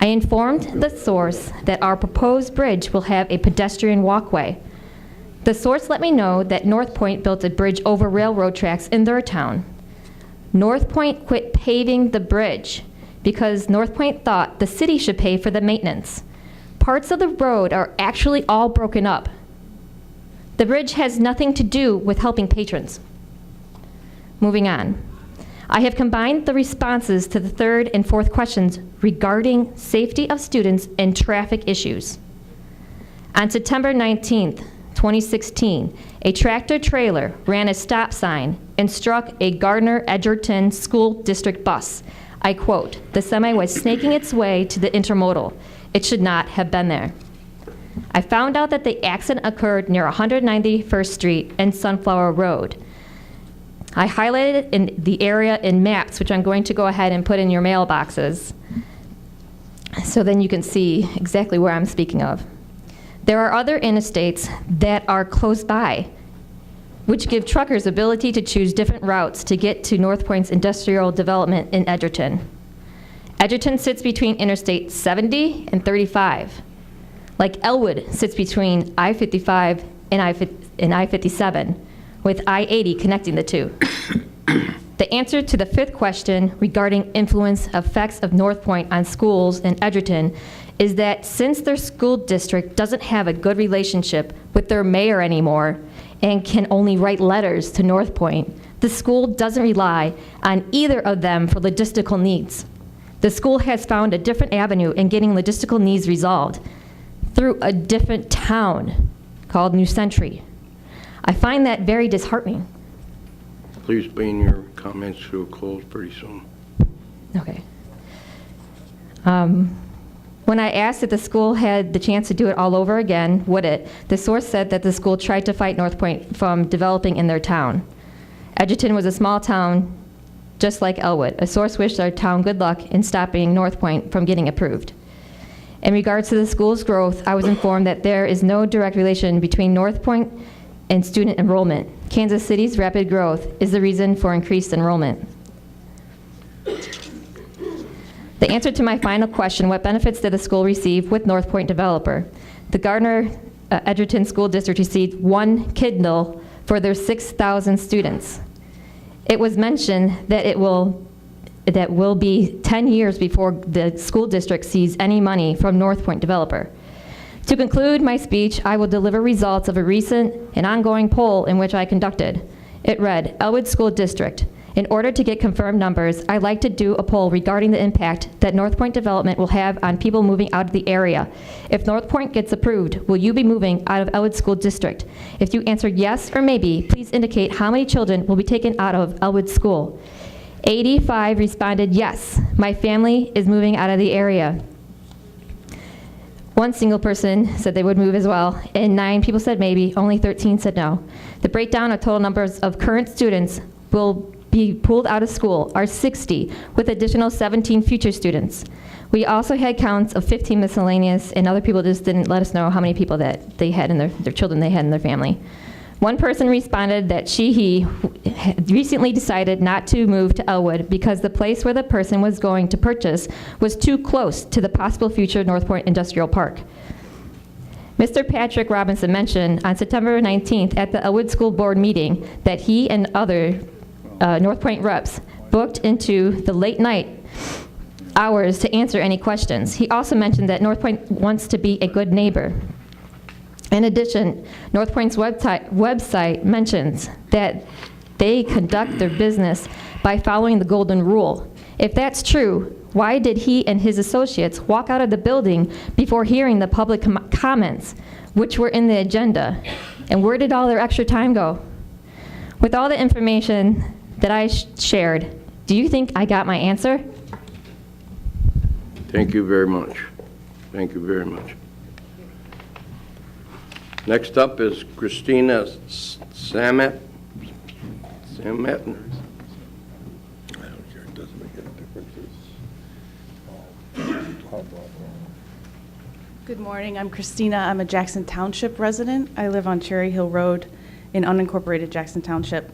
I informed the source that our proposed bridge will have a pedestrian walkway. The source let me know that North Point built a bridge over railroad tracks in their town. North Point quit paving the bridge because North Point thought the city should pay for the maintenance. Parts of the road are actually all broken up. The bridge has nothing to do with helping patrons. Moving on. I have combined the responses to the third and fourth questions regarding safety of students and traffic issues. On September 19th, 2016, a tractor trailer ran a stop sign and struck a Gardner-Edgerton School District bus. I quote, "The semi was snaking its way to the intermodal. It should not have been there." I found out that the accident occurred near 191st Street and Sunflower Road. I highlighted in the area in maps, which I'm going to go ahead and put in your mailboxes, so then you can see exactly where I'm speaking of. There are other interstates that are close by, which give truckers ability to choose different routes to get to North Point's industrial development in Edgerton. Edgerton sits between Interstate 70 and 35. Like Elwood sits between I-55 and I-57, with I-80 connecting the two. The answer to the fifth question regarding influence effects of North Point on schools in Edgerton is that since their school district doesn't have a good relationship with their mayor anymore and can only write letters to North Point, the school doesn't rely on either of them for logistical needs. The school has found a different avenue in getting logistical needs resolved through a different town called New Century. I find that very disheartening. Please bring your comments to a close pretty soon. Okay. When I asked if the school had the chance to do it all over again, would it? The source said that the school tried to fight North Point from developing in their town. Edgerton was a small town just like Elwood. A source wished our town good luck in stopping North Point from getting approved. In regards to the school's growth, I was informed that there is no direct relation between North Point and student enrollment. Kansas City's rapid growth is the reason for increased enrollment. The answer to my final question, what benefits did the school receive with North Point developer? The Gardner Edgerton School District received 1 Kindle for their 6,000 students. It was mentioned that it will be 10 years before the school district sees any money from North Point developer. To conclude my speech, I will deliver results of a recent and ongoing poll in which I conducted. It read, Elwood School District, in order to get confirmed numbers, I'd like to do a poll regarding the impact that North Point development will have on people moving out of the area. If North Point gets approved, will you be moving out of Elwood School District? If you answered yes or maybe, please indicate how many children will be taken out of Elwood School. 85 responded yes, my family is moving out of the area. 1 single person said they would move as well, and 9 people said maybe, only 13 said no. The breakdown of total numbers of current students will be pulled out of school are 60, with additional 17 future students. We also had counts of 15 miscellaneous, and other people just didn't let us know how many people that they had in their children they had in their family. 1 person responded that he recently decided not to move to Elwood because the place where the person was going to purchase was too close to the possible future North Point Industrial Park. Mr. Patrick Robinson mentioned on September 19th at the Elwood School Board meeting that he and other North Point reps booked into the late night hours to answer any questions. He also mentioned that North Point wants to be a good neighbor. In addition, North Point's website mentions that they conduct their business by following the golden rule. If that's true, why did he and his associates walk out of the building before hearing the public comments, which were in the agenda? And where did all their extra time go? With all the information that I shared, do you think I got my answer? Thank you very much. Thank you very much. Next up is Christina Samet. I don't care, it doesn't make any difference. Good morning, I'm Christina. I'm a Jackson Township resident. I live on Cherry Hill Road in unincorporated Jackson Township.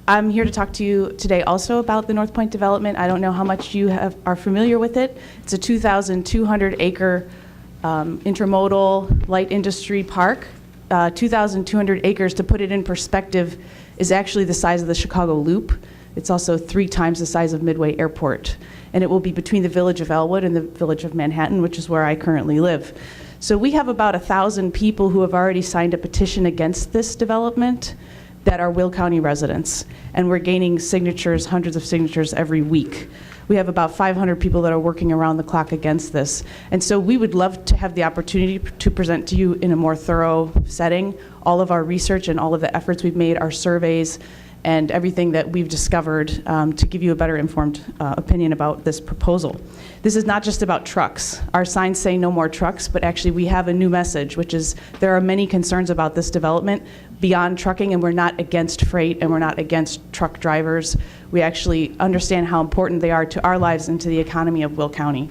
I'm here to talk to you today also about the North Point development. I don't know how much you are familiar with it. It's a 2,200 acre intermodal light industry park. 2,200 acres, to put it in perspective, is actually the size of the Chicago Loop. It's also 3 times the size of Midway Airport. And it will be between the village of Elwood and the village of Manhattan, which is where I currently live. So we have about 1,000 people who have already signed a petition against this development that are Will County residents. And we're gaining signatures, hundreds of signatures every week. We have about 500 people that are working around the clock against this. And so we would love to have the opportunity to present to you in a more thorough setting all of our research and all of the efforts we've made, our surveys, and everything that we've discovered to give you a better informed opinion about this proposal. This is not just about trucks. Our signs say no more trucks, but actually we have a new message, which is there are many concerns about this development beyond trucking, and we're not against freight and we're not against truck drivers. We actually understand how important they are to our lives and to the economy of Will County.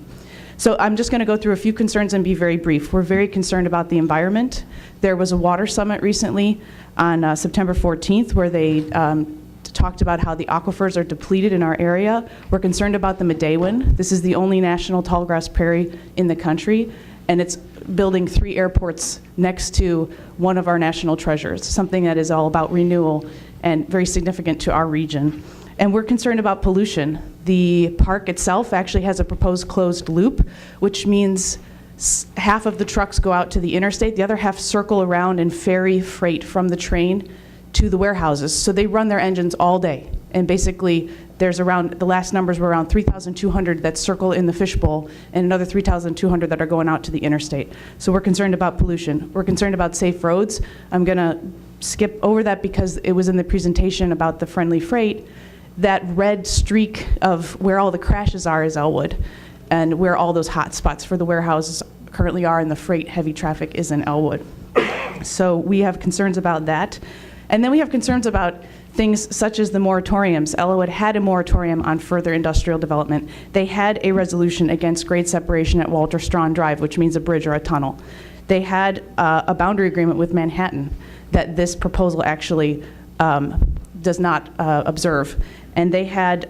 So I'm just going to go through a few concerns and be very brief. We're very concerned about the environment. There was a water summit recently on September 14th where they talked about how the aquifers are depleted in our area. We're concerned about the Medewan. This is the only national tallgrass prairie in the country, and it's building 3 airports next to one of our national treasures, something that is all about renewal and very significant to our region. And we're concerned about pollution. The park itself actually has a proposed closed loop, which means half of the trucks go out to the interstate, the other half circle around and ferry freight from the train to the warehouses. So they run their engines all day. And basically, there's around, the last numbers were around 3,200 that circle in the fishbowl and another 3,200 that are going out to the interstate. So we're concerned about pollution. We're concerned about safe roads. I'm gonna skip over that because it was in the presentation about the friendly freight. That red streak of where all the crashes are is Elwood, and where all those hot spots for the warehouses currently are and the freight heavy traffic is in Elwood. So we have concerns about that. And then we have concerns about things such as the moratoriums. Elwood had a moratorium on further industrial development. They had a resolution against grade separation at Walter Strawn Drive, which means a bridge or a tunnel. They had a boundary agreement with Manhattan that this proposal actually does not observe. And they had,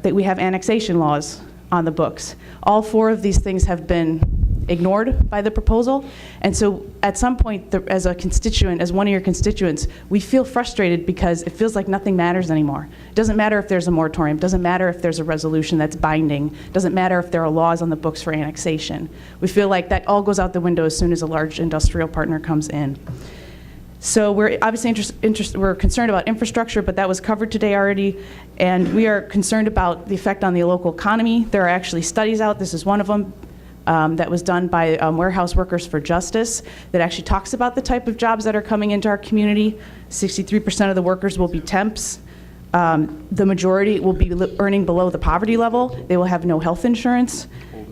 we have annexation laws on the books. All four of these things have been ignored by the proposal. And so at some point, as a constituent, as one of your constituents, we feel frustrated because it feels like nothing matters anymore. It doesn't matter if there's a moratorium, doesn't matter if there's a resolution that's binding, doesn't matter if there are laws on the books for annexation. We feel like that all goes out the window as soon as a large industrial partner comes in. So we're obviously we're concerned about infrastructure, but that was covered today already. And we are concerned about the effect on the local economy. There are actually studies out, this is one of them, that was done by Warehouse Workers for Justice that actually talks about the type of jobs that are coming into our community. 63% of the workers will be temps. The majority will be earning below the poverty level. They will have no health insurance,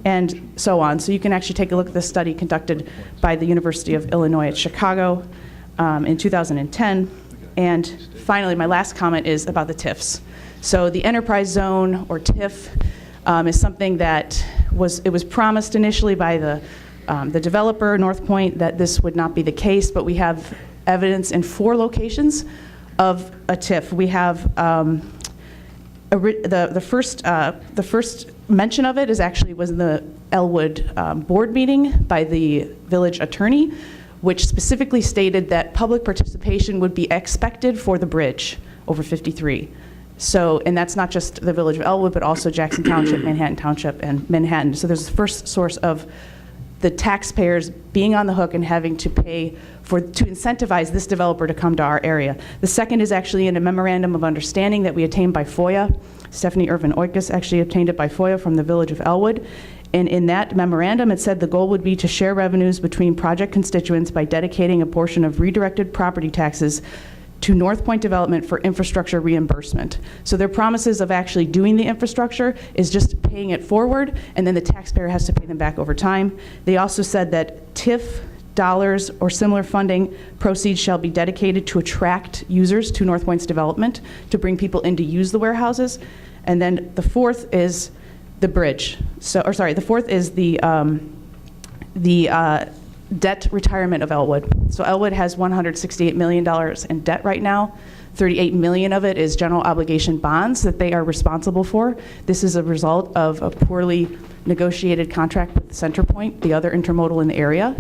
and so on. So you can actually take a look at this study conducted by the University of Illinois at Chicago in 2010. And finally, my last comment is about the TIFs. So the enterprise zone, or TIF, is something that was promised initially by the developer, North Point, that this would not be the case, but we have evidence in 4 locations of a TIF. We have the first mention of it was in the Elwood board meeting by the village attorney, which specifically stated that public participation would be expected for the bridge over 53. So, and that's not just the village of Elwood, but also Jackson Township, Manhattan Township, and Manhattan. So there's the first source of the taxpayers being on the hook and having to pay to incentivize this developer to come to our area. The second is actually in a memorandum of understanding that we obtained by FOIA. Stephanie Irvin Oikis actually obtained it by FOIA from the village of Elwood. And in that memorandum, it said the goal would be to share revenues between project constituents by dedicating a portion of redirected property taxes to North Point Development for infrastructure reimbursement. So their promises of actually doing the infrastructure is just paying it forward, and then the taxpayer has to pay them back over time. They also said that TIF dollars or similar funding proceeds shall be dedicated to attract users to North Point's development, to bring people in to use the warehouses. And then the fourth is the bridge. The fourth is the debt retirement of Elwood. So Elwood has $168 million in debt right now. $38 million of it is general obligation bonds that they are responsible for. This is a result of a poorly negotiated contract with Centerpoint, the other intermodal in the area.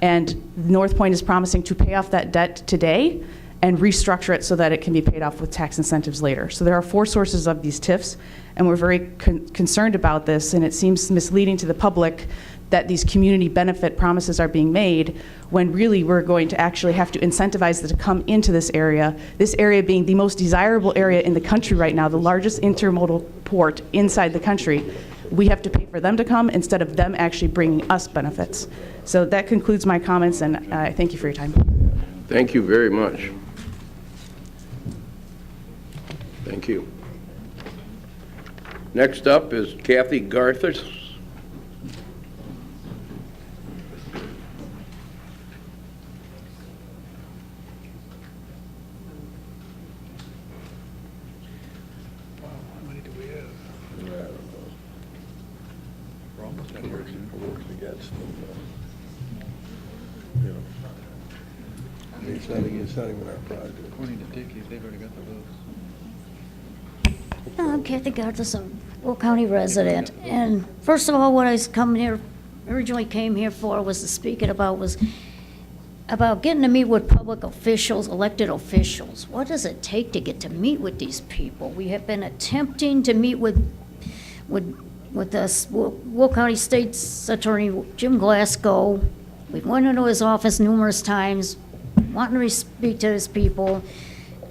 And North Point is promising to pay off that debt today and restructure it so that it can be paid off with tax incentives later. So there are 4 sources of these TIFs, and we're very concerned about this, and it seems misleading to the public that these community benefit promises are being made when really we're going to actually have to incentivize them to come into this area being the most desirable area in the country right now, the largest intermodal port inside the country. We have to pay for them to come instead of them actually bringing us benefits. So that concludes my comments, and I thank you for your time. Thank you very much. Thank you. Next up is Kathy Garthis. It's not even our project. According to Dickey, they've already got the votes. I'm Kathy Garthis, a Will County resident. And first of all, what I originally came here for was to speak about getting to meet with public officials, elected officials. What does it take to get to meet with these people? We have been attempting to meet with us, Will County State's Attorney Jim Glasgow. We've went into his office numerous times, wanting to speak to his people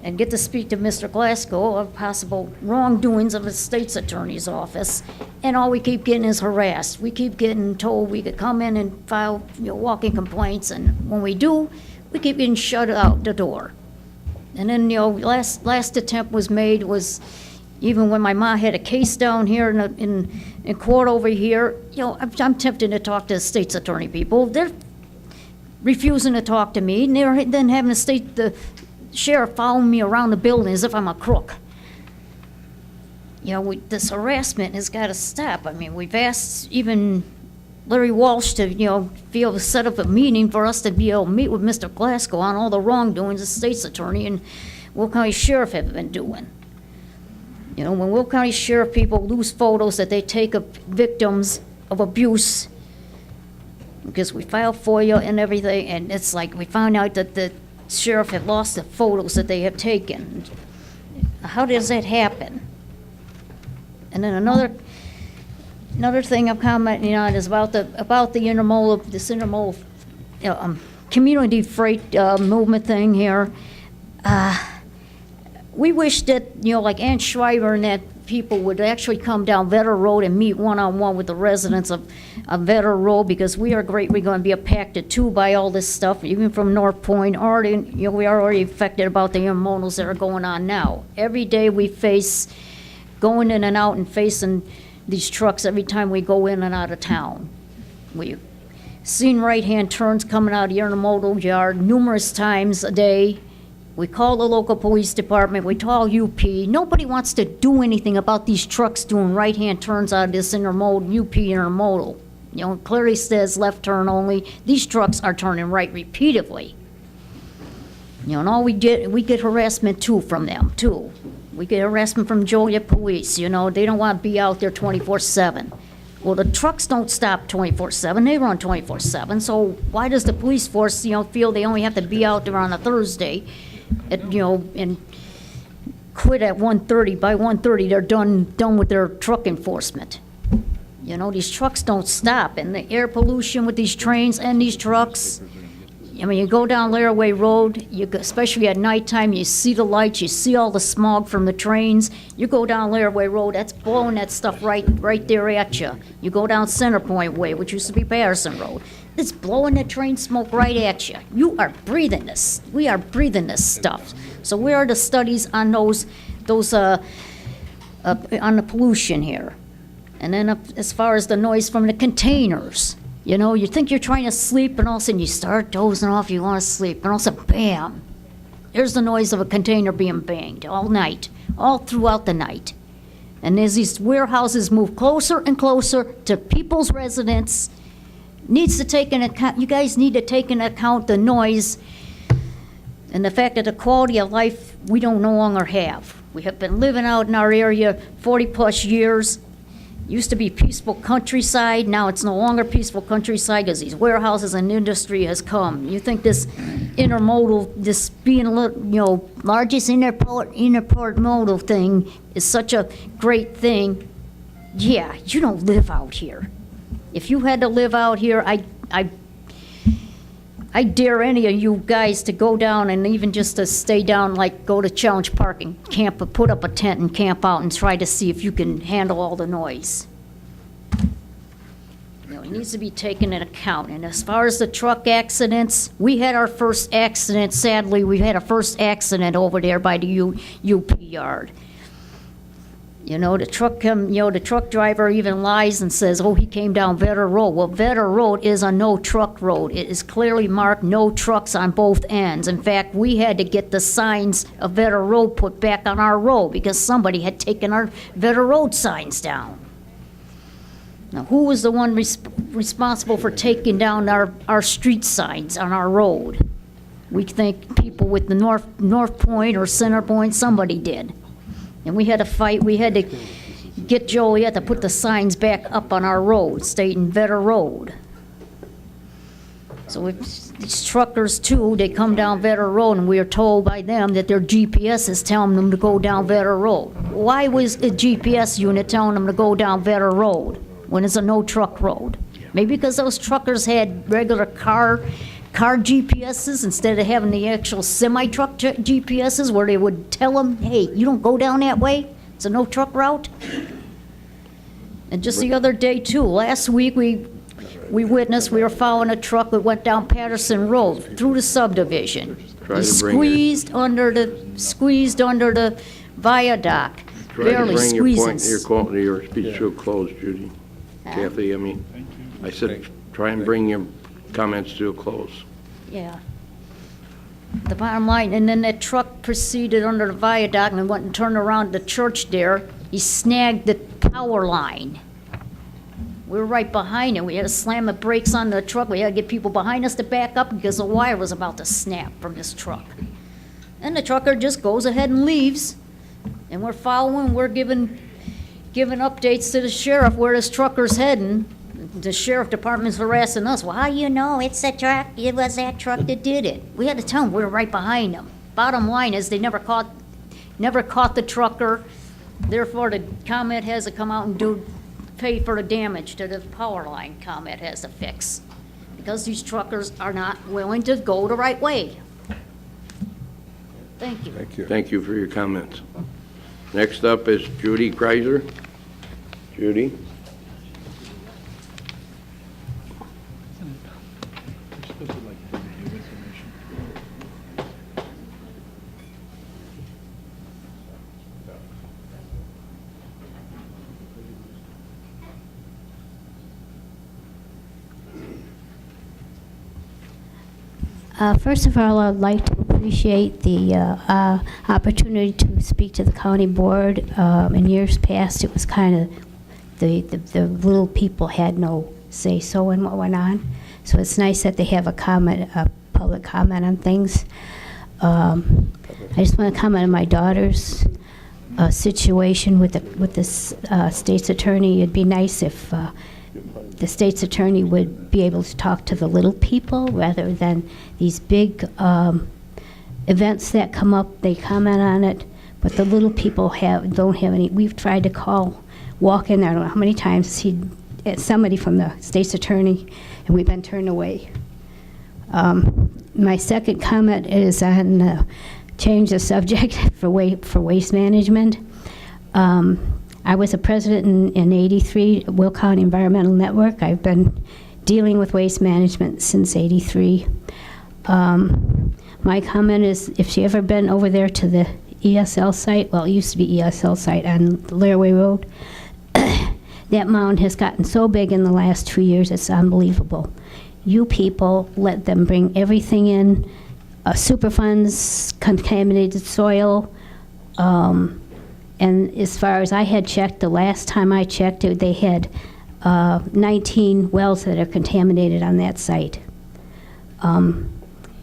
and get to speak to Mr. Glasgow of possible wrongdoings of the state's attorney's office, and all we keep getting is harassed. We keep getting told we could come in and file walking complaints, and when we do, we keep getting shut out the door. And then last attempt was made was even when my ma had a case down here in court over here. I'm tempted to talk to the state's attorney people. They're refusing to talk to me, and they're then having the sheriff following me around the building as if I'm a crook. You know, this harassment has got to stop. I mean, we've asked even Larry Walsh to, you know, be able to set up a meeting for us to be able to meet with Mr. Glasgow on all the wrongdoings the state's attorney and Will County Sheriff have been doing. You know, when Will County Sheriff people lose photos that they take of victims of abuse, because we filed FOIA and everything, and it's like we found out that the sheriff had lost the photos that they have taken. How does that happen? And then another thing I'm commenting on is about the intermodal community freight movement thing here. We wish that, you know, like Ann Schreiber and that people would actually come down Vetter Road and meet one-on-one with the residents of Vetter Road, because we are greatly going to be impacted too by all this stuff, even from North Point. Already, you know, we are already affected about the intermodals that are going on now. Every day we face going in and out and facing these trucks every time we go in and out of town. We've seen right-hand turns coming out of the intermodal yard numerous times a day. We call the local police department, we call UP. Nobody wants to do anything about these trucks doing right-hand turns out of this intermodal, UP intermodal. You know, it clearly says left turn only. These trucks are turning right repeatedly. You know, and all we get harassment too from them, too. We get harassment from Joliet police, you know, they don't want to be out there 24/7. Well, the trucks don't stop 24/7, they run 24/7, so why does the police force, you know, feel they only have to be out there on a Thursday, at, you know, and quit at 1:30? By 1:30, they're done with their truck enforcement. You know, these trucks don't stop, and the air pollution with these trains and these trucks. I mean, you go down Laraway Road, especially at nighttime, you see the lights, you see all the smog from the trains. You go down Laraway Road, that's blowing that stuff right there at you. You go down Centerpoint Way, which used to be Patterson Road, it's blowing the train smoke right at you. You are breathing this. We are breathing this stuff. So where are the studies on on the pollution here? And then as far as the noise from the containers. You know, you think you're trying to sleep, and all of a sudden you start dozing off, you want to sleep, and all of a sudden, bam, there's the noise of a container being banged all night, all throughout the night. And as these warehouses move closer and closer to people's residence, needs to take into account, you guys need to take into account the noise and the fact that the quality of life we don't no longer have. We have been living out in our area 40-plus years. Used to be peaceful countryside, now it's no longer peaceful countryside because these warehouses and industry has come. You think this intermodal, this being, you know, largest interport modal thing is such a great thing? Yeah, you don't live out here. If you had to live out here, I dare any of you guys to go down and even just to stay down, like go to Challenge Park and camp, put up a tent and camp out and try to see if you can handle all the noise. You know, it needs to be taken into account. And as far as the truck accidents, we had our first accident, sadly, we had a first accident over there by the UP yard. You know, the truck driver even lies and says, oh, he came down Vetter Road. Well, Vetter Road is a no-truck road. It is clearly marked no trucks on both ends. In fact, we had to get the signs of Vetter Road put back on our road because somebody had taken our Vetter Road signs down. Now, who was the one responsible for taking down our street signs on our road? We think people with the North Point or Center Point, somebody did. And we had to fight, we had to get Joliet to put the signs back up on our road, stating Vetter Road. So if these truckers too, they come down Vetter Road and we are told by them that their GPS is telling them to go down Vetter Road. Why was a GPS unit telling them to go down Vetter Road when it's a no-truck road? Maybe because those truckers had regular car GPSs instead of having the actual semi-truck GPSs where they would tell them, hey, you don't go down that way, it's a no-truck route. And just the other day too, last week we witnessed, we were following a truck that went down Patterson Road through the subdivision. He squeezed under the viaduct, barely squeezing. Your speech to a close, Judy. Kathy, I said, try and bring your comments to a close. Yeah. The bottom line, and then that truck proceeded under the viaduct and went and turned around the church there. He snagged the power line. We were right behind him. We had to slam the brakes on the truck. We had to get people behind us to back up because the wire was about to snap from this truck. And the trucker just goes ahead and leaves. And we're following, we're giving updates to the sheriff where this trucker's heading. The sheriff department's harassing us. Well, how you know it's the truck? It was that truck that did it. We had to tell them we were right behind them. Bottom line is they never caught the trucker. Therefore, the ComEd has to come out and pay for the damage to the power line. ComEd has to fix because these truckers are not willing to go the right way. Thank you. Thank you. Thank you for your comments. Next up is Judy Kreiser. Judy? First of all, I'd like to appreciate the opportunity to speak to the county board. In years past, it was kind of the little people had no say-so in what went on. So it's nice that they have a public comment on things. I just want to comment on my daughter's situation with the state's attorney. It'd be nice if the state's attorney would be able to talk to the little people rather than these big events that come up. They comment on it, but the little people don't have any. We've tried to walk in there, I don't know how many times, see somebody from the state's attorney, and we've been turned away. My second comment is on change the subject for waste management. I was a president in '83 at Will County Environmental Network. I've been dealing with waste management since '83. My comment is, if she ever been over there to the ESL site, well, it used to be ESL site on Laraway Road, that mound has gotten so big in the last 2 years, it's unbelievable. You people let them bring everything in, Superfunds, contaminated soil, and as far as I had checked, the last time I checked, they had 19 wells that are contaminated on that site.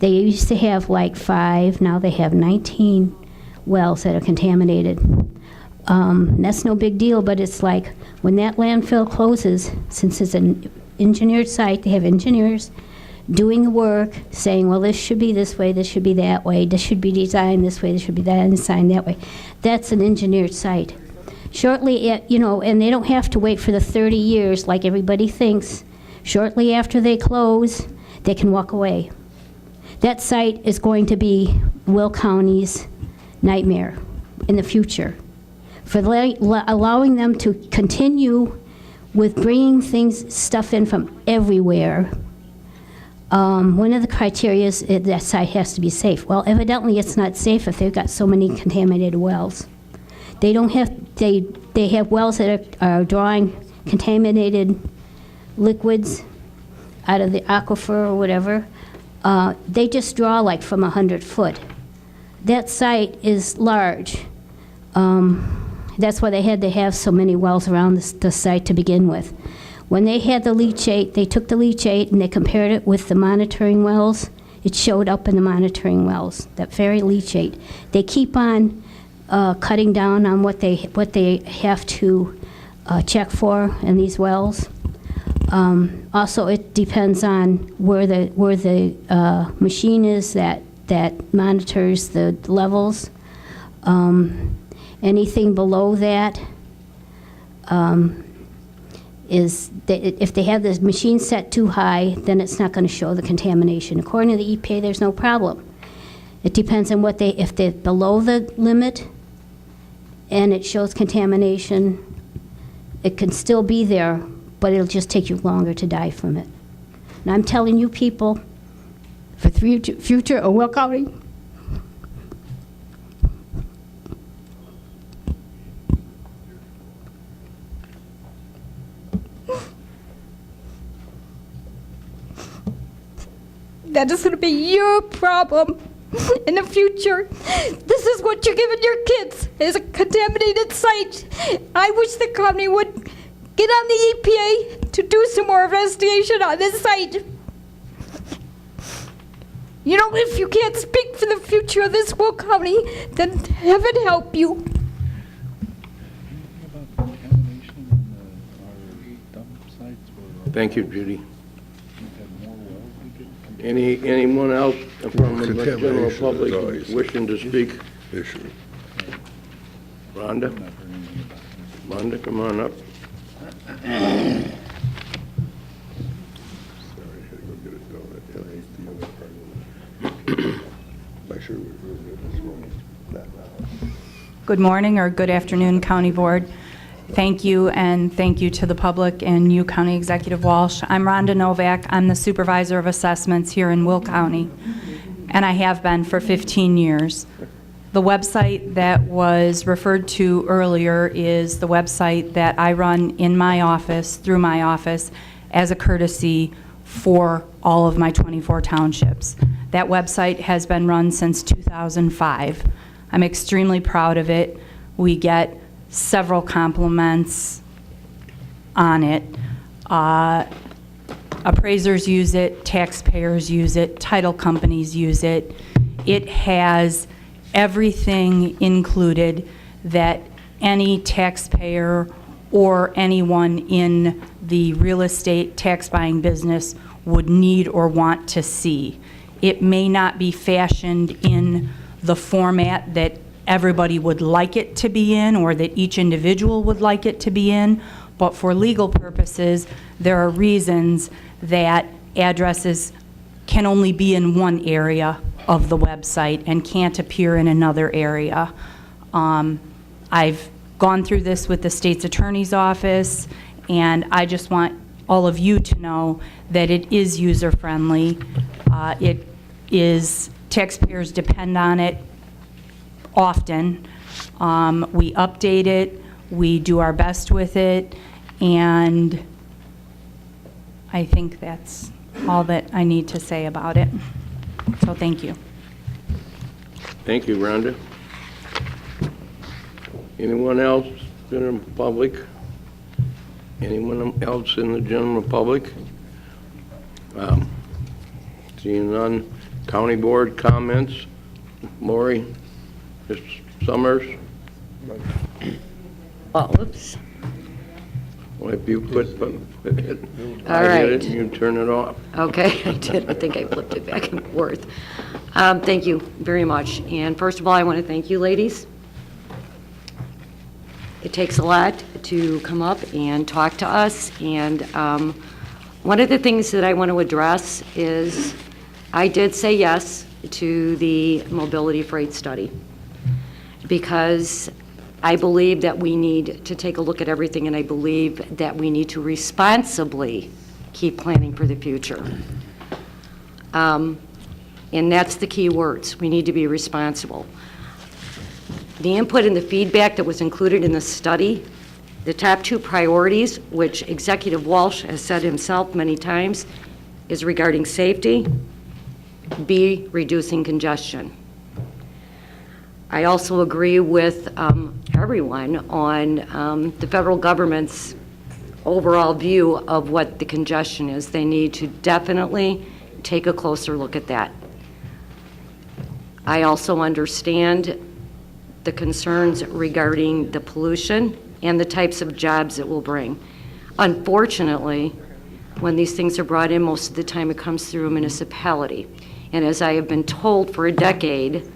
They used to have like 5, now they have 19 wells that are contaminated. That's no big deal, but it's like when that landfill closes, since it's an engineered site, they have engineers doing the work, saying, well, this should be this way, this should be that way, this should be designed this way, this should be designed that way. That's an engineered site. Shortly, and they don't have to wait for the 30 years like everybody thinks. Shortly after they close, they can walk away. That site is going to be Will County's nightmare in the future. For allowing them to continue with bringing stuff in from everywhere. One of the criteria is that site has to be safe. Well, evidently it's not safe if they've got so many contaminated wells. They don't have, they have wells that are drawing contaminated liquids out of the aquifer or whatever. They just draw like from 100 foot. That site is large. That's why they had to have so many wells around the site to begin with. When they had the leachate, they took the leachate and they compared it with the monitoring wells. It showed up in the monitoring wells, that very leachate. They keep on cutting down on what they have to check for in these wells. Also, it depends on where the machine is that monitors the levels. Anything below that if they have the machine set too high, then it's not going to show the contamination. According to the EPA, there's no problem. It depends on if they're below the limit and it shows contamination, it can still be there, but it'll just take you longer to die from it. And I'm telling you people, for future of Will County, that is going to be your problem. in the future. This is what you're giving your kids, is a contaminated site. I wish the county would get on the EPA to do some more investigation on this site. You know, if you can't speak for the future of this Will County, then heaven help you. Thank you, Judy. Anyone else from the general public wishing to speak? Rhonda? Rhonda, come on up. Good morning or good afternoon, County Board. Thank you, and thank you to the public and you, County Executive Walsh. I'm Rhonda Novak. I'm the Supervisor of Assessments here in Will County, and I have been for 15 years. The website that was referred to earlier is the website that I run in my office, through my office, as a courtesy for all of my 24 townships. That website has been run since 2005. I'm extremely proud of it. We get several compliments on it. Appraisers use it, taxpayers use it, title companies use it. It has everything included that any taxpayer or anyone in the real estate tax buying business would need or want to see. It may not be fashioned in the format that everybody would like it to be in or that each individual would like it to be in, but for legal purposes, there are reasons that addresses can only be in one area of the website and can't appear in another area. I've gone through this with the state's attorney's office, and I just want all of you to know that it is user-friendly. It is, taxpayers depend on it often. We update it, we do our best with it, and I think that's all that I need to say about it. So thank you. Thank you, Rhonda. Anyone else in the public? Anyone else in the general public? Seeing none. County Board comments? Lori? Mr. Summers? Oh, oops. Well, if you quit, it. All right. You turn it off. Okay, I did. I think I flipped it back and forth. Thank you very much. And first of all, I want to thank you, ladies. It takes a lot to come up and talk to us. And one of the things that I want to address is I did say yes to the mobility freight study because I believe that we need to take a look at everything, and I believe that we need to responsibly keep planning for the future. And that's the key words. We need to be responsible. The input and the feedback that was included in the study, the top two priorities, which Executive Walsh has said himself many times, is regarding safety, B, reducing congestion. I also agree with everyone on the federal government's overall view of what the congestion is. They need to definitely take a closer look at that. I also understand the concerns regarding the pollution and the types of jobs it will bring. Unfortunately, when these things are brought in, most of the time it comes through a municipality. And as I have been told for a decade,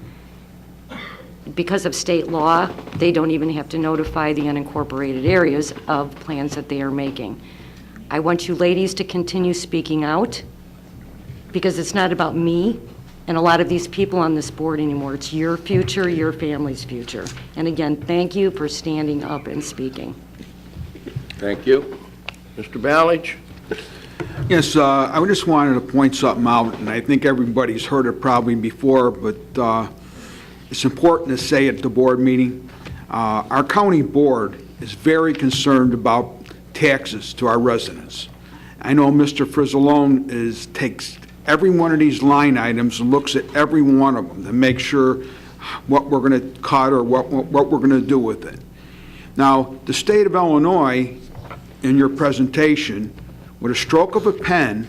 because of state law, they don't even have to notify the unincorporated areas of plans that they are making. I want you ladies to continue speaking out, because it's not about me and a lot of these people on this board anymore. It's your future, your family's future. And again, thank you for standing up and speaking. Thank you. Mr. Ballage? Yes, I just wanted to point something out, and I think everybody's heard it probably before, but it's important to say at the board meeting. Our county board is very concerned about taxes to our residents. I know Mr. Frizzalone takes every one of these line items and looks at every one of them to make sure what we're going to cut or what we're going to do with it. Now, the state of Illinois, in your presentation, with a stroke of a pen,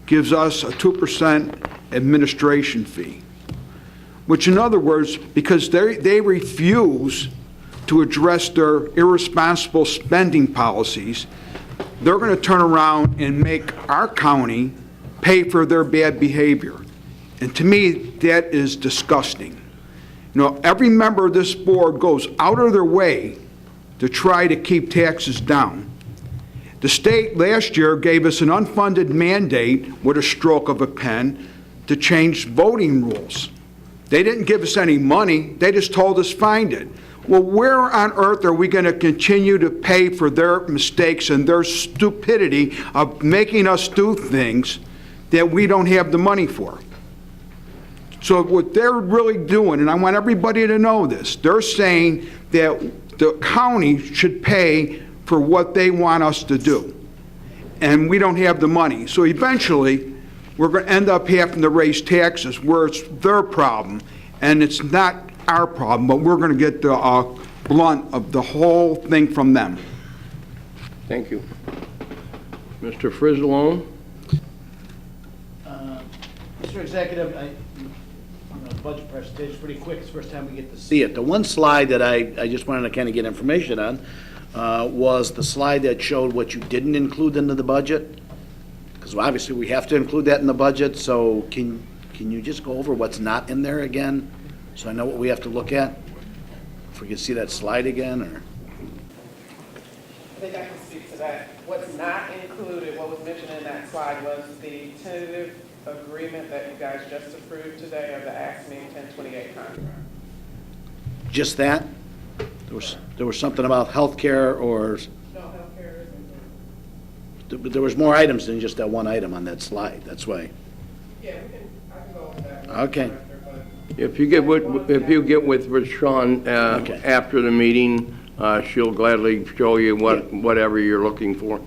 gives us a 2% administration fee, which in other words, because they refuse to address their irresponsible spending policies, they're going to turn around and make our county pay for their bad behavior. And to me, that is disgusting. You know, every member of this board goes out of their way to try to keep taxes down. The state last year gave us an unfunded mandate with a stroke of a pen to change voting rules. They didn't give us any money, they just told us find it. Well, where on earth are we going to continue to pay for their mistakes and their stupidity of making us do things that we don't have the money for? So what they're really doing, and I want everybody to know this, they're saying that the county should pay for what they want us to do, and we don't have the money. So eventually, we're going to end up having to raise taxes where it's their problem, and it's not our problem, but we're going to get the blunt of the whole thing from them. Thank you. Mr. Frizzalone? Mr. Executive, the budget presentation is pretty quick. It's the first time we get to see it. The one slide that I just wanted to kind of get information on was the slide that showed what you didn't include into the budget. Because obviously we have to include that in the budget, so can you just go over what's not in there again, so I know what we have to look at? If we could see that slide again, or? I think I can speak to that. What's not included, what was mentioned in that slide, was the tentative agreement that you guys just approved today of the ASME 1028 contract. Just that? There was something about healthcare or? No, healthcare isn't. But there was more items than just that one item on that slide, that's why. Yeah, I can go over that. Okay. If you get with Sean after the meeting, she'll gladly show you whatever you're looking for.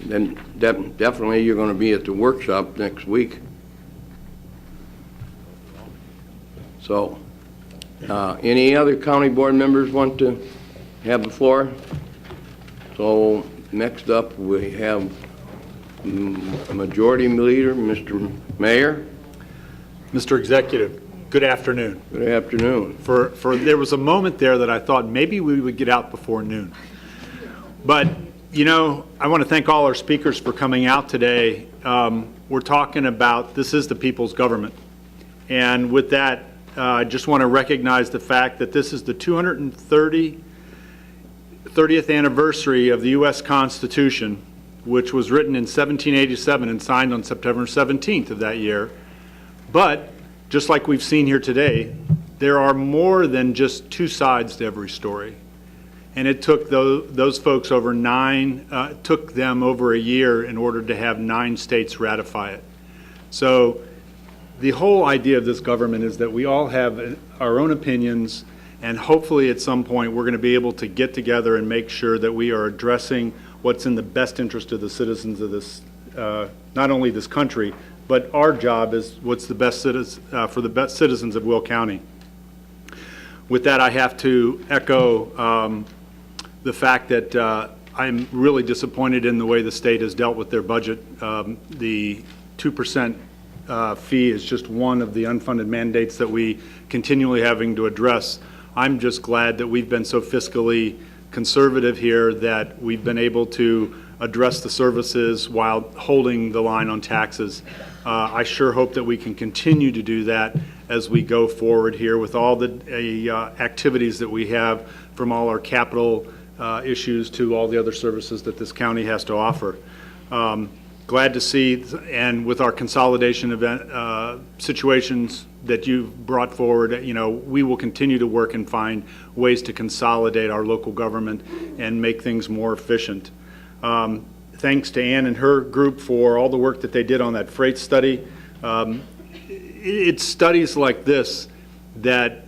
Then definitely you're going to be at the workshop next week. So, any other county board members want to have the floor? So, next up we have Majority Leader, Mr. Mayor. Mr. Executive, good afternoon. Good afternoon. There was a moment there that I thought maybe we would get out before noon. But, you know, I want to thank all our speakers for coming out today. We're talking about this is the people's government. And with that, I just want to recognize the fact that this is the 230th anniversary of the U.S. Constitution, which was written in 1787 and signed on September 17th of that year. But, just like we've seen here today, there are more than just two sides to every story. And it took those folks took them over a year in order to have 9 states ratify it. So the whole idea of this government is that we all have our own opinions, and hopefully at some point we're going to be able to get together and make sure that we are addressing what's in the best interest of the citizens of this, not only this country, but our job is what's the best for the best citizens of Will County. With that, I have to echo the fact that I'm really disappointed in the way the state has dealt with their budget. The 2% fee is just one of the unfunded mandates that we continually having to address. I'm just glad that we've been so fiscally conservative here that we've been able to address the services while holding the line on taxes. I sure hope that we can continue to do that as we go forward here with all the activities that we have, from all our capital issues to all the other services that this county has to offer. Glad to see, and with our consolidation event situations that you've brought forward, you know, we will continue to work and find ways to consolidate our local government and make things more efficient. Thanks to Ann and her group for all the work that they did on that freight study. It's studies like this that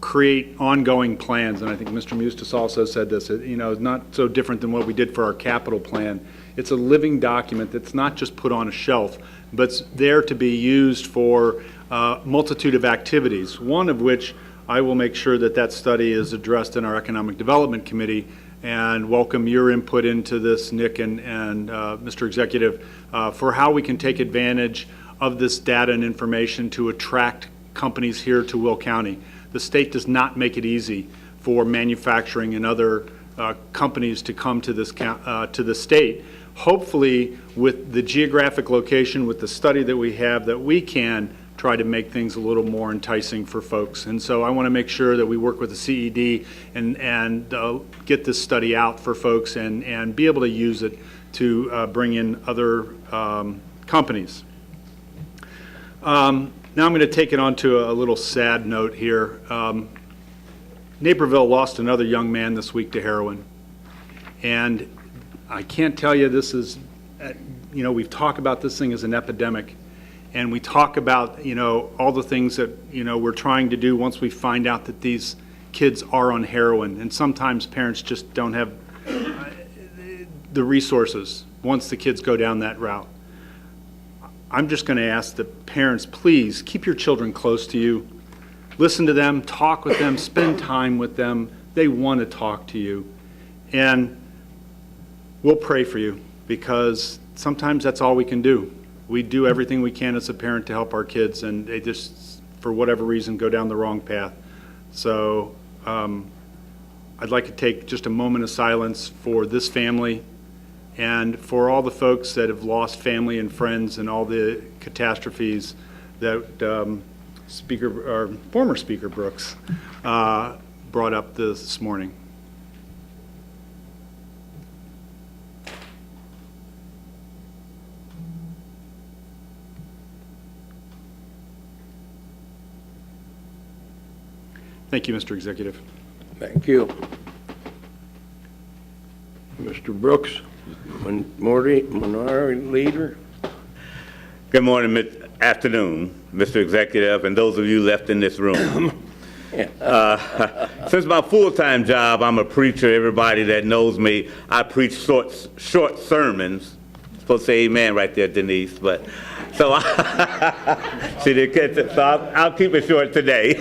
create ongoing plans, and I think Mr. Mustis also said this, it's not so different than what we did for our capital plan. It's a living document that's not just put on a shelf, but it's there to be used for a multitude of activities, one of which I will make sure that study is addressed in our Economic Development Committee, and welcome your input into this, Nick and Mr. Executive, for how we can take advantage of this data and information to attract companies here to Will County. The state does not make it easy for manufacturing and other companies to come to the state. Hopefully, with the geographic location, with the study that we have, that we can try to make things a little more enticing for folks. And so I want to make sure that we work with the CED and get this study out for folks and be able to use it to bring in other companies. Now I'm going to take it on to a little sad note here. Naperville lost another young man this week to heroin. And I can't tell you, this is, we've talked about this thing as an epidemic. And we talk about, all the things that, we're trying to do once we find out that these kids are on heroin. And sometimes parents just don't have the resources once the kids go down that route. I'm just going to ask the parents, please keep your children close to you. Listen to them, talk with them, spend time with them. They want to talk to you. And we'll pray for you, because sometimes that's all we can do. We do everything we can as a parent to help our kids, and they just, for whatever reason, go down the wrong path. So I'd like to take just a moment of silence for this family and for all the folks that have lost family and friends and all the catastrophes that former Speaker Brooks brought up this morning. Thank you, Mr. Executive. Thank you. Mr. Brooks, Minority Leader. Good morning, afternoon, Mr. Executive, and those of you left in this room. Since my full-time job, I'm a preacher. Everybody that knows me, I preach short sermons. Supposed to say amen right there, Denise, but so see, they catch it. So I'll keep it short today.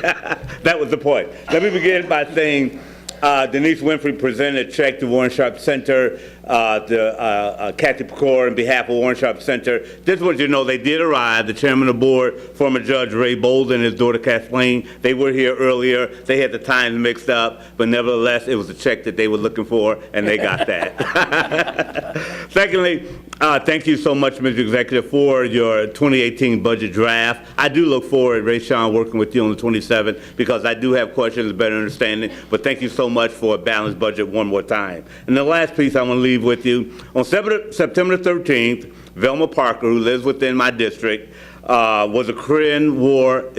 That was the point. Let me begin by saying Denise Winfrey presented a check to Warren Sharp Center, to Kathy Pecor on behalf of Warren Sharp Center. Just want you to know they did arrive. The chairman of the board, former Judge Ray Bolden, and his daughter Kathleen, they were here earlier. They had the times mixed up, but nevertheless, it was a check that they were looking for, and they got that. Secondly, thank you so much, Mr. Executive, for your 2018 budget draft. I do look forward, Ray Sean, working with you on the 27th, because I do have questions, a better understanding, but thank you so much for a balanced budget one more time. And the last piece I want to leave with you, on September 13th, Velma Parker, who lives within my district, is a Korean War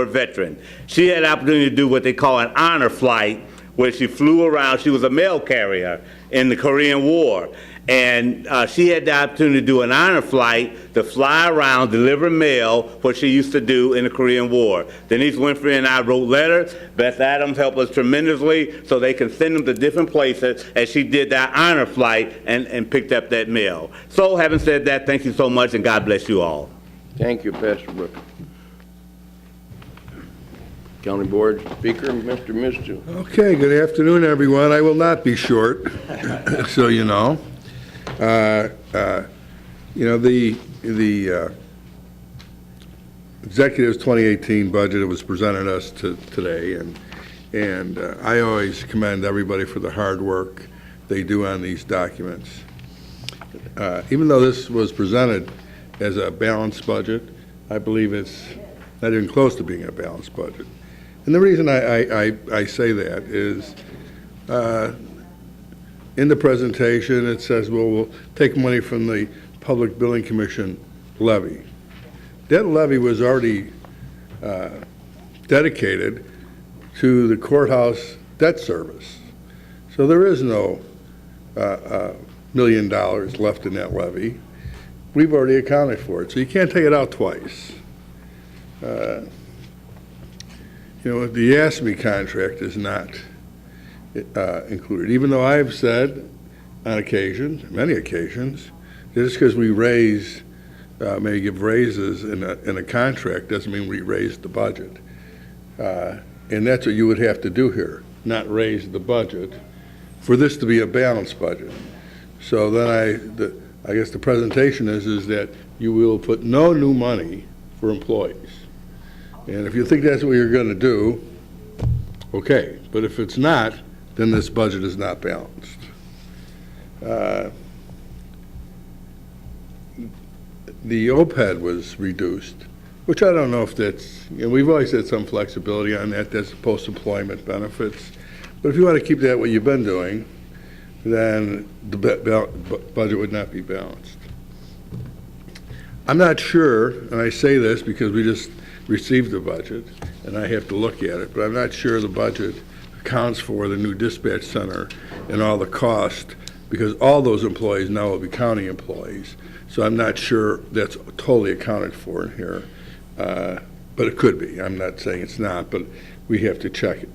veteran. She had the opportunity to do what they call an honor flight, where she flew around. She was a mail carrier in the Korean War. And she had the opportunity to do an honor flight to fly around, deliver mail, what she used to do in the Korean War. Denise Winfrey and I wrote letters. Beth Adams helped us tremendously so they can send them to different places as she did that honor flight and picked up that mail. So having said that, thank you so much, and God bless you all. Thank you, Pastor Brooks. County Board Speaker, Mr. Mistu. Okay, good afternoon, everyone. I will not be short, so you know. The executive's 2018 budget was presented us today, and I always commend everybody for the hard work they do on these documents. Even though this was presented as a balanced budget, I believe it's not even close to being a balanced budget. And the reason I say that is in the presentation, it says, well, we'll take money from the Public Building Commission levy. That levy was already dedicated to the courthouse debt service. So there is no $1 million left in that levy. We've already accounted for it, so you can't take it out twice. the ASME contract is not included, even though I've said on occasion, many occasions, that just because we raise, maybe give raises in a contract doesn't mean we raise the budget. And that's what you would have to do here, not raise the budget for this to be a balanced budget. So then I guess the presentation is that you will put no new money for employees. And if you think that's what you're going to do, okay. But if it's not, then this budget is not balanced. The OPEB was reduced, which I don't know if that's, we've always had some flexibility on that. That's post-employment benefits. But if you want to keep that what you've been doing, then the budget would not be balanced. I'm not sure, and I say this because we just received the budget, and I have to look at it, but I'm not sure the budget accounts for the new dispatch center and all the cost, because all those employees now will be county employees. So I'm not sure that's totally accounted for in here, but it could be. I'm not saying it's not, but we have to check it.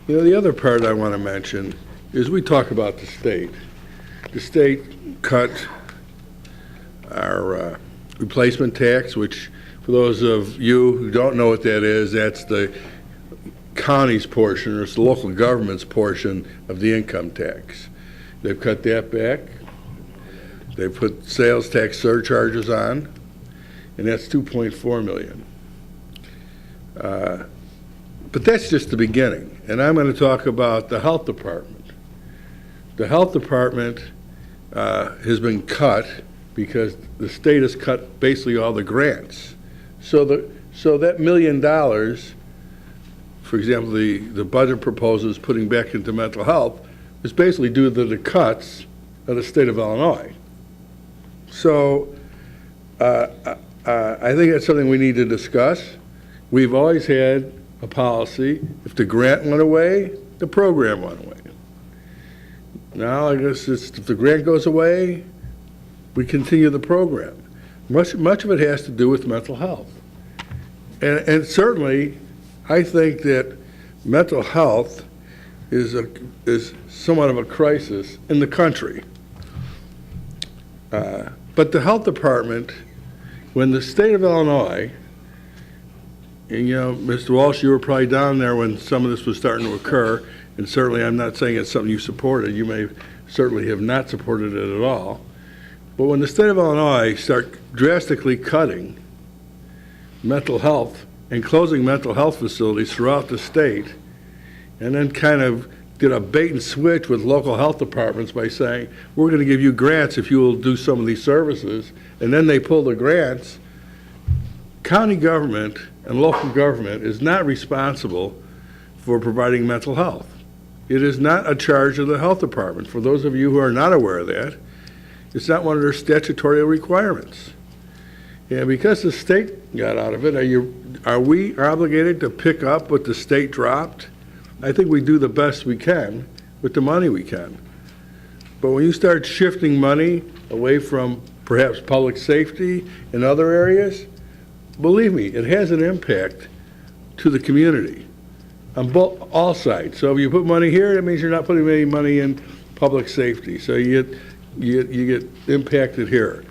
The other part I want to mention is we talk about the state. The state cut our replacement tax, which for those of you who don't know what that is, that's the county's portion, or it's the local government's portion of the income tax. They've cut that back. They've put sales tax surcharges on, and that's $2.4 million. But that's just the beginning, and I'm going to talk about the health department. The health department has been cut because the state has cut basically all the grants. So that $1 million, for example, the budget proposal is putting back into mental health, is basically due to the cuts of the state of Illinois. So I think that's something we need to discuss. We've always had a policy, if the grant went away, the program went away. Now I guess if the grant goes away, we continue the program. Much of it has to do with mental health. And certainly, I think that mental health is somewhat of a crisis in the country. But the health department, when the state of Illinois, and Mr. Walsh, you were probably down there when some of this was starting to occur, and certainly I'm not saying it's something you supported. You may certainly have not supported it at all. But when the state of Illinois start drastically cutting mental health and closing mental health facilities throughout the state, and then kind of did a bait and switch with local health departments by saying, we're going to give you grants if you will do some of these services, and then they pull the grants, county government and local government is not responsible for providing mental health. It is not a charge of the health department. For those of you who are not aware of that, it's not one of their statutory requirements. And because the state got out of it, are we obligated to pick up what the state dropped? I think we do the best we can with the money we can. But when you start shifting money away from perhaps public safety and other areas, believe me, it has an impact to the community on all sides. So if you put money here, that means you're not putting any money in public safety. So you get impacted here.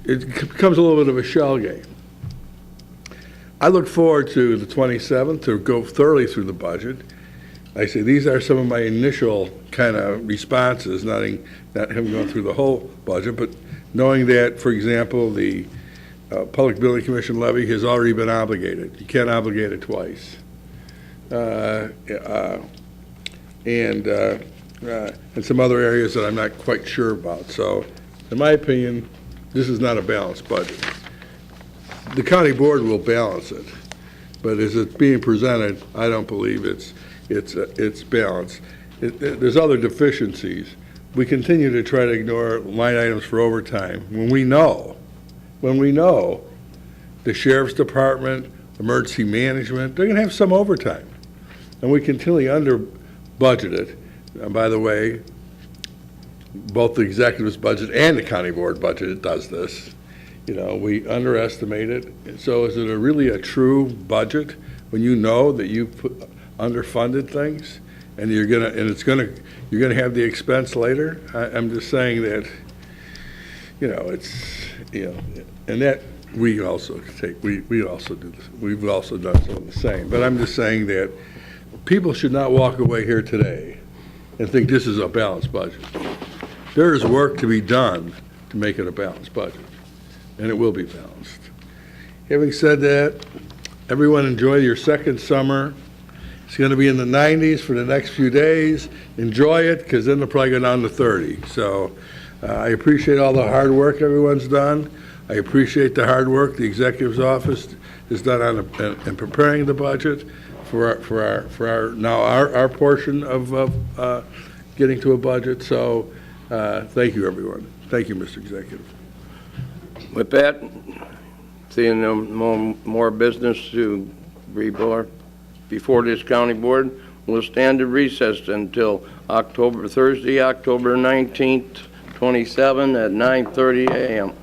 It becomes a little bit of a shell game. I look forward to the 27th to go thoroughly through the budget. I say these are some of my initial kind of responses, not having gone through the whole budget, but knowing that, for example, the Public Building Commission levy has already been obligated. You can't obligate it twice. And some other areas that I'm not quite sure about. So, in my opinion, this is not a balanced budget. The county board will balance it, but as it's being presented, I don't believe it's balanced. There's other deficiencies. We continue to try to ignore line items for overtime when we know the sheriff's department, emergency management, they're going to have some overtime, and we continually under budget it. And by the way, both the executive's budget and the county board budget does this. We underestimate it. So is it really a true budget when you know that you underfunded things, and you're gonna have the expense later. I'm just saying that, and that we also do this. We've also done some of the same. But I'm just saying that people should not walk away here today and think this is a balanced budget. There is work to be done to make it a balanced budget, and it will be balanced. Having said that, everyone enjoy your second summer. It's going to be in the 90s for the next few days. Enjoy it, because then they'll probably go down to 30. So I appreciate all the hard work everyone's done. I appreciate the hard work the executive's office has done in preparing the budget for our portion of getting to a budget. So thank you, everyone. Thank you, Mr. Executive. With that, seeing no more business to be before this county board, we'll stand at recess until Thursday, October 19th, 27 at 9:30 a.m.